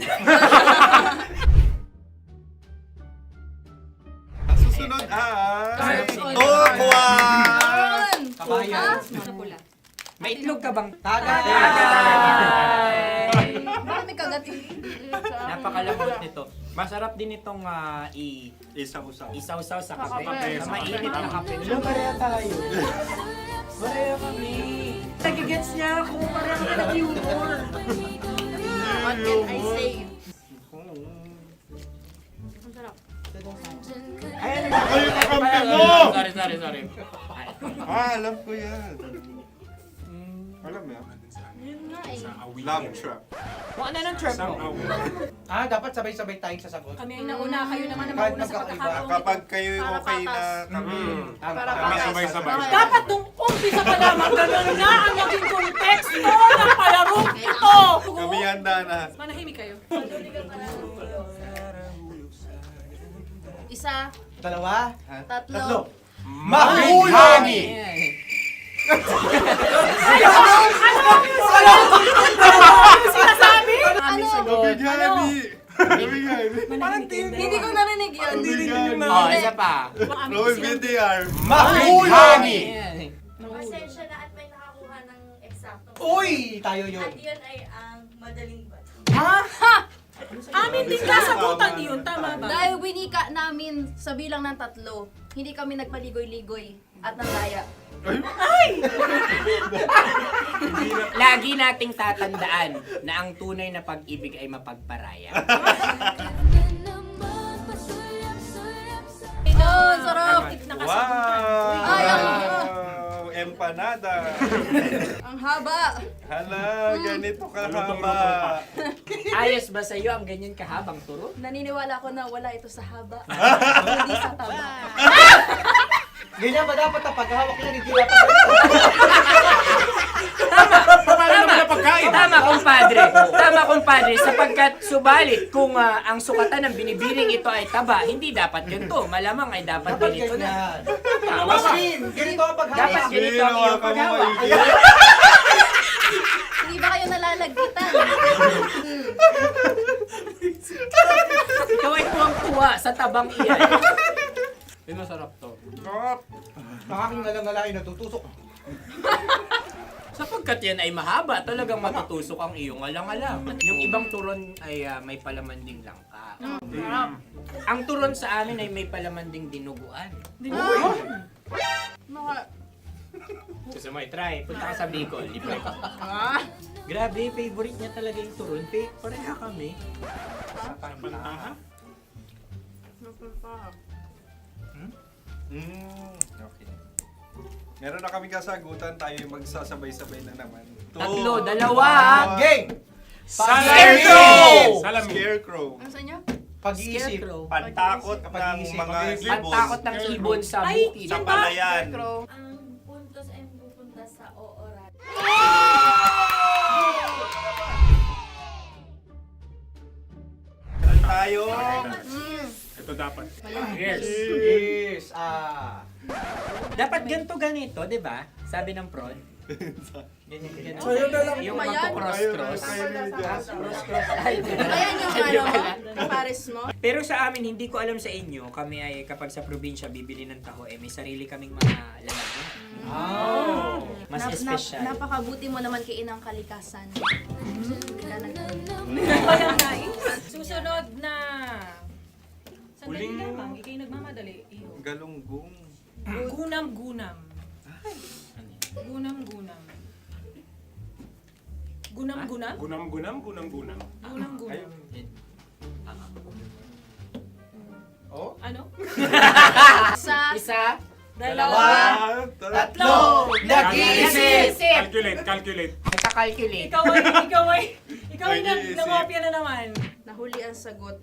Speaker 7: Ang susunod ay...
Speaker 15: Ay!
Speaker 7: Tokwa!
Speaker 6: Kabayan.
Speaker 15: Sa pula.
Speaker 6: May itlog ka bang?
Speaker 8: Tagay!
Speaker 6: Tagay!
Speaker 8: Marami kagat.
Speaker 6: Napakalamot nito. Masarap din itong
Speaker 7: Isaw-saw.
Speaker 6: isaw-saw sa
Speaker 15: Kape.
Speaker 6: kape. Sa mainit na kape. Alam, pareha tayo. Pareha kami.
Speaker 15: Nagigets niya ako, pareho ka ng humor.
Speaker 8: What can I say?
Speaker 15: Ang sarap.
Speaker 6: Ay,
Speaker 7: Ako yung kakampi mo!
Speaker 6: Sorry.
Speaker 7: Alam ko yan. Alam mo yan?
Speaker 15: Yun nga eh.
Speaker 7: Love trap.
Speaker 6: Kung ano ng trap mo?
Speaker 19: Dapat sabay-sabay tayong sasagot.
Speaker 15: Kami ay nauna, kayo naman ang
Speaker 19: Kahit
Speaker 15: mauna sa
Speaker 19: magkakaiba.
Speaker 15: pagkakataon.
Speaker 7: Kapag kayo okay na kami, kami sabay-sabay.
Speaker 15: Dapat nung umpisa pa lamang, ganun na ang naging konteksto ng palarong ito.
Speaker 7: Kami handa na.
Speaker 15: Manahimik kayo.
Speaker 8: Isa,
Speaker 19: Dalawa.
Speaker 8: tatlo.
Speaker 19: Mahulog!
Speaker 15: Sinasabi?
Speaker 8: Ano? Hindi ko narinig yun.
Speaker 6: Oh, isa pa.
Speaker 7: Roll VTR.
Speaker 19: Mahulog!
Speaker 18: Pasensya na at may nakakuha ng eksakto.
Speaker 19: Uy! Tayo yun.
Speaker 18: At yun ay ang madaling bato.
Speaker 15: Amin din kasagutan yun, tama ba?
Speaker 8: Dahil winika namin sa bilang ng 3, hindi kami nagpaligoy-ligoy at nandaya.
Speaker 6: Lagi nating tatandaan na ang tunay na pag-ibig ay mapagparaya.
Speaker 8: Oh, sarap!
Speaker 7: Wow! Empanada.
Speaker 8: Ang haba!
Speaker 7: Hala, ganito kahaba.
Speaker 6: Ayos ba sa'yo ang ganyan kahabang turo?
Speaker 8: Naniniwala ko na wala ito sa haba. Hindi sa taba.
Speaker 19: Ganyan ba dapat ang paghahawak niya? Hindi dapat
Speaker 6: Tama, kumpadre. Sapagkat subalit kung ang sukatan ng binibining ito ay taba, hindi dapat ganito. Malamang ay dapat ganito na.
Speaker 19: Ganito ang paghahawak.
Speaker 6: Dapat ganito ang iyong paghawak.
Speaker 8: Hindi ba kayo nalalagkitan?
Speaker 6: Ikaw ay tuwang-tuwa sa tabang iyan. Masarap to.
Speaker 19: Nakaking nalang-nalain natutusok.
Speaker 6: Sapagkat yan ay mahaba, talagang matutusok ang iyong alang-alang. Yung ibang turon ay may palaman ding langka. Ang turon sa amin ay may palaman ding dinuguan. Gusto mo i-try? Punta ka sa Bicol, libre ko. Grabe, favorite niya talaga yung turon. Pareha kami.
Speaker 7: Okay. Meron na kami kasagutan, tayo yung magsasabay-sabay na naman.
Speaker 6: Tatlo, dalawa.
Speaker 19: Game!
Speaker 6: Scarecrow!
Speaker 7: Scarecrow.
Speaker 8: Ano sa inyo?
Speaker 19: Pag-iisip.
Speaker 7: Pantakot ng mga ibon.
Speaker 6: Pantakot ng ibon sa bukid.
Speaker 7: Sa palayan.
Speaker 18: Ang puntos ay pupunta sa oorat.
Speaker 7: Tayo.
Speaker 14: Ito dapat.
Speaker 19: Yes!
Speaker 6: Dapat ganito, di ba? Sabi ng prod. Ganyan. Yung
Speaker 8: Ayan.
Speaker 6: magko-cross-cross.
Speaker 8: Ayan yung pares mo.
Speaker 6: Pero sa amin, hindi ko alam sa inyo, kami ay kapag sa probinsya bibili ng taho, may sarili kaming mga lalagyan. Mas espesyal.
Speaker 8: Napakabuti mo naman kay Inang Kalikasan.
Speaker 15: Susunod na. Sandali lamang, ikay nagmamadali.
Speaker 7: Galunggong.
Speaker 15: Gunam-gunam. Gunam-gunam. Gunam-gunam?
Speaker 14: Gunam-gunam.
Speaker 15: Gunam-gunam.
Speaker 19: Oh?
Speaker 15: Ano?
Speaker 6: Isa.
Speaker 15: Dalawa.
Speaker 7: Tatlo.
Speaker 19: Nag-iisip!
Speaker 14: Calculate.
Speaker 6: Nagka-calculate.
Speaker 15: Ikaw ay nangopya na naman.
Speaker 8: Nahuli ang sagot.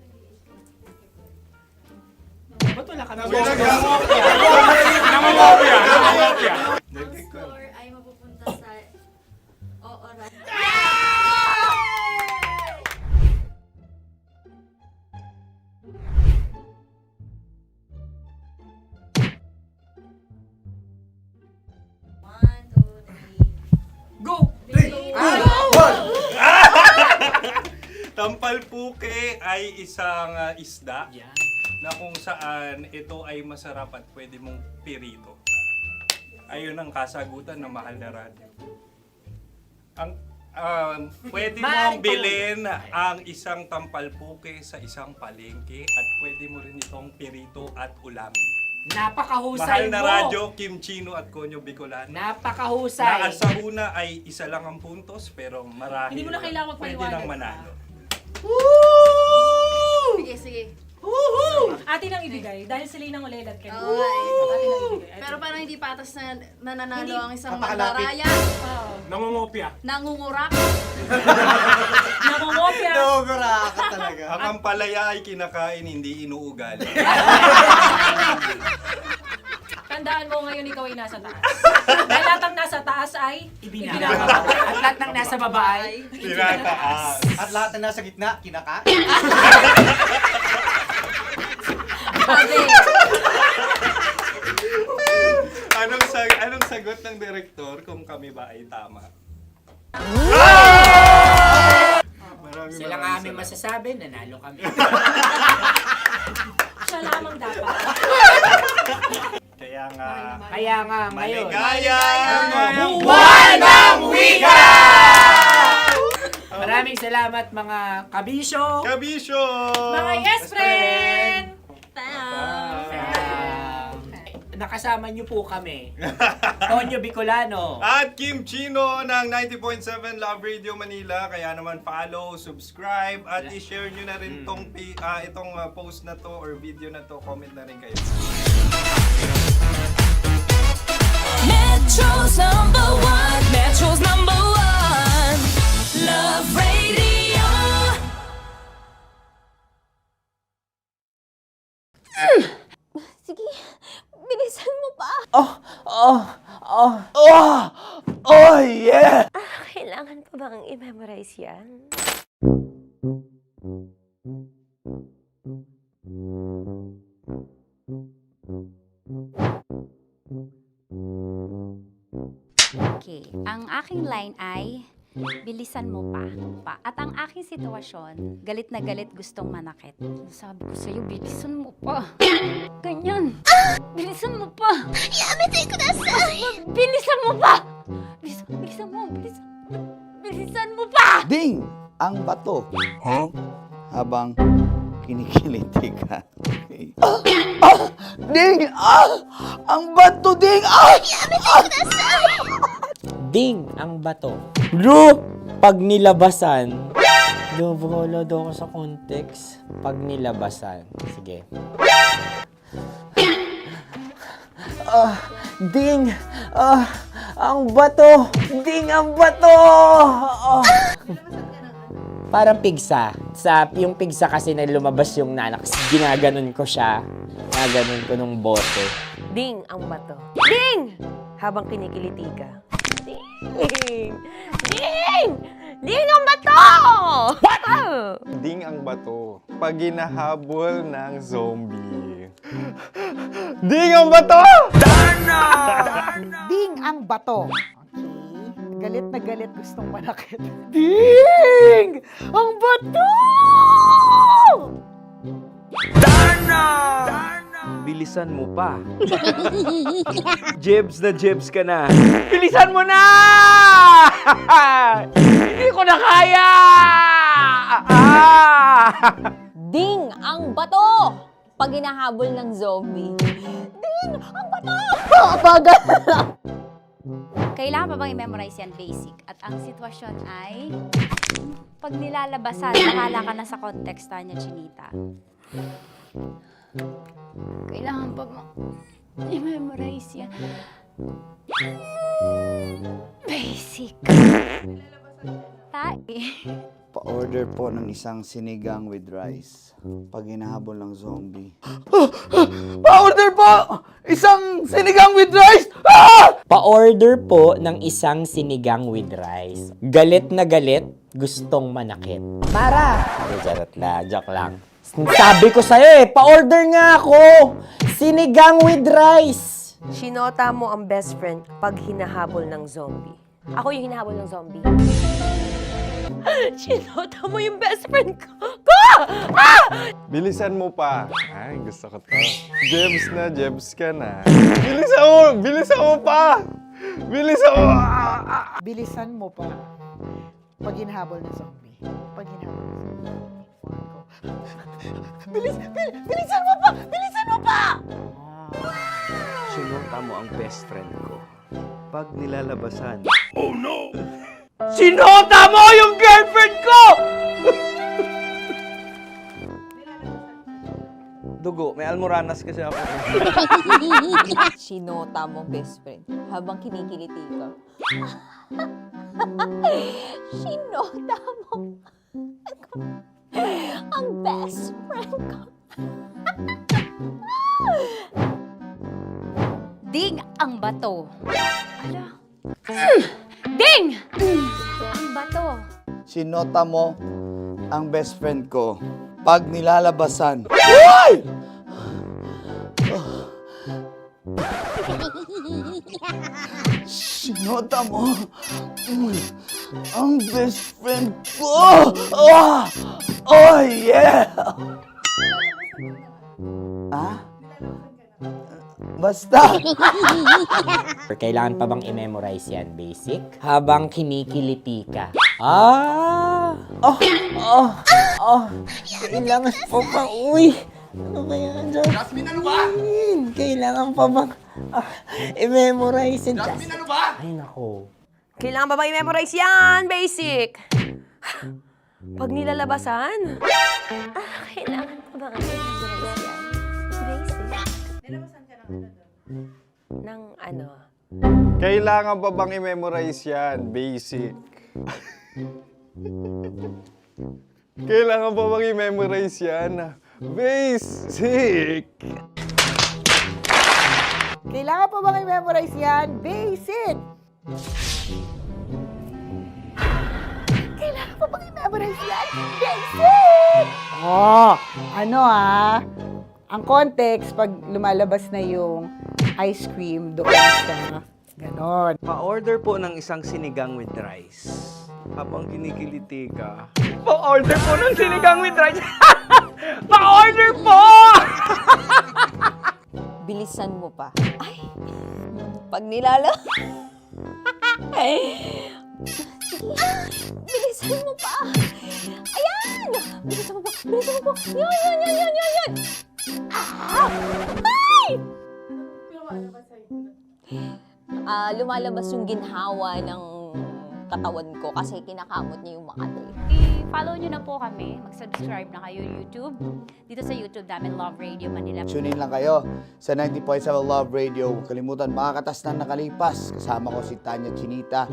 Speaker 6: Ba't wala kami?
Speaker 14: Nangongopya.
Speaker 18: Score ay mapupunta sa oras.
Speaker 6: Go!
Speaker 7: Tampalpuke ay isang isda na kung saan ito ay masarap at pwede mong pirito. Ayun ang kasagutan ng Mahal na Radyo. Pwede mong bilhin ang isang tampalpuke sa isang palengke at pwede mo rin itong pirito at ulamin.
Speaker 6: Napakahusay
Speaker 7: Mahal na
Speaker 6: mo!
Speaker 7: Radyo, Kim Chino at Konyo Bicolano.
Speaker 6: Napakahusay!
Speaker 7: Na sa una ay isa lang ang puntos pero marahil
Speaker 15: Hindi mo na kailangan
Speaker 7: pwede
Speaker 15: magpaliwanag.
Speaker 7: nang manalo.
Speaker 18: Sige, sige.
Speaker 15: Atin ang ibigay dahil sila yung nangulelat kayo.
Speaker 18: Oo nga eh.
Speaker 15: Atin ang ibigay.
Speaker 18: Pero parang hindi patas na nananalo
Speaker 15: Hindi.
Speaker 18: ang isang
Speaker 14: Napakalapit.
Speaker 18: mandaraya.
Speaker 14: Nangongopya.
Speaker 18: Nangungurak.
Speaker 15: Nangungopya.
Speaker 19: Nangunguraka talaga.
Speaker 7: Ang ampalaya ay kinakain, hindi inuugali.
Speaker 15: Tandaan mo ngayon ikaw ay nasa taas. Dahil lahat ng nasa taas ay
Speaker 6: Ibinababa. At lahat ng nasa baba ay
Speaker 7: Tinataas.
Speaker 19: At lahat na nasa gitna, kinakain.
Speaker 7: Anong sagot ng direktor kung kami ba ay tama?
Speaker 6: Sila nga aming masasabi, nanalo kami.
Speaker 15: siya lamang dapat.
Speaker 7: Kaya nga,
Speaker 6: ngayon.
Speaker 7: maligaya!
Speaker 6: Buwan ng Wika! Maraming salamat mga kabisyo!
Speaker 7: Kabisyo!
Speaker 15: Mga yes friend!
Speaker 6: Nakasama niyo po kami. Tonyo Bicolano.
Speaker 7: At Kim Chino ng 90.7 Love Radio Manila. Kaya naman follow, subscribe, at i-share nyo na rin itong post na to or video na to. Comment na rin kayo.
Speaker 4: Metro's number one. Metro's number one. Love Radio.
Speaker 18: Sige, bilisan mo pa.
Speaker 13: Oh, yeah!
Speaker 12: Kailangan pa bang i-memorize yan?
Speaker 5: Okay, ang aking line ay, bilisan mo pa. At ang aking sitwasyon, galit na galit gustong manakit. Sabi ko sa'yo, bilisan mo pa. Ganyan. Bilisan mo pa.
Speaker 18: Yamitay ko na sa...
Speaker 5: Bilisan mo pa! Bilisan mo pa!
Speaker 13: Ding! Ang bato. Habang kinikiliti ka. Okay. Ding! Ang bato, Ding!
Speaker 18: Yamitay ko na sa...
Speaker 6: Ding ang bato. Bro, pag nilabasan. Wala daw ako sa context. Pag nilabasan. Sige. Ding! Ang bato! Ding ang bato! Parang pigsa. Yung pigsa kasi na lumabas yung nanak. Ginaganon ko siya. Ginaganon ko nung bote.
Speaker 12: Ding ang bato. Ding! Habang kinikiliti ka. Ding! Ding! Ding ang bato! What?
Speaker 7: Ding ang bato. Pag hinahabol ng zombie. Ding ang bato!
Speaker 16: Ding ang bato. Okay. Galit na galit gustong manakit. Ding! Ang bato!
Speaker 6: Bilisan mo pa. Jebs na jebs ka na. Bilisan mo na! Hindi ko na kaya!
Speaker 3: Ding ang bato! Pag hinahabol ng zombie. Ding ang bato! Bagal!
Speaker 5: Kailangan pa bang i-memorize yan basic? At ang sitwasyon ay, pag nilalabasan, bahala ka na sa context niya, Chinita. Kailangan pa bang i-memorize yan? Basic. Tay.
Speaker 13: Pa-order po ng isang sinigang with rice. Pag hinahabol ng zombie. Pa-order po! Isang sinigang with rice!
Speaker 6: Pa-order po ng isang sinigang with rice. Galit na galit, gustong manakit.
Speaker 16: Mara!
Speaker 6: Joke lang. Sabi ko sa'yo pa-order nga ako! Sinigang with rice!
Speaker 12: Sinota mo ang best friend pag hinahabol ng zombie. Ako yung hinahabol ng zombie. Sinota mo yung best friend ko!
Speaker 7: Bilisan mo pa. Ay, gusto ko to. Jebs ka na. Bilisan mo pa!
Speaker 16: Bilisan mo pa. Pag hinahabol ng zombie. Bilisan mo pa! Bilisan mo pa!
Speaker 11: Sinota mo ang best friend ko. Pag nilalabasan.
Speaker 6: Oh no! Sinota mo yung girlfriend ko!
Speaker 11: Dugo, may almoranas kasi ako.
Speaker 3: Sinota mo best friend habang kinikiliti ka. Sinota mo ang best friend ko. Ding ang bato. Ala. Ding! Ang bato.
Speaker 13: Sinota mo ang best friend ko pag nilalabasan. Uy! Sinota mo ang best friend ko. Oh yeah! Basta!
Speaker 6: Kailangan pa bang i-memorize yan, basic? Habang kinikiliti ka. Kailangan pa ba? Uy! Ano kaya dyan? Jasmine, ano ba? Kailangan pa bang i-memorize yan? Jasmine, ano ba? Ay, nako.
Speaker 12: Kailangan ba bang i-memorize yan? Basic! Pag nilalabasan? Kailangan pa bang i-memorize yan? Basic? Nilalabasan ka ng ano?
Speaker 7: Kailangan pa bang i-memorize yan? Basic. Kailangan pa bang i-memorize yan? Basic!
Speaker 16: Kailangan pa bang i-memorize yan? Basic! Kailangan pa bang i-memorize yan? Basic! Ang context, pag lumalabas na yung ice cream doon sa ganon.
Speaker 11: Pa-order po ng isang sinigang with rice. Habang kinikiliti ka.
Speaker 6: Pa-order po ng sinigang with rice! Pa-order po!
Speaker 3: Bilisan mo pa. Ay! Pag nilala... Bilisan mo pa! Ayan! Bilisan mo pa! Bilisan mo pa! Yun! Ay! Lumalabas yung ginhawa ng katawan ko kasi kinakamot niya yung Makati.
Speaker 18: I-follow nyo na po kami. Mag-subscribe na kayo YouTube. Dito sa YouTube namin, Love Radio Manila.
Speaker 13: Tune in lang kayo sa 90.7 Love Radio. Huwag kalimutan, makakatas na nakalipas. Kasama ko si Tanya Chinita.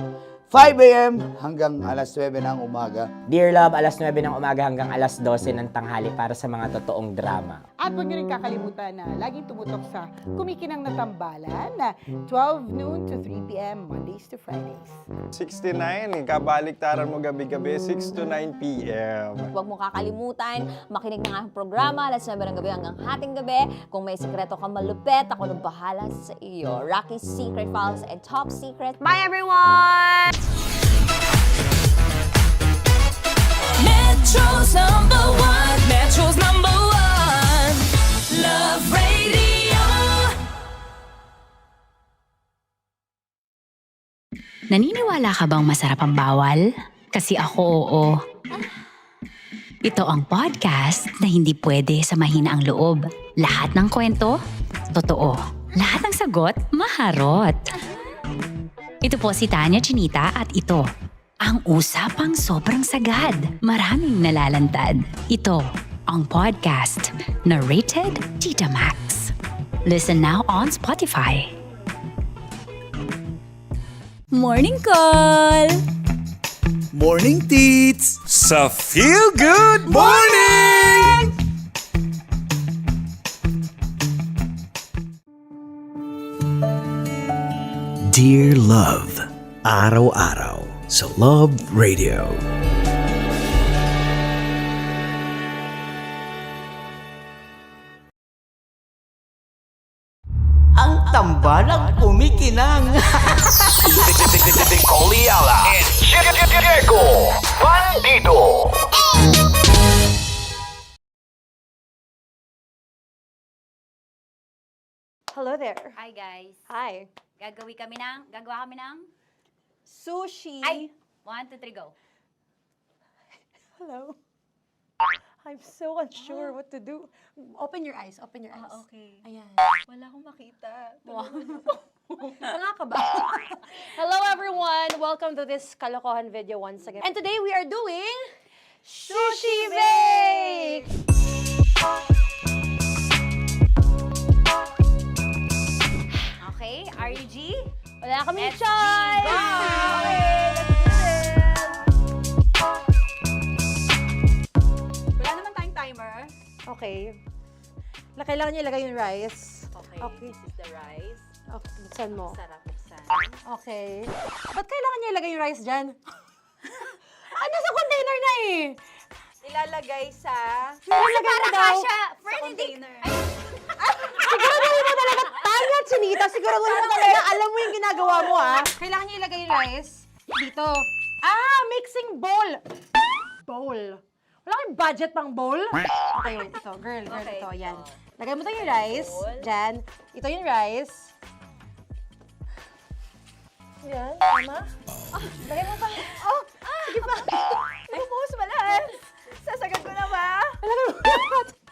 Speaker 13: 5 a.m. hanggang alas 9 ng umaga.
Speaker 6: Dear Love, alas 9 ng umaga hanggang alas 12 ng tanghali para sa mga totoong drama.
Speaker 16: At huwag nyo rin kakalimutan na laging tumutok sa Kumikinang na Tambalan na 12 noon to 3 p.m. Mondays to Fridays.
Speaker 7: 69, kabaliktaran mo gabi-gabi, 6 to 9 p.m.
Speaker 3: Huwag mo kakalimutan, makinig ng aking programa, alas 9 ng gabi hanggang hating gabi. Kung may sekreto ka malupet, ako nang bahala sa iyo. Rocky's Secret Files and Top Secret.
Speaker 12: Bye, everyone!
Speaker 4: Metro's number one. Metro's number one. Love Radio.
Speaker 5: Naniniwala ka bang masarap ang bawal? Kasi ako oo. Ito ang podcast na hindi pwede sa mahina ang loob. Lahat ng kwento, totoo. Lahat ng sagot, maharot. Ito po si Tanya Chinita at ito, ang usapang sobrang sagad. Maraming nalalantad. Ito, ang podcast na rated Tita Max. Listen now on Spotify.
Speaker 18: Morning call!
Speaker 17: Morning Tits! Sa Feel Good Morning! Dear Love, araw-araw sa Love Radio.
Speaker 1: Ang tambalang kumikinang.
Speaker 17: Nicole Ayala and Diego Bandido.
Speaker 16: Hello there.
Speaker 18: Hi guys.
Speaker 16: Hi.
Speaker 18: Gagawa kami ng
Speaker 16: Sushi.
Speaker 18: Ay! 1, 2, 3, go.
Speaker 16: Hello. I'm so unsure what to do. Open your eyes. Open your eyes.
Speaker 18: Okay.
Speaker 16: Ayan.
Speaker 8: Wala akong makita.
Speaker 16: Tanga ka ba? Hello everyone! Welcome to this Kalokohan video once again. And today we are doing Sushi Bake!
Speaker 18: Okay, are you G?
Speaker 16: Wala kami
Speaker 18: Let's
Speaker 16: choice!
Speaker 18: Go!
Speaker 8: Wala naman tayong timer.
Speaker 16: Okay. Kailangan niya ilagay yung rice.
Speaker 18: Okay, this is the rice.
Speaker 16: Okay, buksan mo.
Speaker 18: Sarap buksan.
Speaker 16: Okay. Ba't kailangan niya ilagay yung rice dyan? Sa container na eh!
Speaker 8: Ilalagay sa...
Speaker 16: Nilalagay na daw.
Speaker 8: container.
Speaker 16: Siguraduhin mo talaga, Tanya at Chinita, siguraduhin mo talaga, alam mo yung ginagawa mo ah. Kailangan niya ilagay yung rice dito. Mixing bowl. Bowl. Wala kayong budget pang bowl? Okay, wait, ito. Girl,
Speaker 8: Okay.
Speaker 16: ito, yan. Lagay mo tayo yung rice. Dyan. Ito yung rice. Yan, tama? Lagay mo pang... Sige pa.
Speaker 8: Bumuhos malas. Sasagat ko na ba?
Speaker 16: Lagay mo.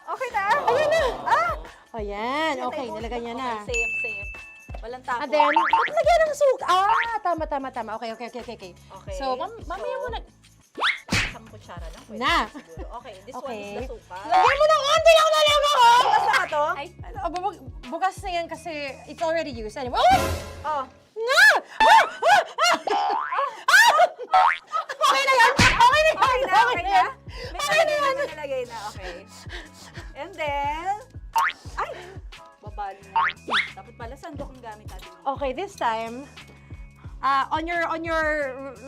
Speaker 8: Okay na.
Speaker 16: Ayun na. Ayan, okay, nilagay niya na.
Speaker 8: Okay, safe. Walang tapon.
Speaker 16: And then, ba't lagyan ng suka? Tama. Okay. So, mamaya mo na...
Speaker 8: Isang kutsara lang. Pwede
Speaker 16: Na.
Speaker 8: siguro. Okay, this one
Speaker 16: Okay.
Speaker 8: is the suka.
Speaker 16: Lagyan mo ng konti lang talaga ko!
Speaker 8: Bukas na to?
Speaker 16: Ay, bukas na yan kasi it's already used. Anyway,
Speaker 8: Oh.
Speaker 16: nga! Okay na yan! Okay na yan!
Speaker 8: May nalagay na. Okay. And then... Ay! Babali na. Dapat pala sandok ang gamit natin.
Speaker 16: Okay, this time, on your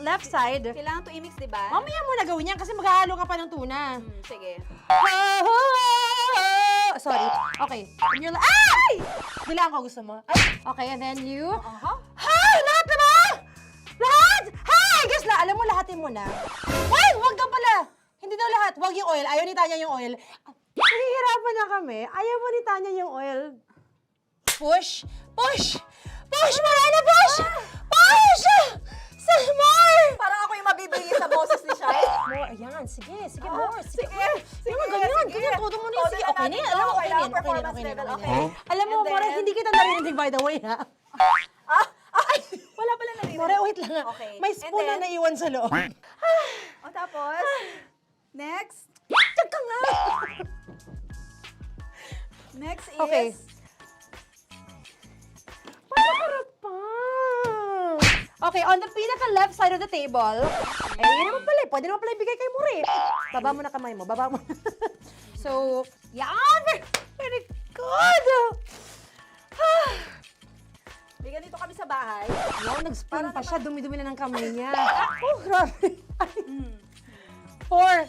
Speaker 16: left side,
Speaker 8: Kailangan to i-mix, di ba?
Speaker 16: mamaya mo na gawin yan kasi maghahalo ka pa ng tuna.
Speaker 8: Sige.
Speaker 16: Sorry. Okay. On your ay! Dilaan ko gusto mo. Ay, okay, and then you... Hay! Lahat na ba? Lahat? Hay! Guess la, alam mo, lahatin mo na. Wait! Wag ka pala! Hindi daw lahat. Wag yung oil. Ayaw ni Tanya yung oil. Nahihirapan na kami. Ayaw mo ni Tanya yung oil. Push! Push! Push! Marana! Push! Push! More!
Speaker 8: Parang ako yung mabibili sa boses ni Shai.
Speaker 16: More. Ayan. Sige. Sige, more.
Speaker 8: Sige.
Speaker 16: Ganyan. Todo mo na yung sige. Okay na yan. Alam mo, okay na yan.
Speaker 8: Performance level. Okay.
Speaker 16: Alam mo, More, hindi kita narinig by the way, ha?
Speaker 8: Wala pala narinig.
Speaker 16: More, wait lang.
Speaker 8: Okay.
Speaker 16: May spoon na naiwan sa loob.
Speaker 8: O tapos, next.
Speaker 16: Tsaka nga.
Speaker 8: Next is...
Speaker 16: Okay. Panakarap pa. Okay, on the pinaka-left side of the table, yun naman pala, pwede naman pala ibigay kay More. Baba mo na kamay mo, baba mo. So, yan! Very good!
Speaker 8: May ganito kami sa bahay.
Speaker 16: Wow, nag-spoon pa siya, dumi-dumi na ng kamay niya. Oh, grabe. Four.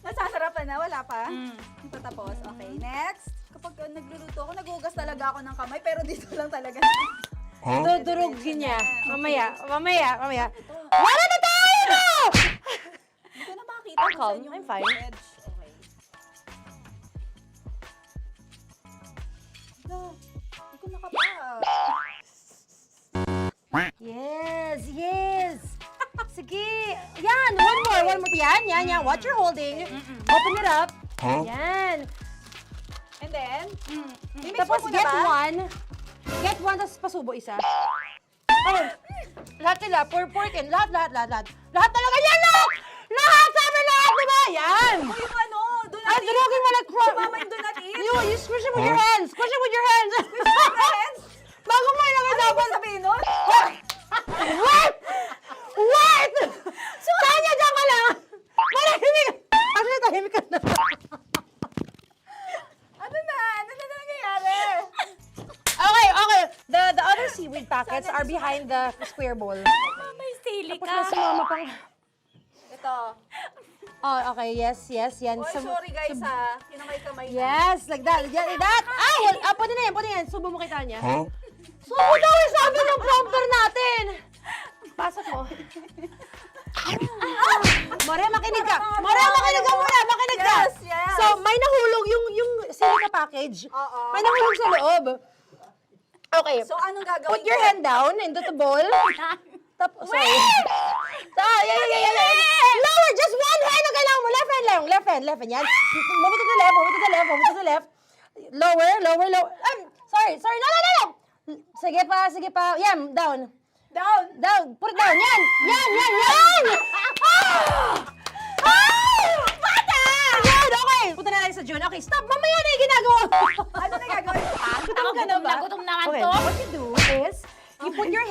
Speaker 8: Nasasarapan na, wala pa. Patapos. Okay, next. Kapag nagluluto ako, nagugas talaga ako ng kamay, pero dito lang talaga.
Speaker 16: Dudurugin niya. Mamaya. Wala na tayo!
Speaker 8: Hindi ko na makita.
Speaker 16: I'm calm. I'm fine.
Speaker 8: Edge. Okay. Hindi ko nakapa.
Speaker 16: Yes. Sige. Yan, one more. Yan. What you're holding. Open it up. Yan.
Speaker 8: And then,
Speaker 16: Tapos get one. Get one, tapos pasubo isa. Oh, lahat nila, pour it in. Lahat. Lahat talaga yan, lahat! Lahat! Sabi lahat, diba? Yan!
Speaker 8: o yung ano, do not
Speaker 16: Ay, durugin mo like
Speaker 8: Si Mama yung do not eat.
Speaker 16: You squish it with your hands. Squish it with your hands.
Speaker 8: Squish it with your hands?
Speaker 16: Bago mo ilagay Ano sabihin nun? What? What? So, Tanya, dyan ka lang! Manahimik! Ano na, tahimik ka na? Ano na nangyayari? Okay. The other seaweed packets are behind the square bowl.
Speaker 18: May sili
Speaker 16: Tapos
Speaker 18: ka.
Speaker 16: na sumama pang...
Speaker 8: Ito.
Speaker 16: Oh, okay, yes, yan.
Speaker 8: Oy, sorry guys ha. Kinamay-kamay na.
Speaker 16: Yes, like that. Ay, pwede na yan. Subo mo kay Tanya. Subo daw eh, sabi ng prompter natin. Pasok mo. Maria, makinig ka. Maria, makinig ka muna. Makinig ka.
Speaker 8: Yes.
Speaker 16: So, may nahulog yung silica package. May nahulog sa loob. Okay.
Speaker 8: So, anong gagawin
Speaker 16: Put your hand down into the bowl. Tapos, sorry. Yeah. Lower, just one hand ang kailangan mo. Left hand. Yan. Move it to the left. Lower. Sorry. No. Sige pa. Yan, down. Put it down. Yan. Bata! Yan, okay. Punta na lang sa June. Okay, stop. Mamaya na yung ginagawa.
Speaker 8: Ano na gagawin?
Speaker 18: Gutom naman
Speaker 16: Okay,
Speaker 18: to.
Speaker 16: what you do is, you put your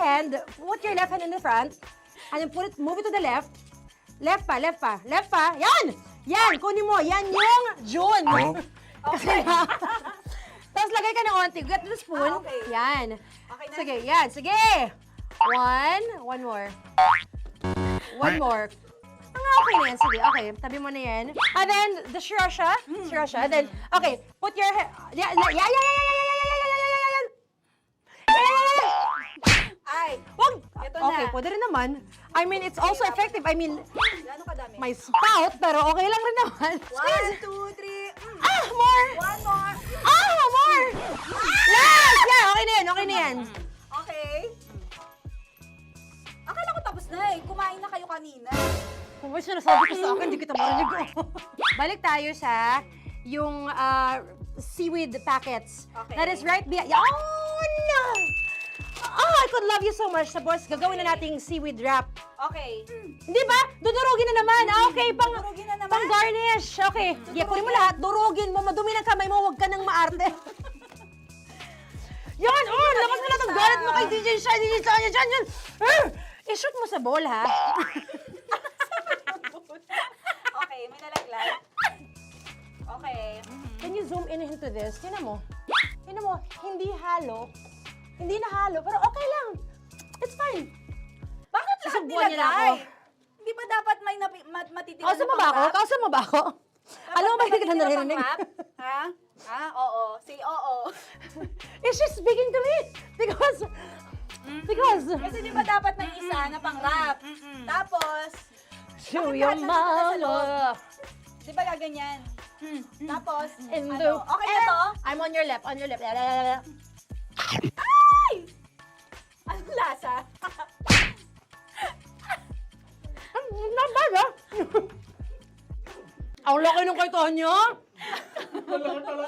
Speaker 16: left hand in the front, and then move it to the left. Left pa. Yan, kunin mo. Yan yung June. Okay. Tapos lagay ka ng onti. Get the spoon.
Speaker 8: Okay.
Speaker 16: Yan.
Speaker 8: Okay na.
Speaker 16: Sige, yan. Sige. One more. One more. Okay na yan. Sige, okay. Tabi mo na yan. And then, the sriracha. And then, okay. Put your head. Yan.
Speaker 8: Ay,
Speaker 16: Wag!
Speaker 8: Ito na.
Speaker 16: Okay, pwede rin naman. I mean, it's also effective. I mean,
Speaker 8: gano'ng kadami?
Speaker 16: may spout, pero okay lang rin naman.
Speaker 8: 1, 2, 3.
Speaker 16: More!
Speaker 8: One more.
Speaker 16: More! Yes! Yeah, okay na yan.
Speaker 8: Okay. Akala ko tapos na eh. Kumain na kayo kanina.
Speaker 16: Kung may sinasabi ko sa akin, hindi kita marinig ko. Balik tayo sa yung seaweed packets.
Speaker 8: Okay.
Speaker 16: That is right behind. Yawn! Oh, I could love you so much. Tapos, gagawin na nating seaweed wrap.
Speaker 8: Okay.
Speaker 16: Hindi ba? Dudurugin na naman. Okay,
Speaker 8: Dudurugin na naman?
Speaker 16: pang garnish. Okay. Yeah, kunin mo lahat. Durugin mo. Madumi ng kamay mo. Huwag ka nang maarte. Yan! Oh, lakas mo na itong galit mo kay DJ Shania. Yan. I-shoot mo sa bowl, ha?
Speaker 8: Okay, may nalaglag. Okay.
Speaker 16: Can you zoom in into this? Tingnan mo. Hindi halo. Hindi na halo, pero okay lang. It's fine.
Speaker 8: Bakit lahat
Speaker 16: Susubuan niya na ako.
Speaker 8: nilagay? Hindi ba dapat may matitira
Speaker 16: Kausa mo ba ako? Alam mo ba hindi kita naririnig?
Speaker 8: Ha? Oo. Say oo.
Speaker 16: Is she speaking to me? Because...
Speaker 8: Kasi di ba dapat may isa na pang-rap? Tapos,
Speaker 16: To your mama.
Speaker 8: di ba gaganyan? Tapos,
Speaker 16: In
Speaker 8: ano?
Speaker 16: the...
Speaker 8: Okay na to?
Speaker 16: I'm on your left.
Speaker 8: Ay! Anong lasa?
Speaker 16: Not bad, ha? Ang laki nung kay Tonya.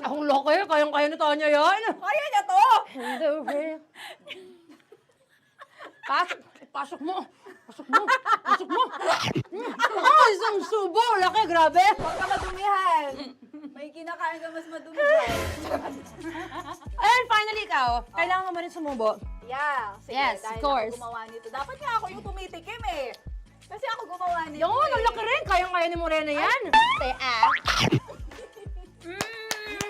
Speaker 16: Ang laki. Kayang-kaya ni Tonya yan.
Speaker 8: Kaya niya to!
Speaker 16: In the rain. Pasok mo. Isang subo. Laki, grabe.
Speaker 8: Huwag ka madumihan. May kinakain ka mas madumi dyan.
Speaker 16: And finally, ikaw. Kailangan mo rin sumubo.
Speaker 8: Yeah. Sige,
Speaker 16: Yes,
Speaker 8: dahil
Speaker 16: of course.
Speaker 8: ako gumawa nito. Dapat nga ako yung tumitikim eh. Kasi ako gumawa nito.
Speaker 16: Yung ang laki rin. Kayang-kaya ni Morena yan.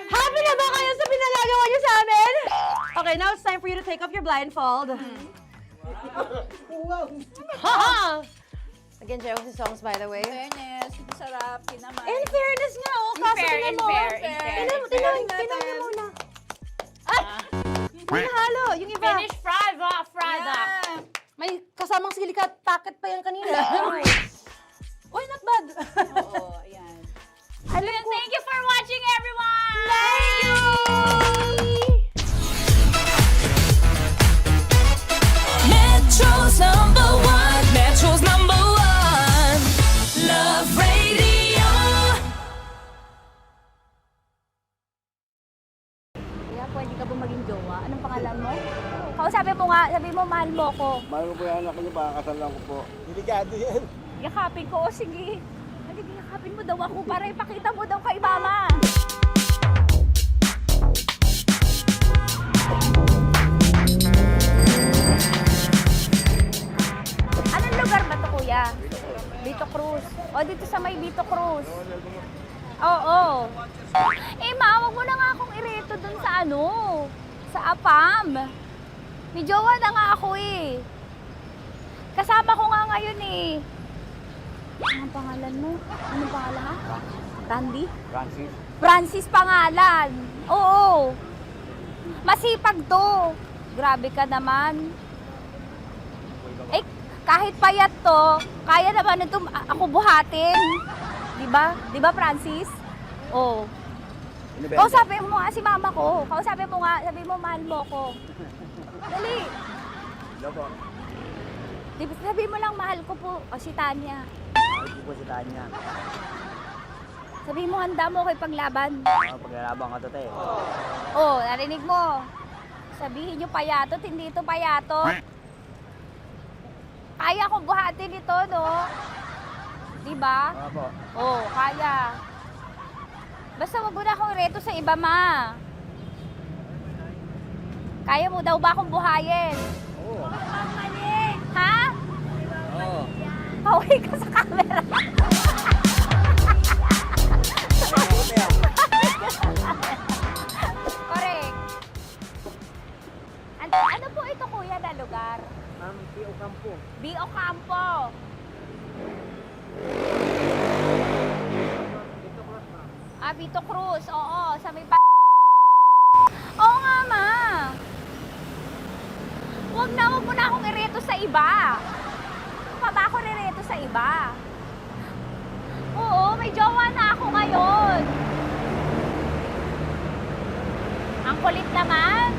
Speaker 16: Happy na ba kayo sa pinagagawa niyo sa amin? Okay, now it's time for you to take off your blindfold. Again, Jay, si songs, by the way.
Speaker 8: Fairness, sarap, kinamay.
Speaker 16: In fairness nga, kaso tingnan mo. Tingnan mo muna. Hindi halo, yung iba.
Speaker 18: Finish fried up.
Speaker 16: May kasamang silica packet pa yan kanina. Uy, not bad.
Speaker 8: Oo, ayan.
Speaker 18: Thank you for watching, everyone!
Speaker 16: Thank you!
Speaker 4: Metro's number one. Love Radio.
Speaker 18: Kaya pwede ka ba maging jowa? Anong pangalan mo? Kausapin mo nga, sabi mo mahal mo ko.
Speaker 9: Mahal ko po yung anak niyo, pakakasal lang ko po. Delikado yan.
Speaker 18: Yakapin ko, o sige. Halika, yakapin mo daw ako para ipakita mo daw kay mama. kuya? Vito Cruz. O, dito sa may Vito Cruz. Oo. Eh, ma, wag mo na nga akong ireto dun sa ano, sa APAM. May jowa na nga ako eh. Kasama ko nga ngayon eh. Anong pangalan mo? Anong pangalan ha? Randy?
Speaker 19: Francis.
Speaker 18: Francis pangalan. Oo. Masipag to. Grabe ka naman. Eh, kahit payat to, kaya naman ito ako buhatin. Diba, Francis? Oo. Kausapin mo nga si mama ko. Kausapin mo nga, sabi mo mahal mo ko. Dali.
Speaker 19: Hello po.
Speaker 18: Sabi mo lang mahal ko po. O si Tanya.
Speaker 19: Mahal ko po si Tanya.
Speaker 18: Sabi mo handa mo kay paglaban.
Speaker 19: Paglalaban ka to, te.
Speaker 18: Oh, narinig mo. Sabihin nyo payatot, hindi ito payatot. Kaya kong buhatin ito, no? Diba?
Speaker 19: Opo.
Speaker 18: Oh, kaya. Basta wag mo na akong reto sa iba, ma. Kaya mo daw ba akong buhayin?
Speaker 19: Oo.
Speaker 18: Ha?
Speaker 19: Oo.
Speaker 18: Pauwi ka sa camera. Correct. Ano po ito, kuya, na lugar?
Speaker 19: B.O. Campo.
Speaker 18: B.O. Campo. Vito Cruz. Oo, sa may Oo nga, ma. Wag mo na akong ireto sa iba. Pa ba ako nireto sa iba? Oo, may jowa na ako ngayon. Ang kulit naman.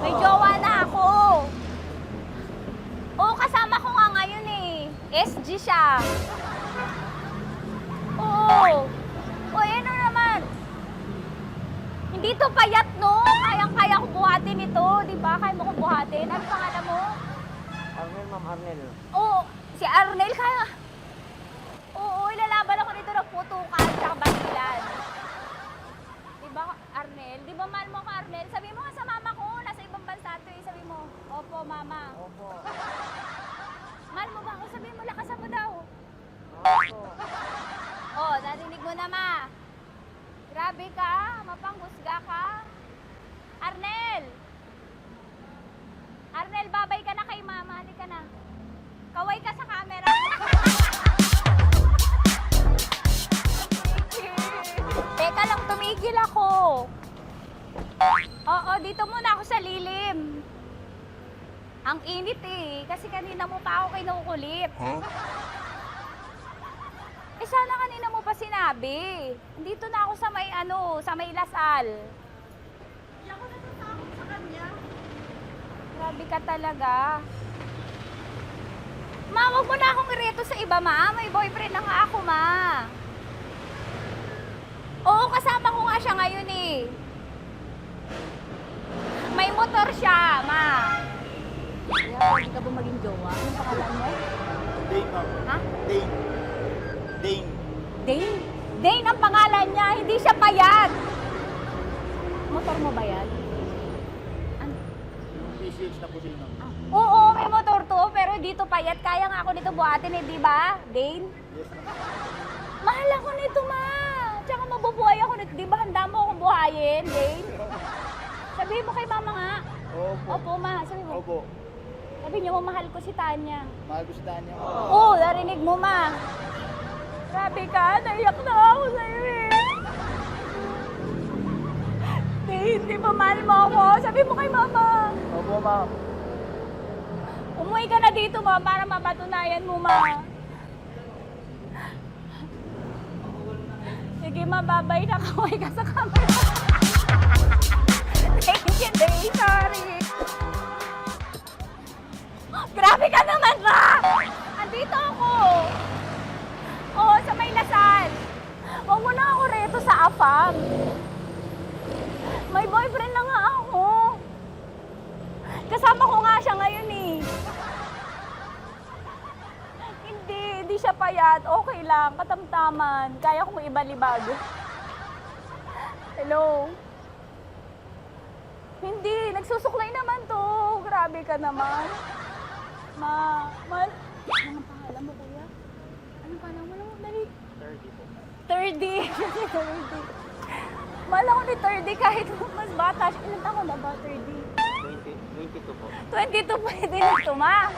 Speaker 18: May jowa na ako. Oo, kasama ko nga ngayon eh. SG siya. Oo. O, ano naman? Hindi to payat, no? Kayang-kaya ko buhatin ito, di ba? Kaya mo kong buhatin. Ano pangalan mo?
Speaker 19: Arnel, ma'am, Arnel.
Speaker 18: Oo, si Arnel kaya. Oo, ilalaban ako nito ng putukan sa basilan. Di ba, Arnel? Di ba mahal mo ka, Arnel? Sabi mo nga sa mama ko, nasa ibang bansa to eh. Sabi mo, opo, mama.
Speaker 19: Opo.
Speaker 18: Mahal mo ba ako? Sabi mo, lakasan mo daw.
Speaker 19: Opo.
Speaker 18: Oh, narinig mo na, ma. Grabe ka, mapanghusga ka. Arnel! Arnel, babay ka na kay mama. Halika na. Kaway ka sa camera. Teka lang, tumigil ako. Oo, dito muna ako sa lilim. Ang init eh, kasi kanina mo pa ako kinukulit.
Speaker 2: Huh?
Speaker 18: Eh sana kanina mo pa sinabi. Dito na ako sa may sa may Lasal. Hindi ako natatakot sa kanya. Grabe ka talaga. Ma, wag mo na akong ireto sa iba, ma. May boyfriend na nga ako, ma. Oo, kasama ko nga siya ngayon eh. May motor siya, ma. Kaya, pwede ka ba maging jowa? Anong pangalan mo?
Speaker 19: Dane, ma'am.
Speaker 18: Ha?
Speaker 19: Dane. Dane.
Speaker 18: Dane? Dane ang pangalan niya, hindi siya payat. Motor mo ba yan?
Speaker 19: Yung PCH na po sila, ma'am.
Speaker 18: Oo, may motor to, pero dito payat. Kaya nga ako nito buhatin eh, di ba? Dane?
Speaker 19: Yes, ma'am.
Speaker 18: Mahal ako nito, ma. Tsaka mabubuhay ako nito. Di ba handa mo akong buhayin, Dane? Sabihin mo kay mama nga.
Speaker 19: Opo.
Speaker 18: Opo, ma. Sabi mo.
Speaker 19: Opo.
Speaker 18: Sabi niyo, mahal ko si Tanya.
Speaker 19: Mahal ko si Tanya.
Speaker 18: Oo, narinig mo, ma. Grabe ka, naiyak na ako sa'yo eh. Hindi ba mahal mo ako? Sabi mo kay mama.
Speaker 19: Opo, ma'am.
Speaker 18: Umuwi ka na dito, ma, para mapatunayan mo, ma. Sige, ma, babay na. Kaway ka sa camera. Thank you, Day. Sorry. Grabe ka naman, ma! Andito ako. Oo, sa may Lasal. Huwag mo na ako reto sa AFAM. May boyfriend na nga ako. Kasama ko nga siya ngayon eh. Hindi siya payat. Okay lang, katamtaman. Kaya kong ibalibag. Hello? Hindi, nagsusuklay naman to. Grabe ka naman. Anong pangalan mo, kuya? Anong pangalan mo? Dali. 30 po. 30. 30. Mahal ako ni 30 kahit mas bata siya. Ilan taon na ba, 30?
Speaker 11: 22 po.
Speaker 18: 22 pwede na ito, ma.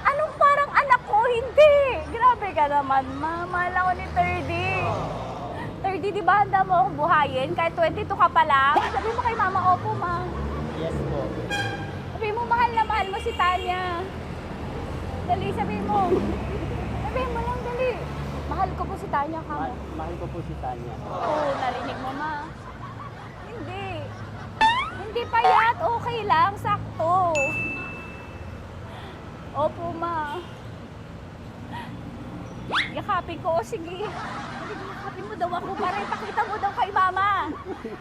Speaker 18: Anong parang anak ko? Hindi. Grabe ka naman, ma. Mahal ako ni 30. 30, di ba handa mo akong buhayin? Kahit 22 ka pa lang. Sabi mo kay mama, opo, ma.
Speaker 11: Yes po.
Speaker 18: Sabi mo, mahal na mahal mo si Tanya. Dali, sabi mo. Sabi mo lang, dali. Mahal ko po si Tanya, ka mo.
Speaker 11: Mahal ko po si Tanya.
Speaker 18: Oo, narinig mo, ma. Hindi. Hindi payat. Okay lang, sakto. Opo, ma. Yakapin ko. O, sige. Yakapin mo daw ako para ipakita mo daw kay mama.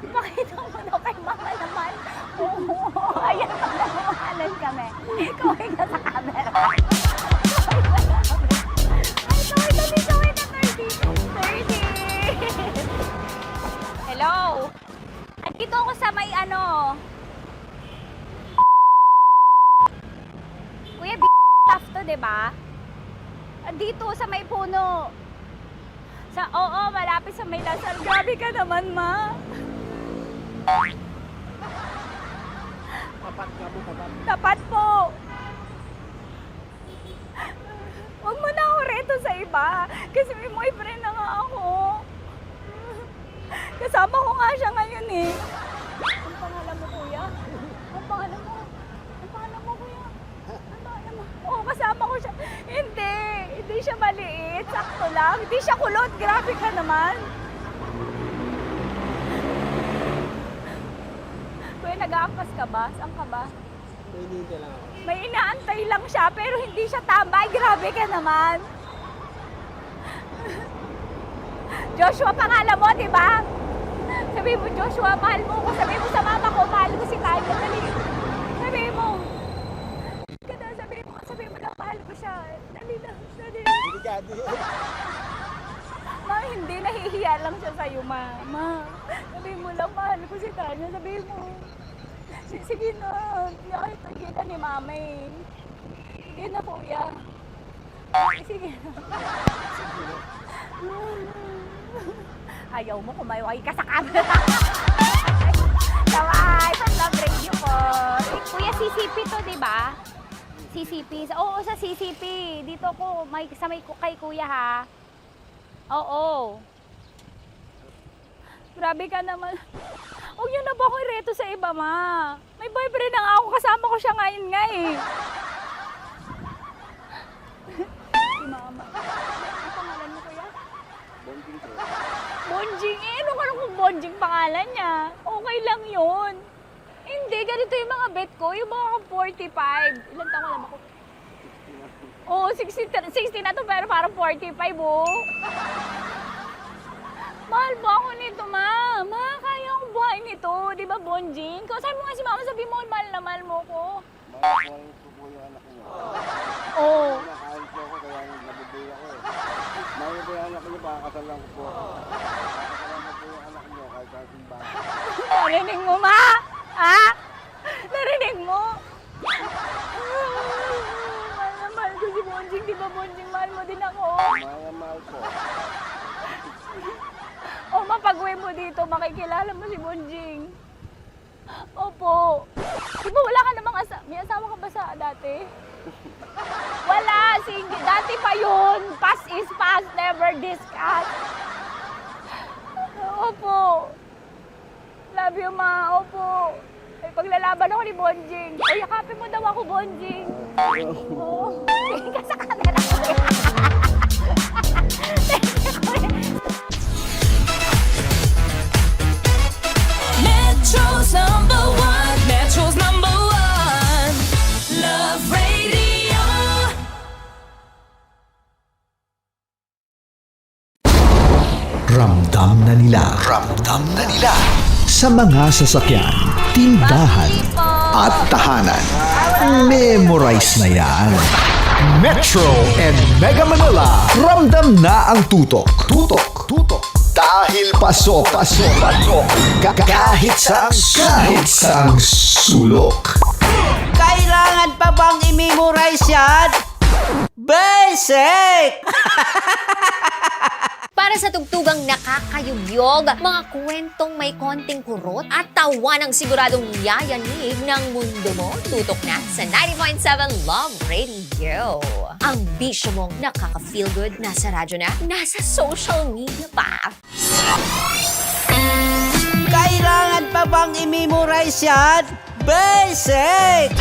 Speaker 18: Ipakita mo daw kay mama naman. Oo. Ayan, nagmamahalan kami. Kawin ka sa camera. Ay, kawin na 30. Hello. Andito ako sa may Kuya, tough to, diba? Dito sa may puno. Oo, malapit sa may Lasal. Grabe ka naman, ma.
Speaker 11: Tapat ka mo, tapat.
Speaker 18: Tapat po. Huwag mo na ako reto sa iba. Kasi may boyfriend na nga ako. Kasama ko nga siya ngayon eh. Ang pangalan mo, kuya? Ang pangalan mo? Ang pangalan mo, kuya? Ang pangalan mo? Oo, kasama ko siya. Hindi siya maliit. Sakto lang. Hindi siya kulot. Grabe ka naman. Kuya, nag-aangkas ka ba? Saan ka ba?
Speaker 11: Hindi lang ako.
Speaker 18: May inaantay lang siya, pero hindi siya tambay. Grabe ka naman. Joshua, pangalan mo, di ba? Sabi mo, Joshua, mahal mo ko. Sabi mo sa mama ko, mahal ko si Tanya. Dali. Sabi mo. Sabi mo lang, mahal ko siya. Dali lang. Dali. Ma, hindi. Nahihiya lang siya sa'yo, ma. Sabi mo lang, mahal ko si Tanya. Sabi mo. Sige na. Nakita kita ni mama eh. Sige na, kuya. Sige na. Ayaw mo kumayaway ka sa camera. Taway, sa Love Radio po. Kuya, CCP to, di ba? CCP. Oo, sa CCP. Dito ko, sa may kay kuya ha. Oo. Grabe ka naman. Huwag niyo na ba akong ireto sa iba, ma? May boyfriend na nga ako. Kasama ko siya ngayon nga eh. Si mama. Ang pangalan mo, kuya?
Speaker 9: Bonjing po.
Speaker 18: Bonjing? Ano kung Bonjing pangalan niya? Okay lang yun. Hindi, ganito yung mga bet ko. Yung mga 45. Ilan taon alam ako? Oo, 60 na to pero parang 45, oh. Mahal mo ako nito, ma. Ma, kaya akong buhay nito. Di ba, Bonjing? Sabi mo nga si mama, sabi mo, mahal na mahal mo ko.
Speaker 9: Mahal ko po yung anak niyo.
Speaker 18: Oo.
Speaker 9: Nakain po ako kaya nabubuhay ako eh. Mahal ko yung anak niyo, pakakasal lang ko po. Pakakasal lang po yung anak niyo kahit sa simbahan.
Speaker 18: Narinig mo, ma? Ha? Narinig mo? Mahal na mahal ko si Bonjing. Di ba, Bonjing, mahal mo din ako?
Speaker 9: Mahal po.
Speaker 18: O, mapag-uwi mo dito, makikilala mo si Bonjing. Opo. Di ba wala ka namang may asawa ka ba sa dati? Wala, sige. Dati pa yun. Past is past, never discuss. Opo. Love you, ma. Opo. Ay, paglalaban ako ni Bonjing. O, yakapin mo daw ako, Bonjing. Oo. Sige ka sa camera ko.
Speaker 4: Metro's number one. Metro's number one. Love Radio.
Speaker 17: Ramdam na nila. Sa mga sasakyan, tindahan, at tahanan. Memorize na yan. Metro and Mega Manila. Ramdam na ang tutok. Dahil pasok kahit saang sulok.
Speaker 1: Kailangan pa bang i-memorize yan? Basic!
Speaker 3: Para sa tugtugang nakakayugyog, mga kwentong may konting kurot at tawa ng siguradong yayanig ng mundo mo, tutok na sa 90.7 Love Radio. Ang bisyo mong nakaka-feel good, nasa radyo na, nasa social media pa.
Speaker 1: Kailangan pa bang i-memorize yan? Basic!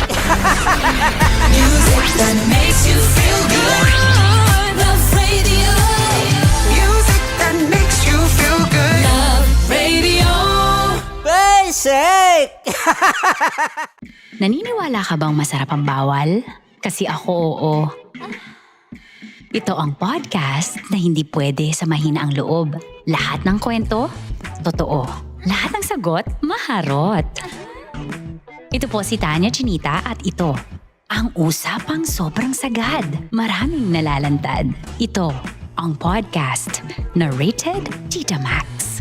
Speaker 4: Music that makes you feel good. Love Radio. Music that makes you feel good. Love Radio.
Speaker 1: Basic!
Speaker 5: Naniniwala ka bang masarap ang bawal? Kasi ako oo. Ito ang podcast na hindi pwede sa mahina ang loob. Lahat ng kwento, totoo. Lahat ng sagot, maharot. Ito po si Tanya Chinita at ito, ang usapang sobrang sagad. Maraming nalalantad. Ito, ang podcast na rated Tita Max.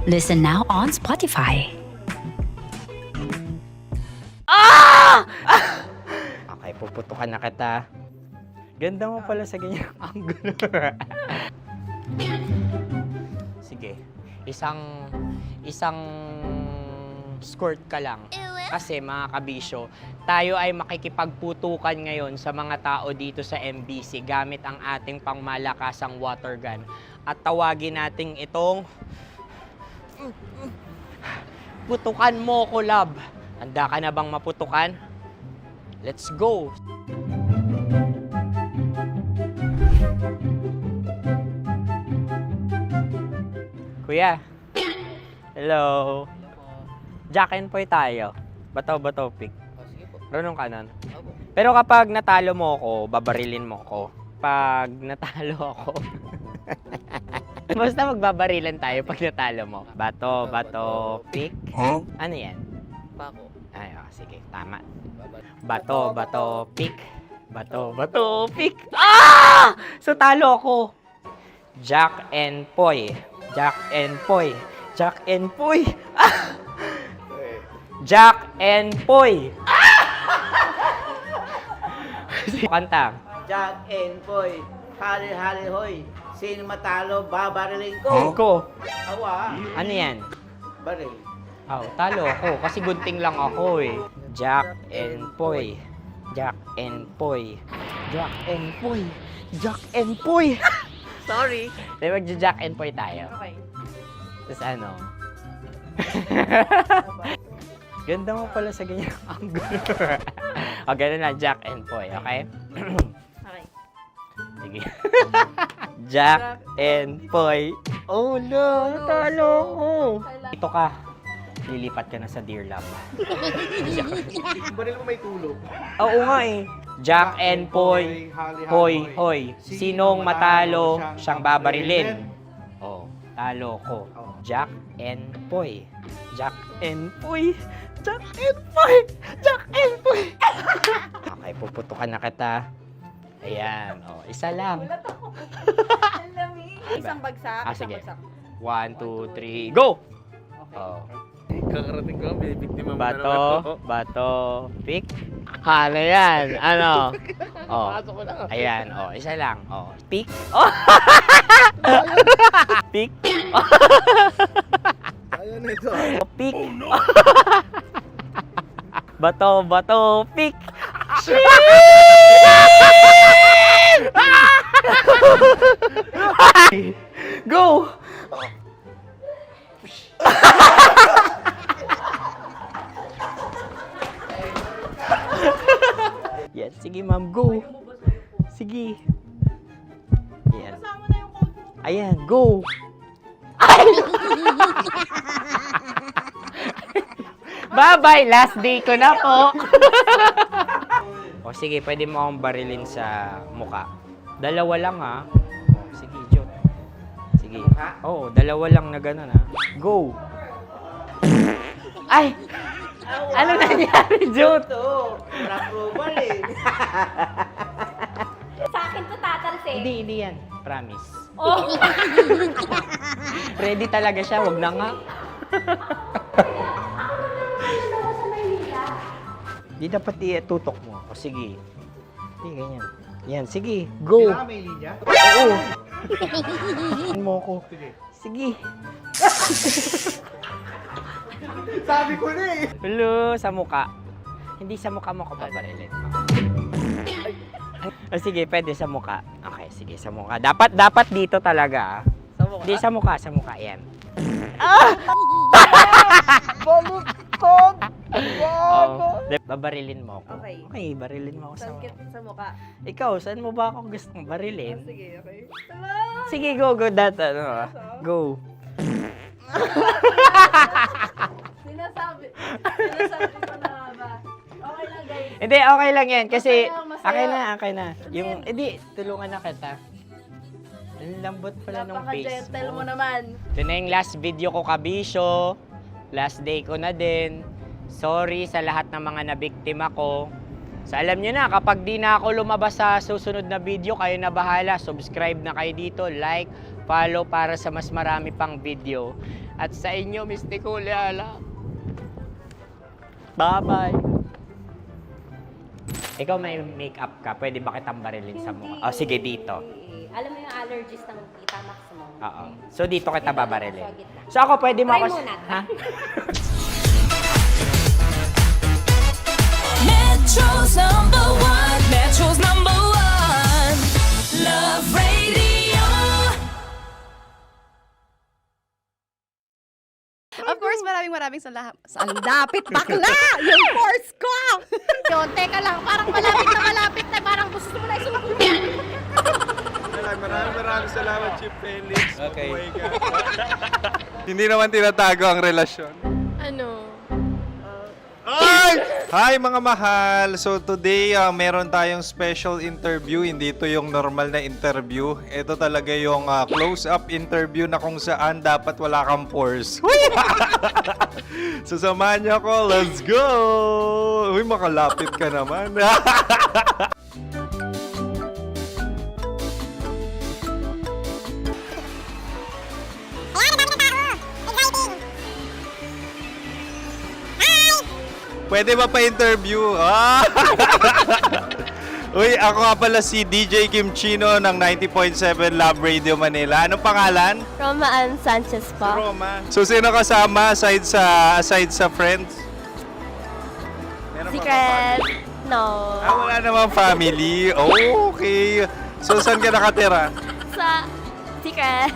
Speaker 5: Listen now on Spotify.
Speaker 6: Okay, puputukan na kita. Ganda mo pala sa ganyang angulo. Sige, isang skirt ka lang. Kasi mga kabisyo, tayo ay makikipagputukan ngayon sa mga tao dito sa MBC gamit ang ating pangmalakasang water gun. At tawagin natin itong putukan mo ko, love. Handa ka na bang maputukan? Let's go! Kuya. Hello. Jack and Poy tayo. Bato-bato pick. Runong ka nun. Pero kapag natalo mo ako, babarilin mo ako. Pag natalo ako, basta magbabarilan tayo pag natalo mo. Bato, pick.
Speaker 11: Huh?
Speaker 6: Ano yan?
Speaker 19: Pako.
Speaker 6: Ay, sige, tama. Bato, pick. Bato, pick. Ah! So talo ako. Jack and Poy. Jack and Poy. Jack and Poy. Ah! Jack and Poy. Kanta.
Speaker 1: Jack and Poy, hali-hali hoy. Sino matalo, babariling ko.
Speaker 6: Ko.
Speaker 1: Awa.
Speaker 6: Ano yan?
Speaker 1: Baril.
Speaker 6: Oh, talo ako kasi gunting lang ako eh. Jack and Poy. Jack and Poy. Jack and Poy. Jack and Poy. Sorry. Di magja-Jack and Poy tayo.
Speaker 8: Okay.
Speaker 6: Tapos ano? Ganda mo pala sa ganyang angulo. O, ganun na, Jack and Poy, okay?
Speaker 8: Okay.
Speaker 6: Sige. Jack and Poy. Oh no, talo ko. Ito ka. Lilipat ka na sa Dear Love.
Speaker 19: Baril mo may tulog.
Speaker 6: Oo nga eh. Jack and Poy. Hoy, hoy. Sinong matalo, siyang babarilin. Oh, talo ko. Jack and Poy. Jack and Poy. Jack and Poy. Jack and Poy. Okay, puputukan na kita. Ayan. Oh, isa lang.
Speaker 8: Isang bagsak.
Speaker 6: Sige. 1, 2, 3, go! Oh.
Speaker 11: Kakarating ko, binibiktima mo na naman ako.
Speaker 6: Bato, pick. Ano yan? Ano? Oh.
Speaker 11: Pasok ko lang.
Speaker 6: Ayan, oh, isa lang. Oh, pick. Oh. Pick.
Speaker 11: Ayaw na ito.
Speaker 6: Oh, pick. Oh, no. Bato, pick. Go! Yan, sige ma'am, go. Sige. Ayan. Ayan, go. Bye-bye, last day ko na po. O sige, pwede mo akong barilin sa muka. Dalawa lang ha. O, sige, Jot. Sige. Oo, dalawa lang na gano'n ha. Go. Ay! Ano nangyari, Jot?
Speaker 1: Ito, approval eh.
Speaker 18: Sa akin to tatalsik kasi.
Speaker 6: Hindi yan. Promise.
Speaker 18: Oh.
Speaker 6: Ready talaga siya, wag na nga. Di dapat tutok mo. O sige. Hindi, ganyan. Yan, sige. Go.
Speaker 19: Kailangan may linya?
Speaker 6: Oo. mo ko. Sige.
Speaker 19: Sabi ko na eh.
Speaker 6: Hello, sa muka. Hindi sa muka mo ko paparilin. O sige, pwede sa muka. Okay, sige, sa muka. Dapat dito talaga. Sa muka? Hindi, sa muka, yan.
Speaker 16: Baluktot!
Speaker 6: Oh, babarilin mo ako.
Speaker 16: Okay.
Speaker 6: Okay, barilin mo ako sa muka.
Speaker 16: Sa mukha.
Speaker 6: Ikaw, saan mo ba ako gustong barilin?
Speaker 16: Sige, okay.
Speaker 6: Sige, go. Go.
Speaker 16: Sinasabi ko na ba? Okay lang, guys.
Speaker 6: Hindi, okay lang yan. Kasi,
Speaker 16: Masaya.
Speaker 6: okay na. Yung, hindi, tulungan na kita. Ang lambot pala ng face
Speaker 16: Napaka-gentle
Speaker 6: mo.
Speaker 16: mo naman.
Speaker 6: Ito na yung last video ko, kabisyo. Last day ko na din. Sorry sa lahat ng mga nabiktima ko. So alam nyo na, kapag di na ako lumabas sa susunod na video, kayo na bahala. Subscribe na kayo dito, like, follow para sa mas marami pang video. At sa inyo, Mistiko Leala. Bye-bye. Ikaw may makeup ka, pwede ba kitang barilin sa mukha? O sige, dito.
Speaker 18: Alam mo yung allergies ng Tita Max mo?
Speaker 6: Oo. So dito kita babarilin. So ako pwede mo ako...
Speaker 18: Try muna.
Speaker 6: Ha?
Speaker 4: Metro's #1, Metro's #1, Love Radio.
Speaker 8: Of course, maraming salamat. Ang lapit bakla! Yung course ko! Yun, teka lang, parang malapit na, parang gusto mo na isulat.
Speaker 7: Maraming salamat, Chief Felix.
Speaker 11: Okay.
Speaker 7: Oh my God. Hindi naman tinatago ang relasyon.
Speaker 8: Ano?
Speaker 7: Ay! Hi mga mahal! So today, meron tayong special interview. Hindi ito yung normal na interview. Ito talaga yung close-up interview na kung saan dapat wala kang pores. So samahan niyo ako. Let's go! Uy, makalapit ka naman. Pwede ba pa-interview? Uy, ako nga pala si DJ Kim Chino ng 90.7 Love Radio Manila. Anong pangalan?
Speaker 18: Roma Ann Sanchez po.
Speaker 7: Roma. So, sino kasama aside sa friends? Meron ba
Speaker 18: Secret. No.
Speaker 7: wala namang family. Oh, okay. So, saan ka nakatira?
Speaker 18: Sa Secret.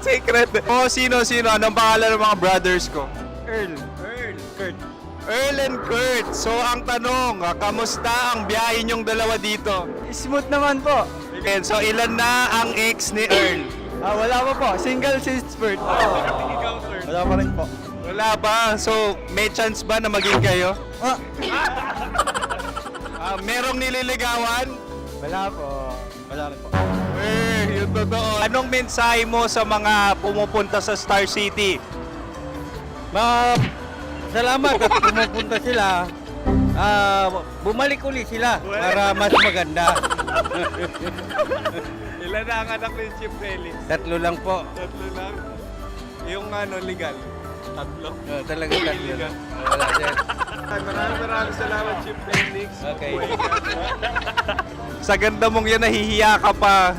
Speaker 7: Secret. Oh, sino? Anong pangalan ng mga brothers ko? Earl, Kurt. Earl and Kurt. So, ang tanong, kamusta ang biyahe niyong dalawa dito?
Speaker 11: Smooth naman po.
Speaker 7: Okay, so ilan na ang ex ni Earl?
Speaker 11: Wala pa po. Single since birth. Wala pa rin po.
Speaker 7: Wala ba? So, may chance ba na maging kayo? Merong nililigawan?
Speaker 11: Wala po. Wala rin po.
Speaker 7: Yung totoo. Anong mensahe mo sa mga pumupunta sa Star City?
Speaker 11: Salamat at pumupunta sila. Bumalik ulit sila para mas maganda.
Speaker 7: Ilan na ang anak ni Chief Felix?
Speaker 11: 3 lang po.
Speaker 7: 3 lang. Yung legal? 3.
Speaker 11: Talaga 3 lang. Wala din.
Speaker 7: Maraming salamat, Chief Felix.
Speaker 11: Okay.
Speaker 7: Sa ganda mong yan, nahihiya ka pa.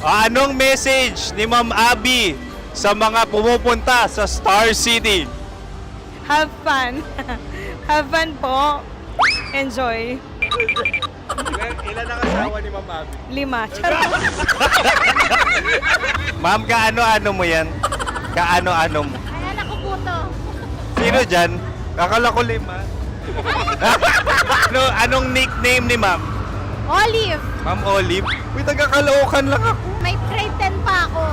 Speaker 7: Anong message ni Ma'am Abby sa mga pumupunta sa Star City?
Speaker 8: Have fun. Have fun po. Enjoy.
Speaker 7: Ilan ang asawa ni Ma'am Abby?
Speaker 8: 5.
Speaker 7: Ma'am, kaano-ano mo yan? Kaano-ano mo?
Speaker 18: Ay, anak ko po to.
Speaker 7: Sino dyan? Kakala ko 5. Anong nickname ni Ma'am?
Speaker 8: Olive.
Speaker 7: Ma'am Olive? Uy, taga-Caloocan lang ako.
Speaker 8: May grade 10 pa ako.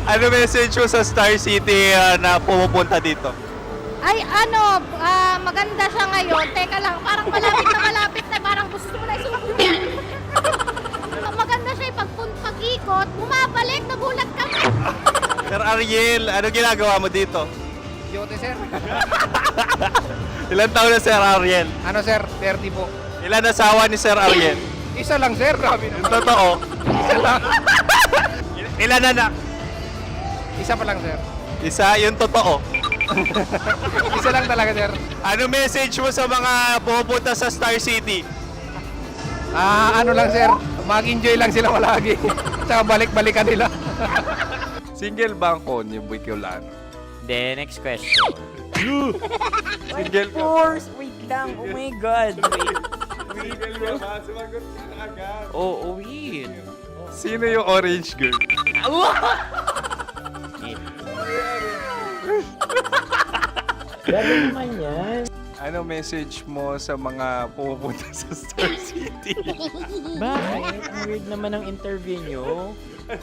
Speaker 7: Ano message mo sa Star City na pumupunta dito?
Speaker 8: Ay, maganda siya ngayon. Teka lang, parang malapit na, parang gusto mo na isulat. Maganda siya pag-ikot, bumabalik, nagulat kami.
Speaker 7: Sir Ariel, ano ginagawa mo dito?
Speaker 11: Yote, sir.
Speaker 7: Ilan taon na Sir Ariel?
Speaker 11: Ano, sir? 30 po.
Speaker 7: Ilan asawa ni Sir Ariel?
Speaker 11: Isa lang, sir. Grabe
Speaker 7: Yung totoo.
Speaker 11: Isa lang.
Speaker 7: Ilan anak?
Speaker 11: Isa pa lang, sir.
Speaker 7: Isa, yung totoo.
Speaker 11: Isa lang talaga, sir.
Speaker 7: Ano message mo sa mga pupunta sa Star City?
Speaker 11: Ano lang, sir. Mag-enjoy lang sila palagi. Tsaka balik-balikan nila.
Speaker 7: Single ba ang Konyo, Boy Kiolano?
Speaker 6: Then, next question.
Speaker 7: Single
Speaker 6: Of course! Wait lang. Oh my God. Wait.
Speaker 7: Sumagot ka agad.
Speaker 6: Oh, wait.
Speaker 7: Sino yung orange girl?
Speaker 6: Gano'n naman yan.
Speaker 7: Ano message mo sa mga pupunta sa Star City?
Speaker 6: Bakit? Ang weird naman ang interview nyo.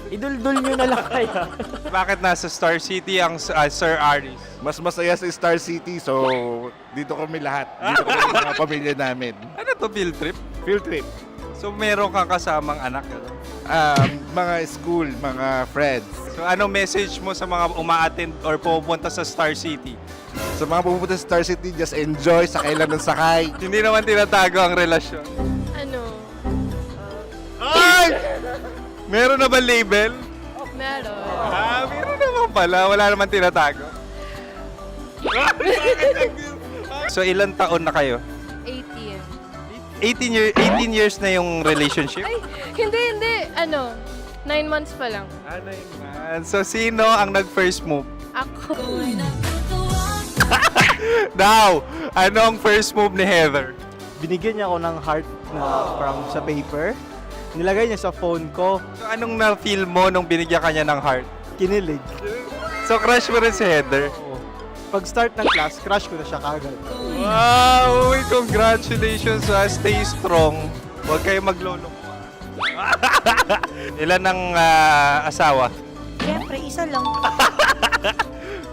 Speaker 6: Iduldul nyo na lang kaya.
Speaker 7: Bakit nasa Star City ang Sir Aris?
Speaker 10: Mas masaya sa Star City, so dito kami lahat. Dito kami mga pamilya namin.
Speaker 7: Ano to, field trip?
Speaker 10: Field trip.
Speaker 7: So meron kang kasamang anak?
Speaker 10: Mga school, mga friends.
Speaker 7: So anong message mo sa mga uma-attend or pupunta sa Star City?
Speaker 10: Sa mga pupunta sa Star City, just enjoy, sakay lang ng sakay.
Speaker 7: Hindi naman tinatago ang relasyon.
Speaker 8: Ano?
Speaker 7: Ay! Meron na ba label?
Speaker 8: Meron.
Speaker 7: Meron naman pala. Wala naman tinatago. So ilan taon na kayo?
Speaker 8: 18.
Speaker 7: 18 years na yung relationship?
Speaker 8: Ay, hindi. 9 months pa lang.
Speaker 7: 9 months. So sino ang nag-first move?
Speaker 8: Ako.
Speaker 7: Now, ano ang first move ni Heather?
Speaker 19: Binigyan niya ako ng heart na from sa paper. Nilagay niya sa phone ko.
Speaker 7: So anong na-feel mo nung binigyan ka niya ng heart?
Speaker 19: Kinilig.
Speaker 7: So crush mo rin si Heather?
Speaker 19: Pag start ng class, crush ko na siya kagad.
Speaker 7: Wow! Uy, congratulations! Stay strong. Huwag kayo maglolo. Ilan ang asawa?
Speaker 16: Siyempre, isa lang.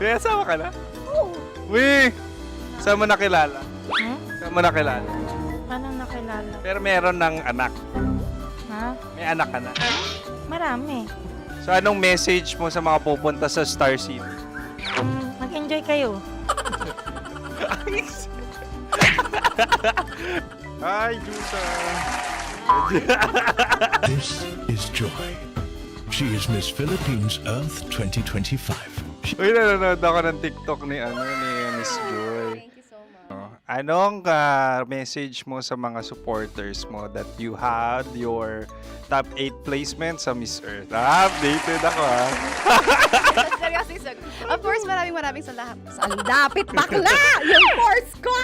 Speaker 7: May asawa ka na? Oo. Uy! Saan mo nakilala? Saan mo nakilala?
Speaker 16: Paano nakilala?
Speaker 7: Pero meron ng anak.
Speaker 16: Ha?
Speaker 7: May anak ka na.
Speaker 16: Marami.
Speaker 7: So anong message mo sa mga pupunta sa Star City?
Speaker 16: Mag-enjoy kayo.
Speaker 7: Hi, Jusa!
Speaker 2: This is Joy. She is Miss Philippines Earth 2025.
Speaker 7: Uy, nanonood ako ng TikTok ni Miss Joy.
Speaker 8: Thank you so much.
Speaker 7: Anong message mo sa mga supporters mo that you had your top 8 placement sa Miss Earth? Updated ako
Speaker 8: Seryoso, of course, maraming salamat. Lapit bakla! Yung course ko!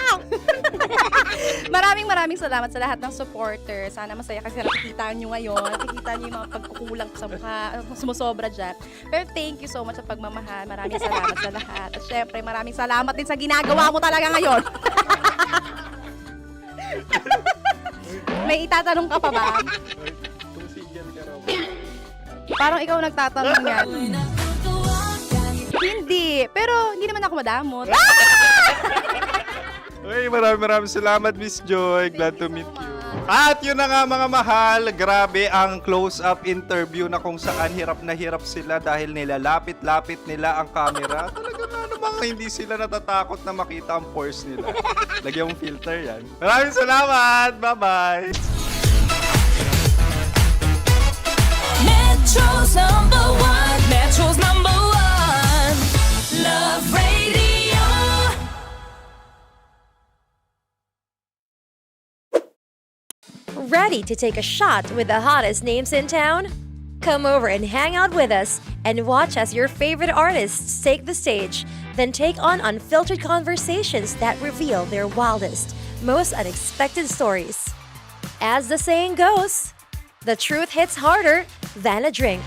Speaker 8: maraming salamat sa lahat ng supporters. Sana masaya kasi nakikita nyo ngayon. Nakikita nyo yung mga pagkukulang sa mukha. Sumusobra dyan. Pero thank you so much sa pagmamahal. Maraming salamat sa lahat. At syempre, maraming salamat din sa ginagawa mo talaga ngayon. May itatanong ka pa ba? Parang ikaw nagtatanong yan. Hindi. Pero hindi naman ako madamot.
Speaker 7: Uy, maraming salamat, Miss Joy. Glad to meet you. At yun na nga mga mahal, grabe ang close-up interview na kung saan hirap na hirap sila dahil nilalapit-lapit nila ang camera. Talaga na namang hindi sila natatakot na makita ang pores nila. Lagyan mong filter yan. Maraming salamat! Bye-bye!
Speaker 4: Metro's #1, Metro's #1, Love Radio.
Speaker 12: Ready to take a shot with the hottest names in town? Come over and hang out with us and watch as your favorite artists take the stage, then take on unfiltered conversations that reveal their wildest, most unexpected stories. As the saying goes, the truth hits harder than a drink.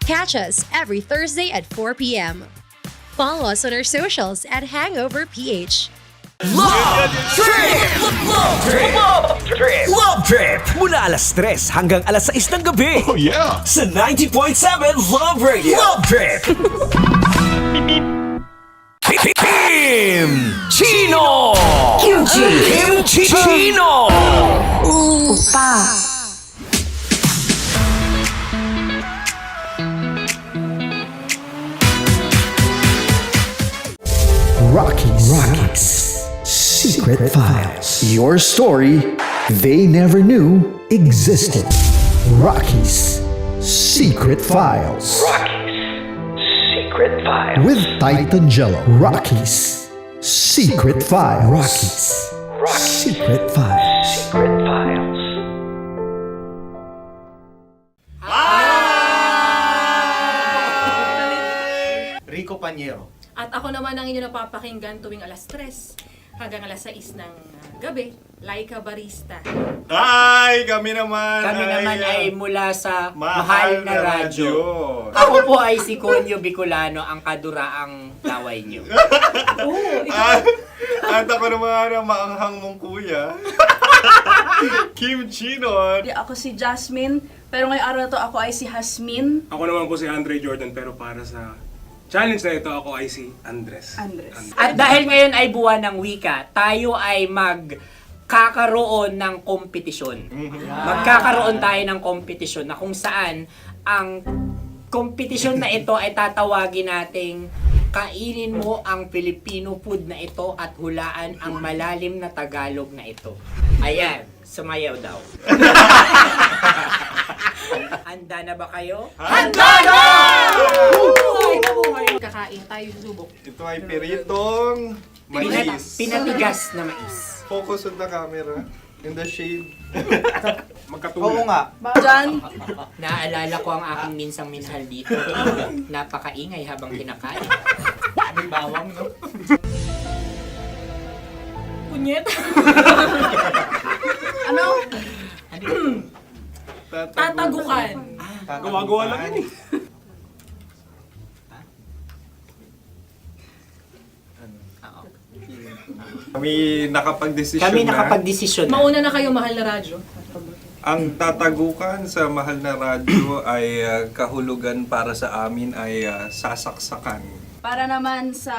Speaker 12: Catch us every Thursday at 4 p.m. Follow us on our socials at HangoverPH.
Speaker 17: Love Trip! Love Trip! Love Trip! Love Trip! Mula alas 3 hanggang alas 6 ng gabi. Oh yeah! Sa 90.7 Love Radio. Love Trip! Kim Chino! Kim Chino!
Speaker 16: Upa.
Speaker 17: Rocky's Secret Files. Your story they never knew existed. Rocky's Secret Files. Secret Files. With Titan Jello. Rocky's Secret Files. Rocky's Secret Files. Secret Files.
Speaker 6: Rico Panyero.
Speaker 15: At ako naman ang inyo napapakinggan tuwing alas 3 hanggang alas 6 ng gabi, Laika Barista.
Speaker 7: Ay, kami naman
Speaker 6: Ay mula sa Mahal na Radyo. Ako po ay si Conyo Bicolano, ang kaduraang laway nyo.
Speaker 7: At ako naman ang maanghang mong kuya. Kim Chinon.
Speaker 8: Ako si Jasmine, pero ngayong araw na to ako ay si Hasmin.
Speaker 14: Ako naman po si Andre Jordan, pero para sa challenge na ito, ako ay si Andres.
Speaker 6: At dahil ngayon ay buwan ng wika, tayo ay magkakaroon ng kompetisyon. Magkakaroon tayo ng kompetisyon na kung saan ang kompetisyon na ito ay tatawagin nating kainin mo ang Filipino food na ito at hulaan ang malalim na Tagalog na ito. Ayan, sumayaw daw. Handa na ba kayo?
Speaker 7: Handa na!
Speaker 15: Kakain tayo, susubok.
Speaker 7: Ito ay piritong mais.
Speaker 6: Pinatigas na mais.
Speaker 7: Focus on the camera. In the shade.
Speaker 19: Oo nga.
Speaker 8: Diyan.
Speaker 6: Naaalala ko ang aking minsang minahal dito. Napakaingay habang kinakain. May bawang, no?
Speaker 15: Punyet.
Speaker 8: Ano?
Speaker 15: Tatagukan.
Speaker 14: Gawa-gawa lang yun eh.
Speaker 7: Kami nakapag-desisyon
Speaker 6: Kami nakapag-desisyon na.
Speaker 15: Mauna na kayo, Mahal na Radyo.
Speaker 7: Ang tatagukan sa Mahal na Radyo ay kahulugan para sa amin ay sasaksakan.
Speaker 8: Para naman sa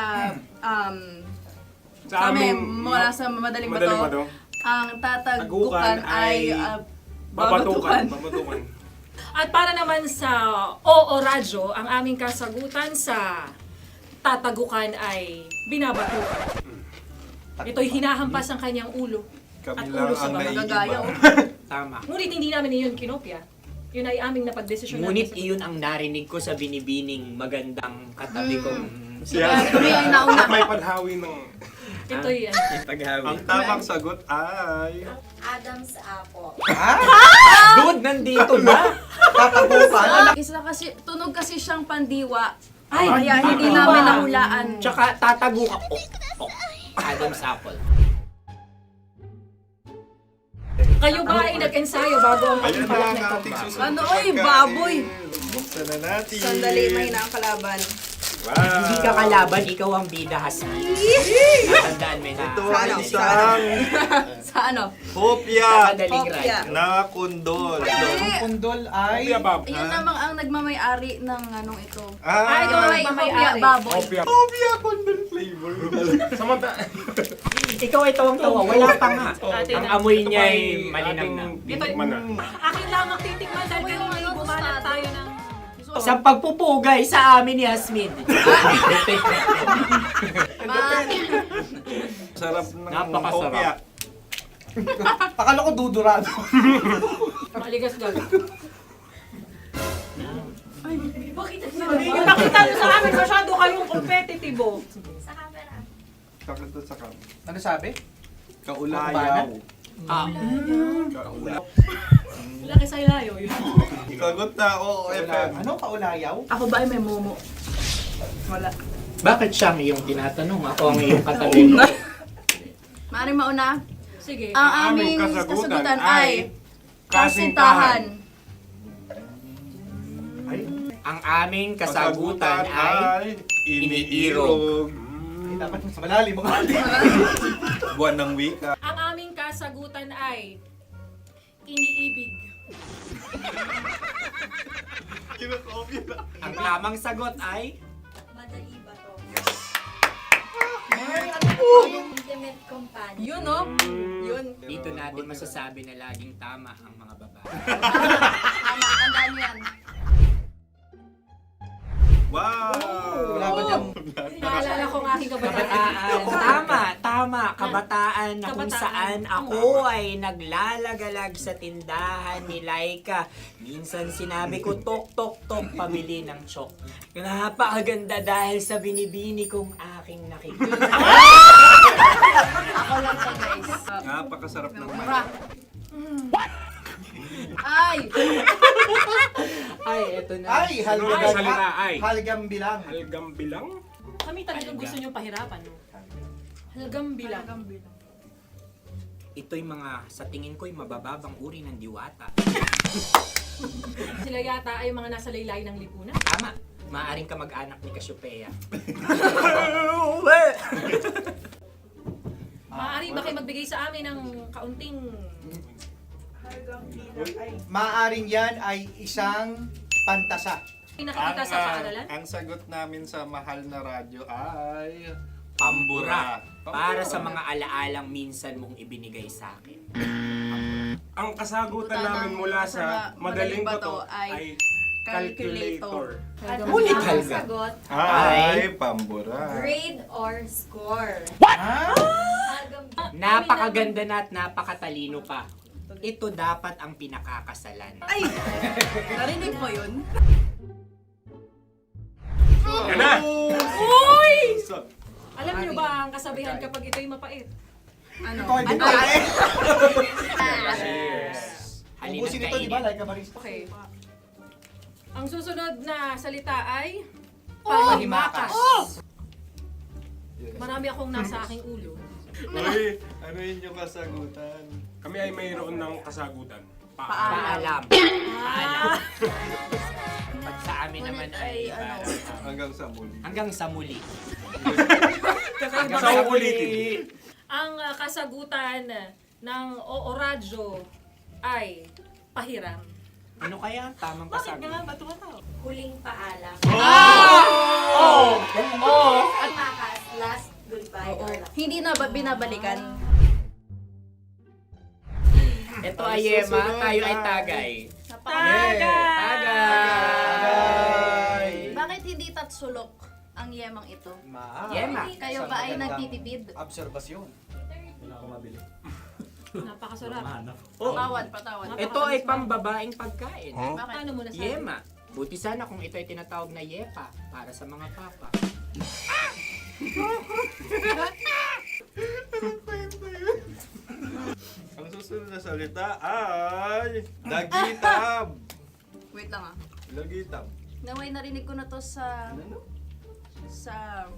Speaker 8: kami, mula sa madaling bato, ang tatagukan ay babatukan.
Speaker 15: At para naman sa Oo Radyo, ang aming kasagutan sa tatagukan ay binabatukan. Ito'y hinahampas ang kanyang ulo.
Speaker 7: Kami
Speaker 15: at
Speaker 7: lang
Speaker 15: ulo sa
Speaker 7: ang
Speaker 15: gagaya.
Speaker 6: Tama.
Speaker 15: Ngunit hindi namin iyon kinopya. Yun ay aming napagdesisyon
Speaker 6: Ngunit iyon ang narinig ko sa binibining magandang katabi kong
Speaker 8: Kami ang nauna.
Speaker 14: May paghawi ng...
Speaker 15: Ito'y
Speaker 7: Ang tamang sagot ay...
Speaker 3: Adam's apple.
Speaker 6: Dude, nandito ba?
Speaker 8: Tatagukan. Isa kasi, tunog kasi siyang pandiwa. Kaya hindi namin nahulaan.
Speaker 6: Tsaka tatagukan. Adam's apple.
Speaker 15: Kayo ba ay nag-ensayo bago ang
Speaker 7: Ayan na ang ating susunod na pagkain.
Speaker 8: baboy.
Speaker 7: Buksan na natin.
Speaker 8: Sandali, may na ang kalaban.
Speaker 7: Wow.
Speaker 6: Hindi ka kalaban, ikaw ang bida, Hasmin. Natandaan mo na.
Speaker 7: Ito ay isang
Speaker 8: Sa ano?
Speaker 7: hopya
Speaker 6: Madaling
Speaker 8: Hopya.
Speaker 6: ride.
Speaker 7: na kundol.
Speaker 19: Ang pundol ay...
Speaker 8: Yun namang ang nagmamay-ari ng anong ito.
Speaker 7: Ah,
Speaker 8: Ito ay hopya baboy.
Speaker 7: hopya kundol flavor.
Speaker 6: Ikaw ay tawang-tawa, wala pa nga. Ang amoy niya ay malinang na.
Speaker 14: Titikman na.
Speaker 15: Akin lamang titikman dahil kayo ngayon bumanat tayo ng...
Speaker 6: Sa pagpupugay sa amin ni Hasmin.
Speaker 7: Sarap ng
Speaker 6: Napakasarap.
Speaker 7: hopya.
Speaker 19: Akala ko dudurado.
Speaker 15: Maligas gala. Bakit yung nakita nyo sa amin masyado kayong competitive.
Speaker 7: Sakit to sa kam.
Speaker 19: Ano sabi?
Speaker 7: Kaulayaw.
Speaker 15: Laki sa ilayo yun.
Speaker 7: Sagot na, oo, FM.
Speaker 19: Ano kaulayaw?
Speaker 8: Ako ba ay may momo? Wala.
Speaker 6: Bakit siya ang iyong tinatanong? Ako ang iyong katabi.
Speaker 8: Maaaring mauna.
Speaker 15: Sige.
Speaker 8: Ang aming kasagutan ay kasintahan.
Speaker 6: Ang aming kasagutan ay iniirog.
Speaker 19: Dapat mas malalim mga
Speaker 7: Buwan ng wika.
Speaker 15: Ang aming kasagutan ay iniibig.
Speaker 7: Kinakopya na.
Speaker 6: Ang tamang sagot ay
Speaker 3: Madali ba to?
Speaker 18: Intimate companion.
Speaker 8: Yun, no? Yun.
Speaker 6: dito natin masasabi na laging tama ang mga babae.
Speaker 8: Tama, tandaan nyo yan.
Speaker 7: Wow!
Speaker 19: Wala ba dyan?
Speaker 15: Naalala ko ang aking
Speaker 6: Kabataan. Tama. Kabataan na kung
Speaker 15: Kabataan.
Speaker 6: saan ako ay naglalagalag sa tindahan ni Laika. Minsan sinabi ko, tok, pamili ng chok. Napakaganda dahil sa binibini kong aking nakikita.
Speaker 8: Ako lang siya, guys.
Speaker 7: Napakasarap ng
Speaker 8: Ay!
Speaker 6: Ay, eto na.
Speaker 14: Ay, salita, ay.
Speaker 19: Halgam bilang.
Speaker 14: Halgam bilang?
Speaker 15: Kami talagang gusto niyong pahirapan, no? Halgam bilang.
Speaker 6: Ito'y mga, sa tingin ko'y mabababang uri ng diwata.
Speaker 15: Sila yata ay mga nasa laylay ng lipunan.
Speaker 6: Tama. Maaring ka mag-anak ni Cassiopeia.
Speaker 15: Maaari ba kayo magbigay sa amin ng kaunting...
Speaker 19: Maaring yan ay isang pantasa.
Speaker 15: Nakikita sa paaralan?
Speaker 7: Ang sagot namin sa mahal na radyo ay...
Speaker 6: Pambura. Para sa mga alaalang minsan mong ibinigay sa akin.
Speaker 14: Ang kasagutan namin mula sa Madaling Bato ay calculator.
Speaker 6: Ulikal ka.
Speaker 18: Sagot,
Speaker 7: Ay, pambura.
Speaker 18: grade or score.
Speaker 6: Napakaganda na at napakatalino pa. Ito dapat ang pinakakasalan.
Speaker 8: Ay! Narinig mo yun?
Speaker 14: Yan na!
Speaker 15: Uy! Alam niyo ba ang kasabihan kapag ito'y mapait?
Speaker 8: Ano?
Speaker 6: Halina't
Speaker 19: Ubusin ito, di ba?
Speaker 6: kainin.
Speaker 19: Like a barista.
Speaker 15: Okay. Ang susunod na salita ay panghimakas. Marami akong nasa aking ulo.
Speaker 7: Uy, ano yun yung kasagutan?
Speaker 14: Kami ay mayroon ng kasagutan.
Speaker 6: Paalam. Pag sa amin naman ay
Speaker 7: Hanggang sa muli.
Speaker 6: hanggang sa muli.
Speaker 14: Sa ulitin.
Speaker 15: Ang kasagutan ng Oo Radyo ay pahiram.
Speaker 6: Ano kaya ang tamang kasagutan?
Speaker 18: Huling paalam.
Speaker 6: Oh!
Speaker 18: Panghimakas, last goodbye or last.
Speaker 8: Hindi na ba binabalikan?
Speaker 6: Ito ay Yema, tayo ay Tagay. Tagay!
Speaker 8: Bakit hindi tatsulok ang yemang ito?
Speaker 6: Yema.
Speaker 8: Kayo ba ay nagtitipid?
Speaker 19: Obserbasyon.
Speaker 15: Napakasarap.
Speaker 8: Patawad.
Speaker 6: Ito ay pambabaeng pagkain.
Speaker 15: Paano mo nasabi?
Speaker 6: Yema. Buti sana kung ito ay tinatawag na Yepa para sa mga papa.
Speaker 7: Ang susunod na salita ay... Dagitab!
Speaker 8: Wait lang ah.
Speaker 7: Dagitab.
Speaker 8: Naway narinig ko na to sa
Speaker 7: Isang...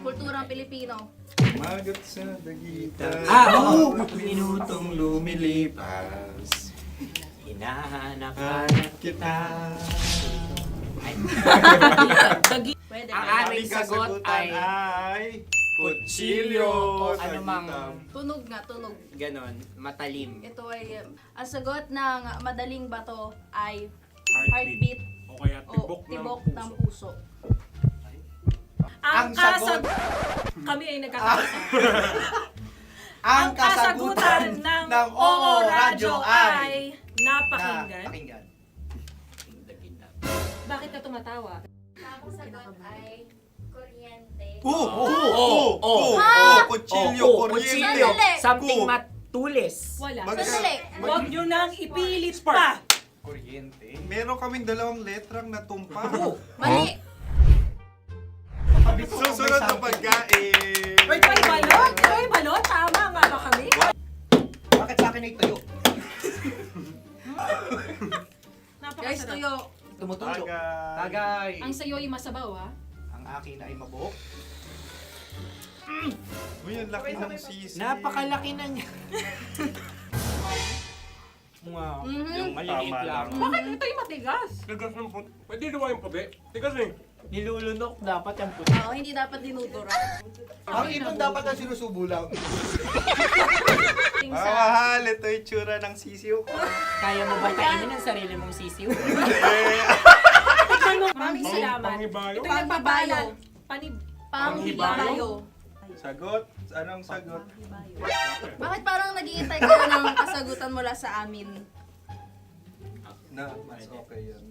Speaker 8: kulturang Pilipino.
Speaker 7: Magat sa dagitab.
Speaker 6: Oo! Minutong lumilipas. Hinahanap-hanap kita.
Speaker 8: Pwede.
Speaker 6: Ang aming sagot ay kutsilyo o anumang
Speaker 8: Tunog nga, tunog.
Speaker 6: ganon, matalim.
Speaker 8: Ito ay, ang sagot ng Madaling Bato ay
Speaker 14: Heartbeat.
Speaker 8: heartbeat
Speaker 14: O kaya
Speaker 8: o tibok ng puso.
Speaker 15: Ang kasagutan... Kami ay nagkakasa.
Speaker 19: Ang
Speaker 15: kasagutan ng Oo Radyo ay napakinggan.
Speaker 19: Pakinggan.
Speaker 15: Bakit ka tumatawa?
Speaker 18: Ang sagot ay kuryente.
Speaker 7: Kutsilyo, kuryente.
Speaker 8: Sandali.
Speaker 6: Something matulis.
Speaker 15: Wala.
Speaker 8: Sandali.
Speaker 15: Huwag nyo nang ipilit pa.
Speaker 19: Kuryente.
Speaker 7: Meron kaming dalawang letrang natumpa.
Speaker 8: Mali.
Speaker 7: Susunod na pagkain.
Speaker 15: Wait, may balot? May balot? Tama nga ba kami?
Speaker 19: Bakit sa akin ay tuyo?
Speaker 8: Guys,
Speaker 15: Napakasarap.
Speaker 8: tuyo.
Speaker 19: Tumutulo.
Speaker 7: Tagay.
Speaker 19: Tagay.
Speaker 15: Ang sayo ay masabaw, ha?
Speaker 19: Ang akin ay mabuhok.
Speaker 7: Uy, ang laki ng sisi.
Speaker 6: Napakalaki na niya. Wow. Yung maliliit
Speaker 7: Tama
Speaker 6: lang.
Speaker 7: lang.
Speaker 15: Bakit ito'y matigas?
Speaker 14: Tigas ng puti. Pwede naman yung puti. Tigas eh.
Speaker 6: Nilulunok dapat yung puti.
Speaker 8: Oo, hindi dapat dinudura.
Speaker 19: Ang ibon dapat ang sinusubo lang.
Speaker 7: Mga mahal, ito yung tsura ng sisiw ko.
Speaker 6: Kaya mo ba kainin ang sarili mong sisiw?
Speaker 15: Maraming salamat.
Speaker 14: Panghibayo.
Speaker 15: Ito'y nagpapalan.
Speaker 8: Panghibayo.
Speaker 7: Sagot? Anong sagot?
Speaker 8: Bakit parang nag-iintay ka na ng kasagutan mula sa amin?
Speaker 7: Na, mas okay yan.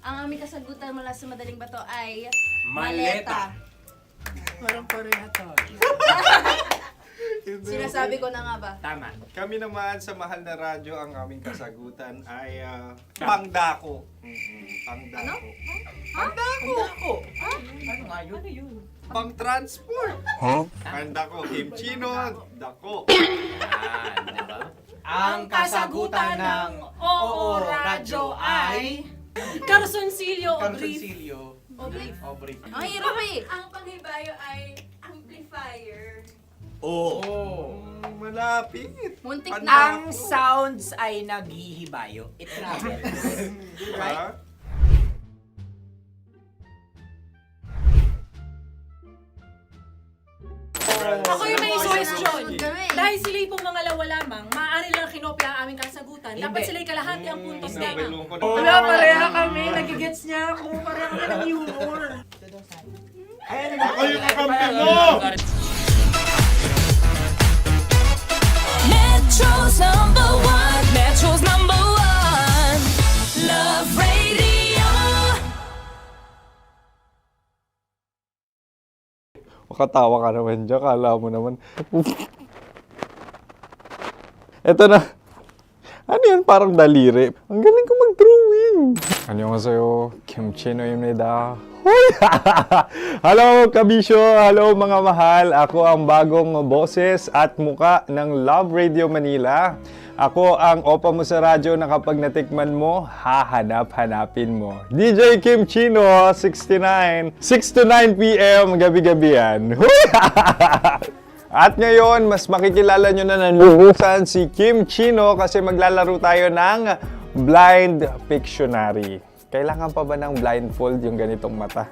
Speaker 8: Ang aming kasagutan mula sa Madaling Bato ay
Speaker 14: Maleta.
Speaker 8: Parang pareha Sinasabi ko na nga ba?
Speaker 14: Tama.
Speaker 7: Kami naman sa Mahal na Radyo, ang aming kasagutan ay pangdako. Pangdako. Pangdako!
Speaker 1: Ano nga yun?
Speaker 7: Pang-transport. Pangdako, kimchino, dako.
Speaker 1: Diba?
Speaker 15: Ang kasagutan ng Oo Radyo ay Carsoncillo Obrief.
Speaker 8: Ang hirap eh.
Speaker 18: Ang panghibayo ay amplifier.
Speaker 7: Malapit.
Speaker 8: Muntik
Speaker 6: Ang sounds ay naghihibayo. It travels.
Speaker 7: Diba?
Speaker 15: Ako yung may suggestion. Dahil sila'y pong mga lawa lamang, maaari lang kinopya ang aming kasagutan. Dapat sila'y kalahati ang puntos lamang.
Speaker 1: Wala, pareha kami. Nagigets niya ako. Pareha kami ng humor.
Speaker 7: Ako yung kakampi mo!
Speaker 4: Metro's number one. Metro's number one. Love Radio.
Speaker 7: Makatawa ka naman dyan. Kala mo naman. Eto na. Ano yan? Parang daliri. Ang galing ko mag-drawing. 안녕하세요. 김치노입니다. Hello, kabisyo! Hello, mga mahal! Ako ang bagong boses at muka ng Love Radio Manila. Ako ang opa mo sa radyo na kapag natikman mo, hahanap-hanapin mo. DJ Kim Chino, 69, 6 to 9 p.m. gabi-gabi yan. At ngayon, mas makikilala nyo na ng lubusan si Kim Chino kasi maglalaro tayo ng Blind Pictionary. Kailangan pa ba ng blindfold yung ganitong mata?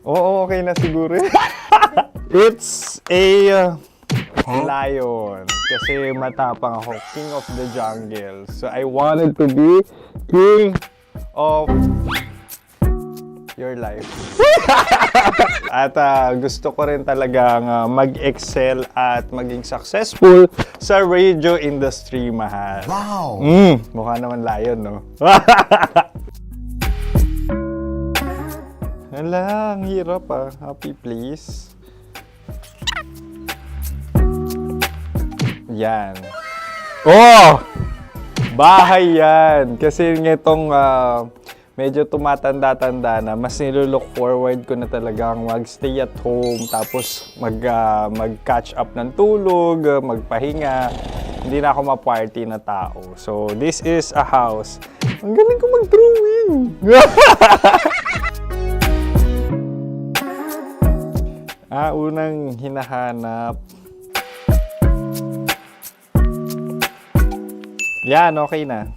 Speaker 7: Oo, okay na siguro. It's a lion. Kasi matapang ako. King of the jungle. So I wanted to be king of your life. At gusto ko rin talagang mag-excel at maging successful sa radio industry, mahal. Wow! Mukha naman lion, no? Hala, ang hirap Happy, please. Yan. Oh! Bahay yan. Kasi nitong medyo tumatanda-tanda na, mas nilulook forward ko na talagang mag-stay at home, tapos mag-catch up ng tulog, magpahinga. Hindi na ako ma-party na tao. So, this is a house. Ang galing ko mag-drawing! Unang hinahanap. Yan, okay na.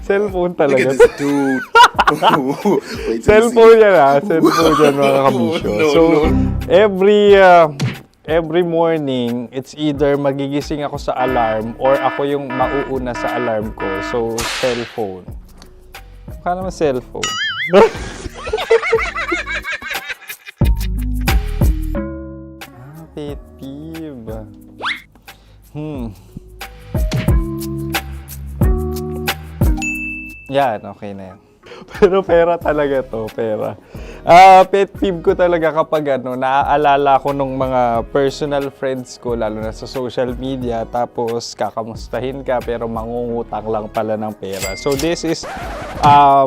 Speaker 7: Cellphone talaga.
Speaker 10: Look at this dude.
Speaker 7: Cellphone yan Cellphone yan, mga kabisyo. So, every morning, it's either magigising ako sa alarm or ako yung mauuna sa alarm ko. So, cellphone. Mukha naman cellphone. Pet peeve. Yan, okay na yan. Pero pera talaga to, pera. Pet peeve ko talaga kapag naaalala ko nung mga personal friends ko, lalo na sa social media, tapos kakamustahin ka pero mangungutang lang pala ng pera. So this is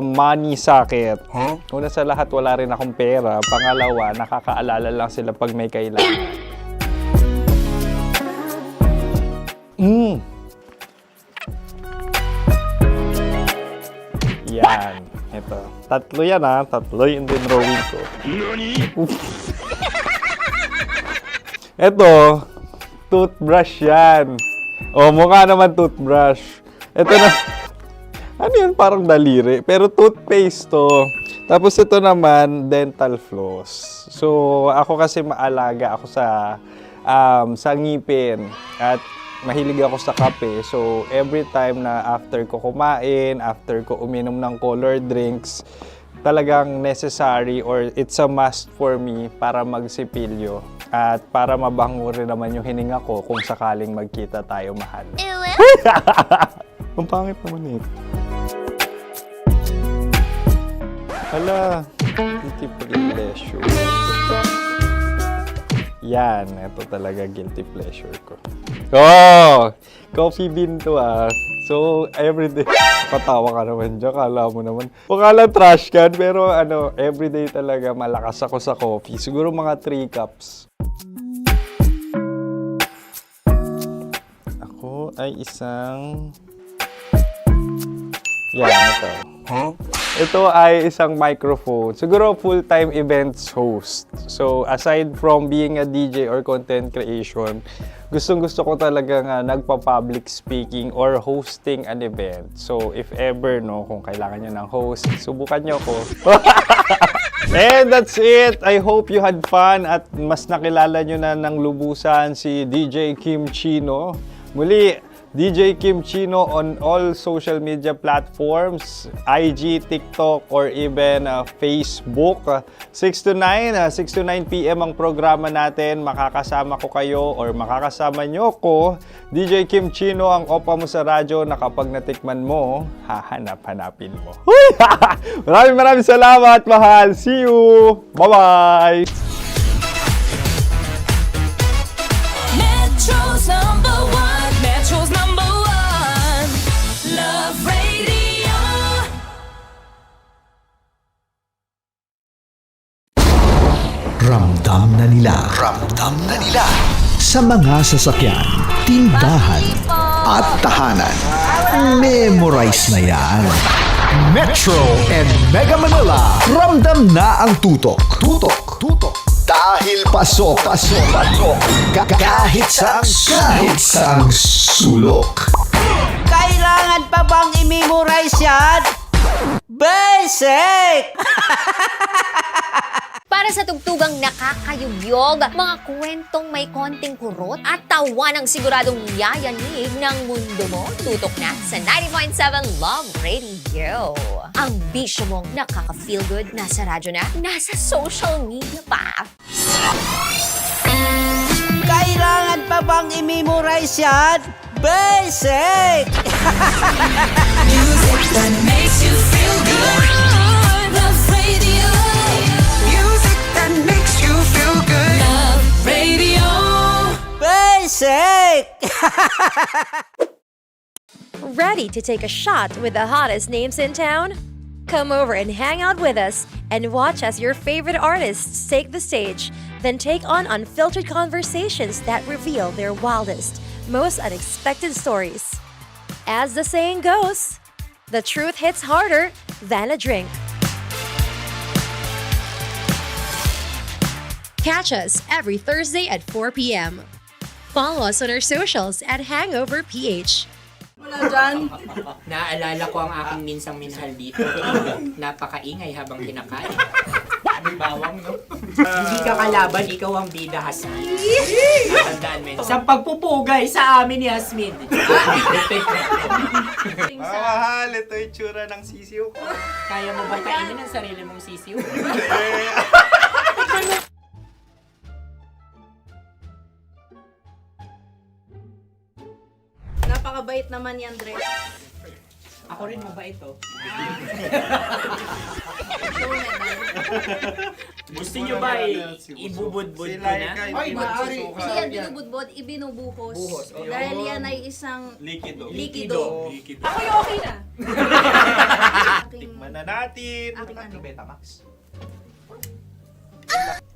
Speaker 7: money sakit. Una sa lahat, wala rin akong pera. Pangalawa, nakakaalala lang sila pag may kailangan. Yan. Ito. Tatlo yan Tatlo yung dinrawing ko. Ito. Toothbrush yan. Mukha naman toothbrush. Ito na. Ano yan? Parang daliri. Pero toothpaste to. Tapos ito naman, dental floss. So, ako kasi maalaga ako sa ngipin. At mahilig ako sa kape. So, every time na after ko kumain, after ko uminom ng colored drinks, talagang necessary or it's a must for me para magsipilyo at para mabango rin naman yung hininga ko kung sakaling magkita tayo, mahal. Ang pangit naman eh. Hala, guilty pleasure. Yan, ito talaga guilty pleasure ko. Oh! Coffee bean to ah. So, everyday. Patawa ka naman dyan, kala mo naman. Pakala trash can, pero ano, everyday talaga malakas ako sa coffee. Siguro mga 3 cups. Ako ay isang... Yan, ito. Huh? Ito ay isang microphone. Siguro full-time events host. So, aside from being a DJ or content creation, gustong-gusto ko talaga nga nagpa-public speaking or hosting an event. So, if ever, no, kung kailangan nyo ng host, subukan nyo ko. And that's it. I hope you had fun at mas nakilala nyo na ng lubusan si DJ Kim Chino. Muli, DJ Kim Chino on all social media platforms, IG, TikTok, or even Facebook. 6 to 9 p.m. ang programa natin. Makakasama ko kayo or makakasama nyo ko. DJ Kim Chino, ang opa mo sa radyo na kapag natikman mo, hahanap-hanapin mo. Maraming salamat, mahal. See you! Bye-bye!
Speaker 4: Metro's number one. Metro's number one. Love Radio.
Speaker 17: Ramdam na nila sa mga sasakyan, tindahan at tahanan. Memorize na yan. Metro and Mega Manila, ramdam na ang tutok. Dahil pasok. Kahit saang sulok.
Speaker 1: Kailangan pa bang i-memorize yan? Basic!
Speaker 3: Para sa tugtugang nakakayugyog, mga kwentong may konting kurot at tawa ng siguradong yayanig ng mundo mo, tutok na sa 90.7 Love Radio. Ang bisyo mong nakaka-feel good, nasa radyo na, nasa social media pa.
Speaker 1: Kailangan pa bang i-memorize yan? Basic!
Speaker 4: Music that makes you feel good. Love Radio. Music that makes you feel good. Love Radio.
Speaker 1: Basic!
Speaker 12: Ready to take a shot with the hottest names in town? Come over and hang out with us and watch as your favorite artists take the stage, then take on unfiltered conversations that reveal their wildest, most unexpected stories. As the saying goes, the truth hits harder than a drink. Catch us every Thursday at 4 p.m. Follow us on our socials at Hangover PH.
Speaker 6: Wala dyan. Naaalala ko ang aking minsang minahal dito. Napakaingay habang kinakain. May bawang, no? Hindi ka kalaban, ikaw ang bida, Hasmin. Natandaan mo yun. Sa pagpupugay sa amin ni Hasmin.
Speaker 7: Mahal, ito yung tsura ng sisiw ko.
Speaker 6: Kaya mo ba kainin ang sarili mong sisiw?
Speaker 8: Napakabait naman yan, Dre.
Speaker 6: Ako rin mabait, oh. Gusto nyo ba ibubudbud ko na?
Speaker 16: Ay, maaari. Hindi yan binubudbod, ibinubuhos.
Speaker 6: Buhos.
Speaker 16: Dahil yan ay isang
Speaker 7: Likido.
Speaker 15: Ako yung okay na.
Speaker 7: Tikman na natin.
Speaker 16: Aking ano?
Speaker 7: Betamax.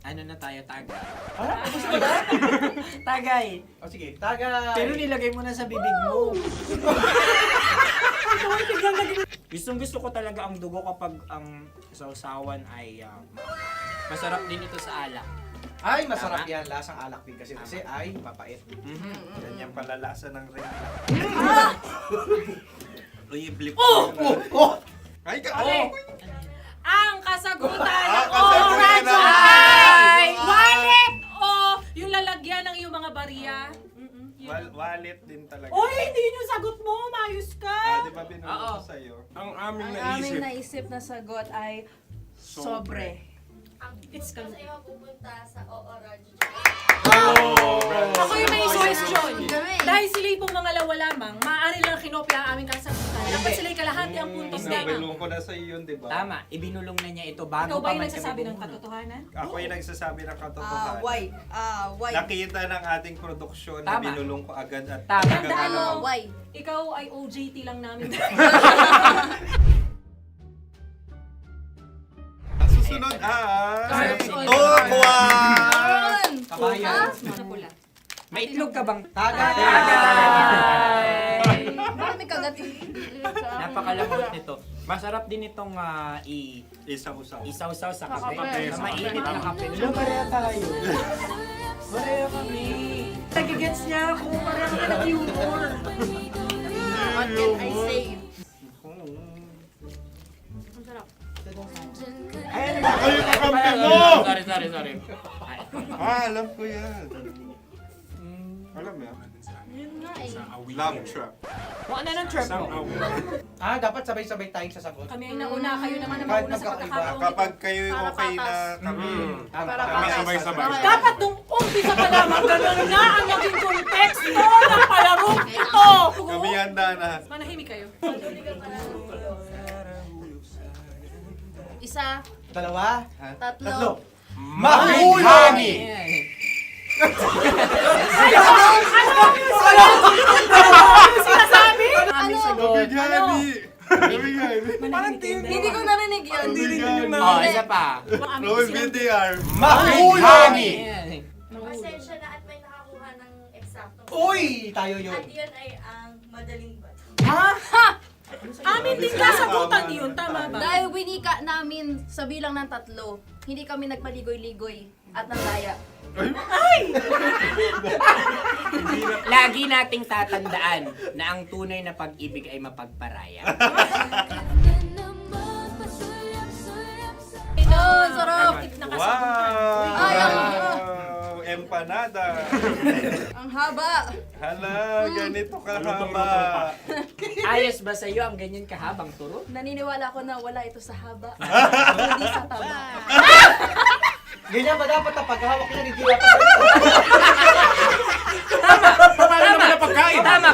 Speaker 6: Ano na tayo, tagay? Tagay.
Speaker 7: O sige, tagay.
Speaker 6: Pero nilagay mo na sa bibig mo. Gusto ko talaga ang dugo kapag ang sausawan ay masarap din ito sa alak.
Speaker 11: Ay, masarap yan. Lasang alak din kasi ay papait.
Speaker 7: Yan yung palalasa ng rin. Uy, blip. Ay,
Speaker 15: Ang kasagutan ng oradyo ay wallet o yung lalagyan ng iyong mga bariya.
Speaker 7: Wallet din talaga.
Speaker 15: Oy, hindi yung sagot mo. Mayos ka.
Speaker 7: Di ba binunod ko sa'yo?
Speaker 14: Ang aming
Speaker 16: Ang aming naisip na sagot ay
Speaker 15: Sobre. It's kalugi.
Speaker 18: pupunta sa Ooradyo.
Speaker 15: Ako yung may question. Dahil sila'y pong mga lawa lamang, maaari lang kinopya ang aming kasagutan. Dapat sila'y kalahati ang puntos na.
Speaker 7: Binulong ko na sa iyo, di ba?
Speaker 6: Tama, ibinulong na niya ito bago
Speaker 15: Ikaw ba
Speaker 6: pa
Speaker 15: yung
Speaker 6: man
Speaker 15: nagsasabi
Speaker 6: kami
Speaker 15: ng katotohanan?
Speaker 7: Ako yung nagsasabi ng katotohanan.
Speaker 8: Why?
Speaker 7: Nakita ng ating produksyon na
Speaker 6: Tama.
Speaker 7: binulong ko agad at
Speaker 6: Tama.
Speaker 7: talagang
Speaker 15: Tandaan mo,
Speaker 7: ano,
Speaker 8: Why?
Speaker 15: ikaw ay OJT lang namin.
Speaker 7: Ang susunod ay...
Speaker 15: Sorry.
Speaker 7: Tokwa!
Speaker 6: Kabayan.
Speaker 15: Sa pula.
Speaker 6: May itlog ka bang?
Speaker 8: Bakit may kagat?
Speaker 6: Napakalambot nito. Masarap din itong
Speaker 7: Isaw-saw.
Speaker 6: isaw-saw sa
Speaker 15: Kape.
Speaker 6: kape. Sa mainit na kape. Alam, pareha tayo. Pareha kami.
Speaker 15: Nagigets niya ako, pareho ka ng humor.
Speaker 8: What can I say?
Speaker 15: Ang sarap.
Speaker 7: Ay, kakampi mo!
Speaker 6: Sorry.
Speaker 7: Alam ko yan. Alam mo yan?
Speaker 18: Yun nga eh.
Speaker 7: Love trap.
Speaker 6: Kung ano ng trap mo?
Speaker 19: Dapat sabay-sabay tayong sasagot.
Speaker 15: Kami ay nauna, kayo naman ang
Speaker 19: Kahit
Speaker 15: mauna sa
Speaker 19: magkakaiba.
Speaker 15: pagkakataon.
Speaker 7: Kapag kayo okay na kami, kami sabay-sabay.
Speaker 15: Dapat nung umpisa pa lamang, ganun na ang naging konteksto ng palarong ito.
Speaker 7: Kami handa na.
Speaker 15: Manahimik kayo.
Speaker 8: Isa,
Speaker 19: Dalawa.
Speaker 8: tatlo.
Speaker 19: Mahulog!
Speaker 15: Sinasabi?
Speaker 8: Ano? Hindi ko narinig yun.
Speaker 6: Oh, isa pa.
Speaker 7: Roll VTR.
Speaker 19: Mahulog!
Speaker 18: Pasensya na at may nakakuha ng eksakto.
Speaker 19: Uy! Tayo yun.
Speaker 18: At yun ay ang madaling bato.
Speaker 15: Amin din kasagutan yun, tama ba?
Speaker 8: Dahil winika namin sa bilang ng 3, hindi kami nagpaligoy-ligoy at nandaya.
Speaker 6: Lagi nating tatandaan na ang tunay na pag-ibig ay mapagparaya.
Speaker 8: Ito, sarap!
Speaker 7: Wow! Empanada.
Speaker 8: Ang haba!
Speaker 7: Hala, ganito kahaba.
Speaker 6: Ayos ba sa iyo ang ganyan kahabang turo?
Speaker 8: Naniniwala ko na wala ito sa haba. Hindi sa taba.
Speaker 19: Ganyan ba dapat ang paghawak niya? Hindi dapat
Speaker 6: Tama,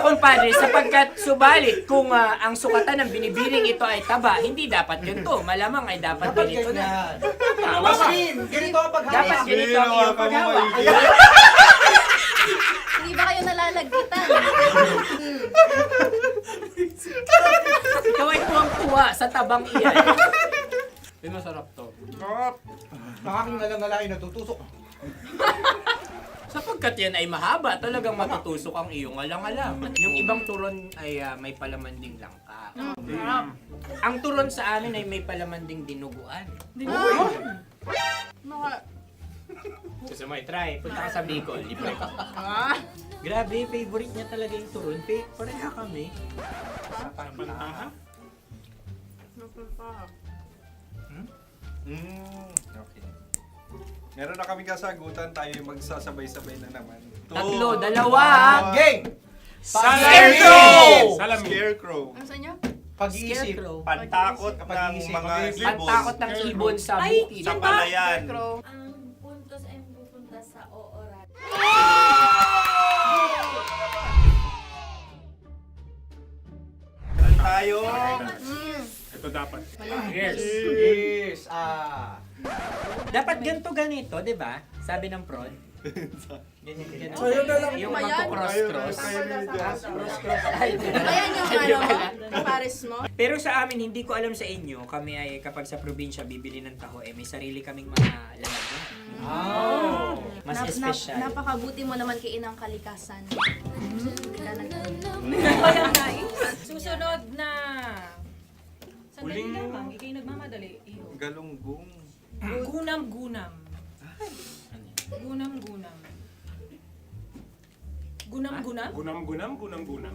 Speaker 6: kumpadre. Sapagkat subalit kung ang sukatan ng binibining ito ay taba, hindi dapat ganito. Malamang ay dapat ganito na.
Speaker 19: Ganito ang paghawak.
Speaker 6: Dapat ganito ang iyong paghawak.
Speaker 8: Hindi ba kayo nalalagkitan?
Speaker 6: Ikaw ay tuwang-tuwa sa tabang iyan. Ay, masarap to.
Speaker 19: Ang aking nalangalaki natutusok.
Speaker 6: Sapagkat yan ay mahaba, talagang matutusok ang iyong alang-alang. Yung ibang turon ay may palaman ding langka. Ang turon sa amin ay may palaman ding dinuguan. Gusto mo i-try? Punta ka sa Bicol, libre ka. Grabe, favorite niya talaga yung turon. Pareha kami.
Speaker 7: Okay. Meron na kaming kasagutan, tayo yung magsasabay-sabay na naman.
Speaker 6: Tatlo, dalawa.
Speaker 19: Gang!
Speaker 6: Scarecrow!
Speaker 7: Scarecrow.
Speaker 8: Ano sa inyo?
Speaker 19: Pag-iisip.
Speaker 7: Pantakot ng mga ibon.
Speaker 6: Pantakot ng ibon sa bukid.
Speaker 7: Sa palayan.
Speaker 18: Ang puntos ay pupunta sa Ooradyo.
Speaker 7: Tayo.
Speaker 14: Ito dapat.
Speaker 19: Yes.
Speaker 6: Dapat ganito, di ba? Sabi ng prod. Ganyan. Yung magko-cross-cross. Cross-cross.
Speaker 8: Ayan yung pares mo.
Speaker 6: Pero sa amin, hindi ko alam sa inyo, kami ay kapag sa probinsya bibili ng taho, may sarili kaming mga lalagyan. Mas espesyal.
Speaker 8: Napakabuti mo naman kay Inang Kalikasan.
Speaker 15: Susunod na. Sandali lamang, ikay nagmamadali.
Speaker 7: Galunggong.
Speaker 15: Gunam-gunam. Gunam-gunam. Gunam-gunam?
Speaker 14: Gunam-gunam.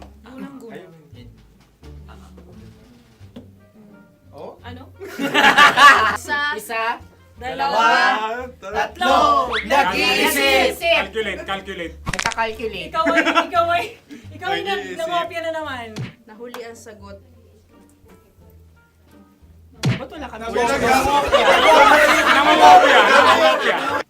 Speaker 19: Oh?
Speaker 15: Ano?
Speaker 6: Isa.
Speaker 15: Dalawa.
Speaker 7: Tatlo.
Speaker 6: Nag-iisip.
Speaker 14: Calculate.
Speaker 6: Nagka-calculate.
Speaker 15: Ikaw ay nangopya na naman.
Speaker 8: Nahuli ang sagot.
Speaker 14: Nangongopya.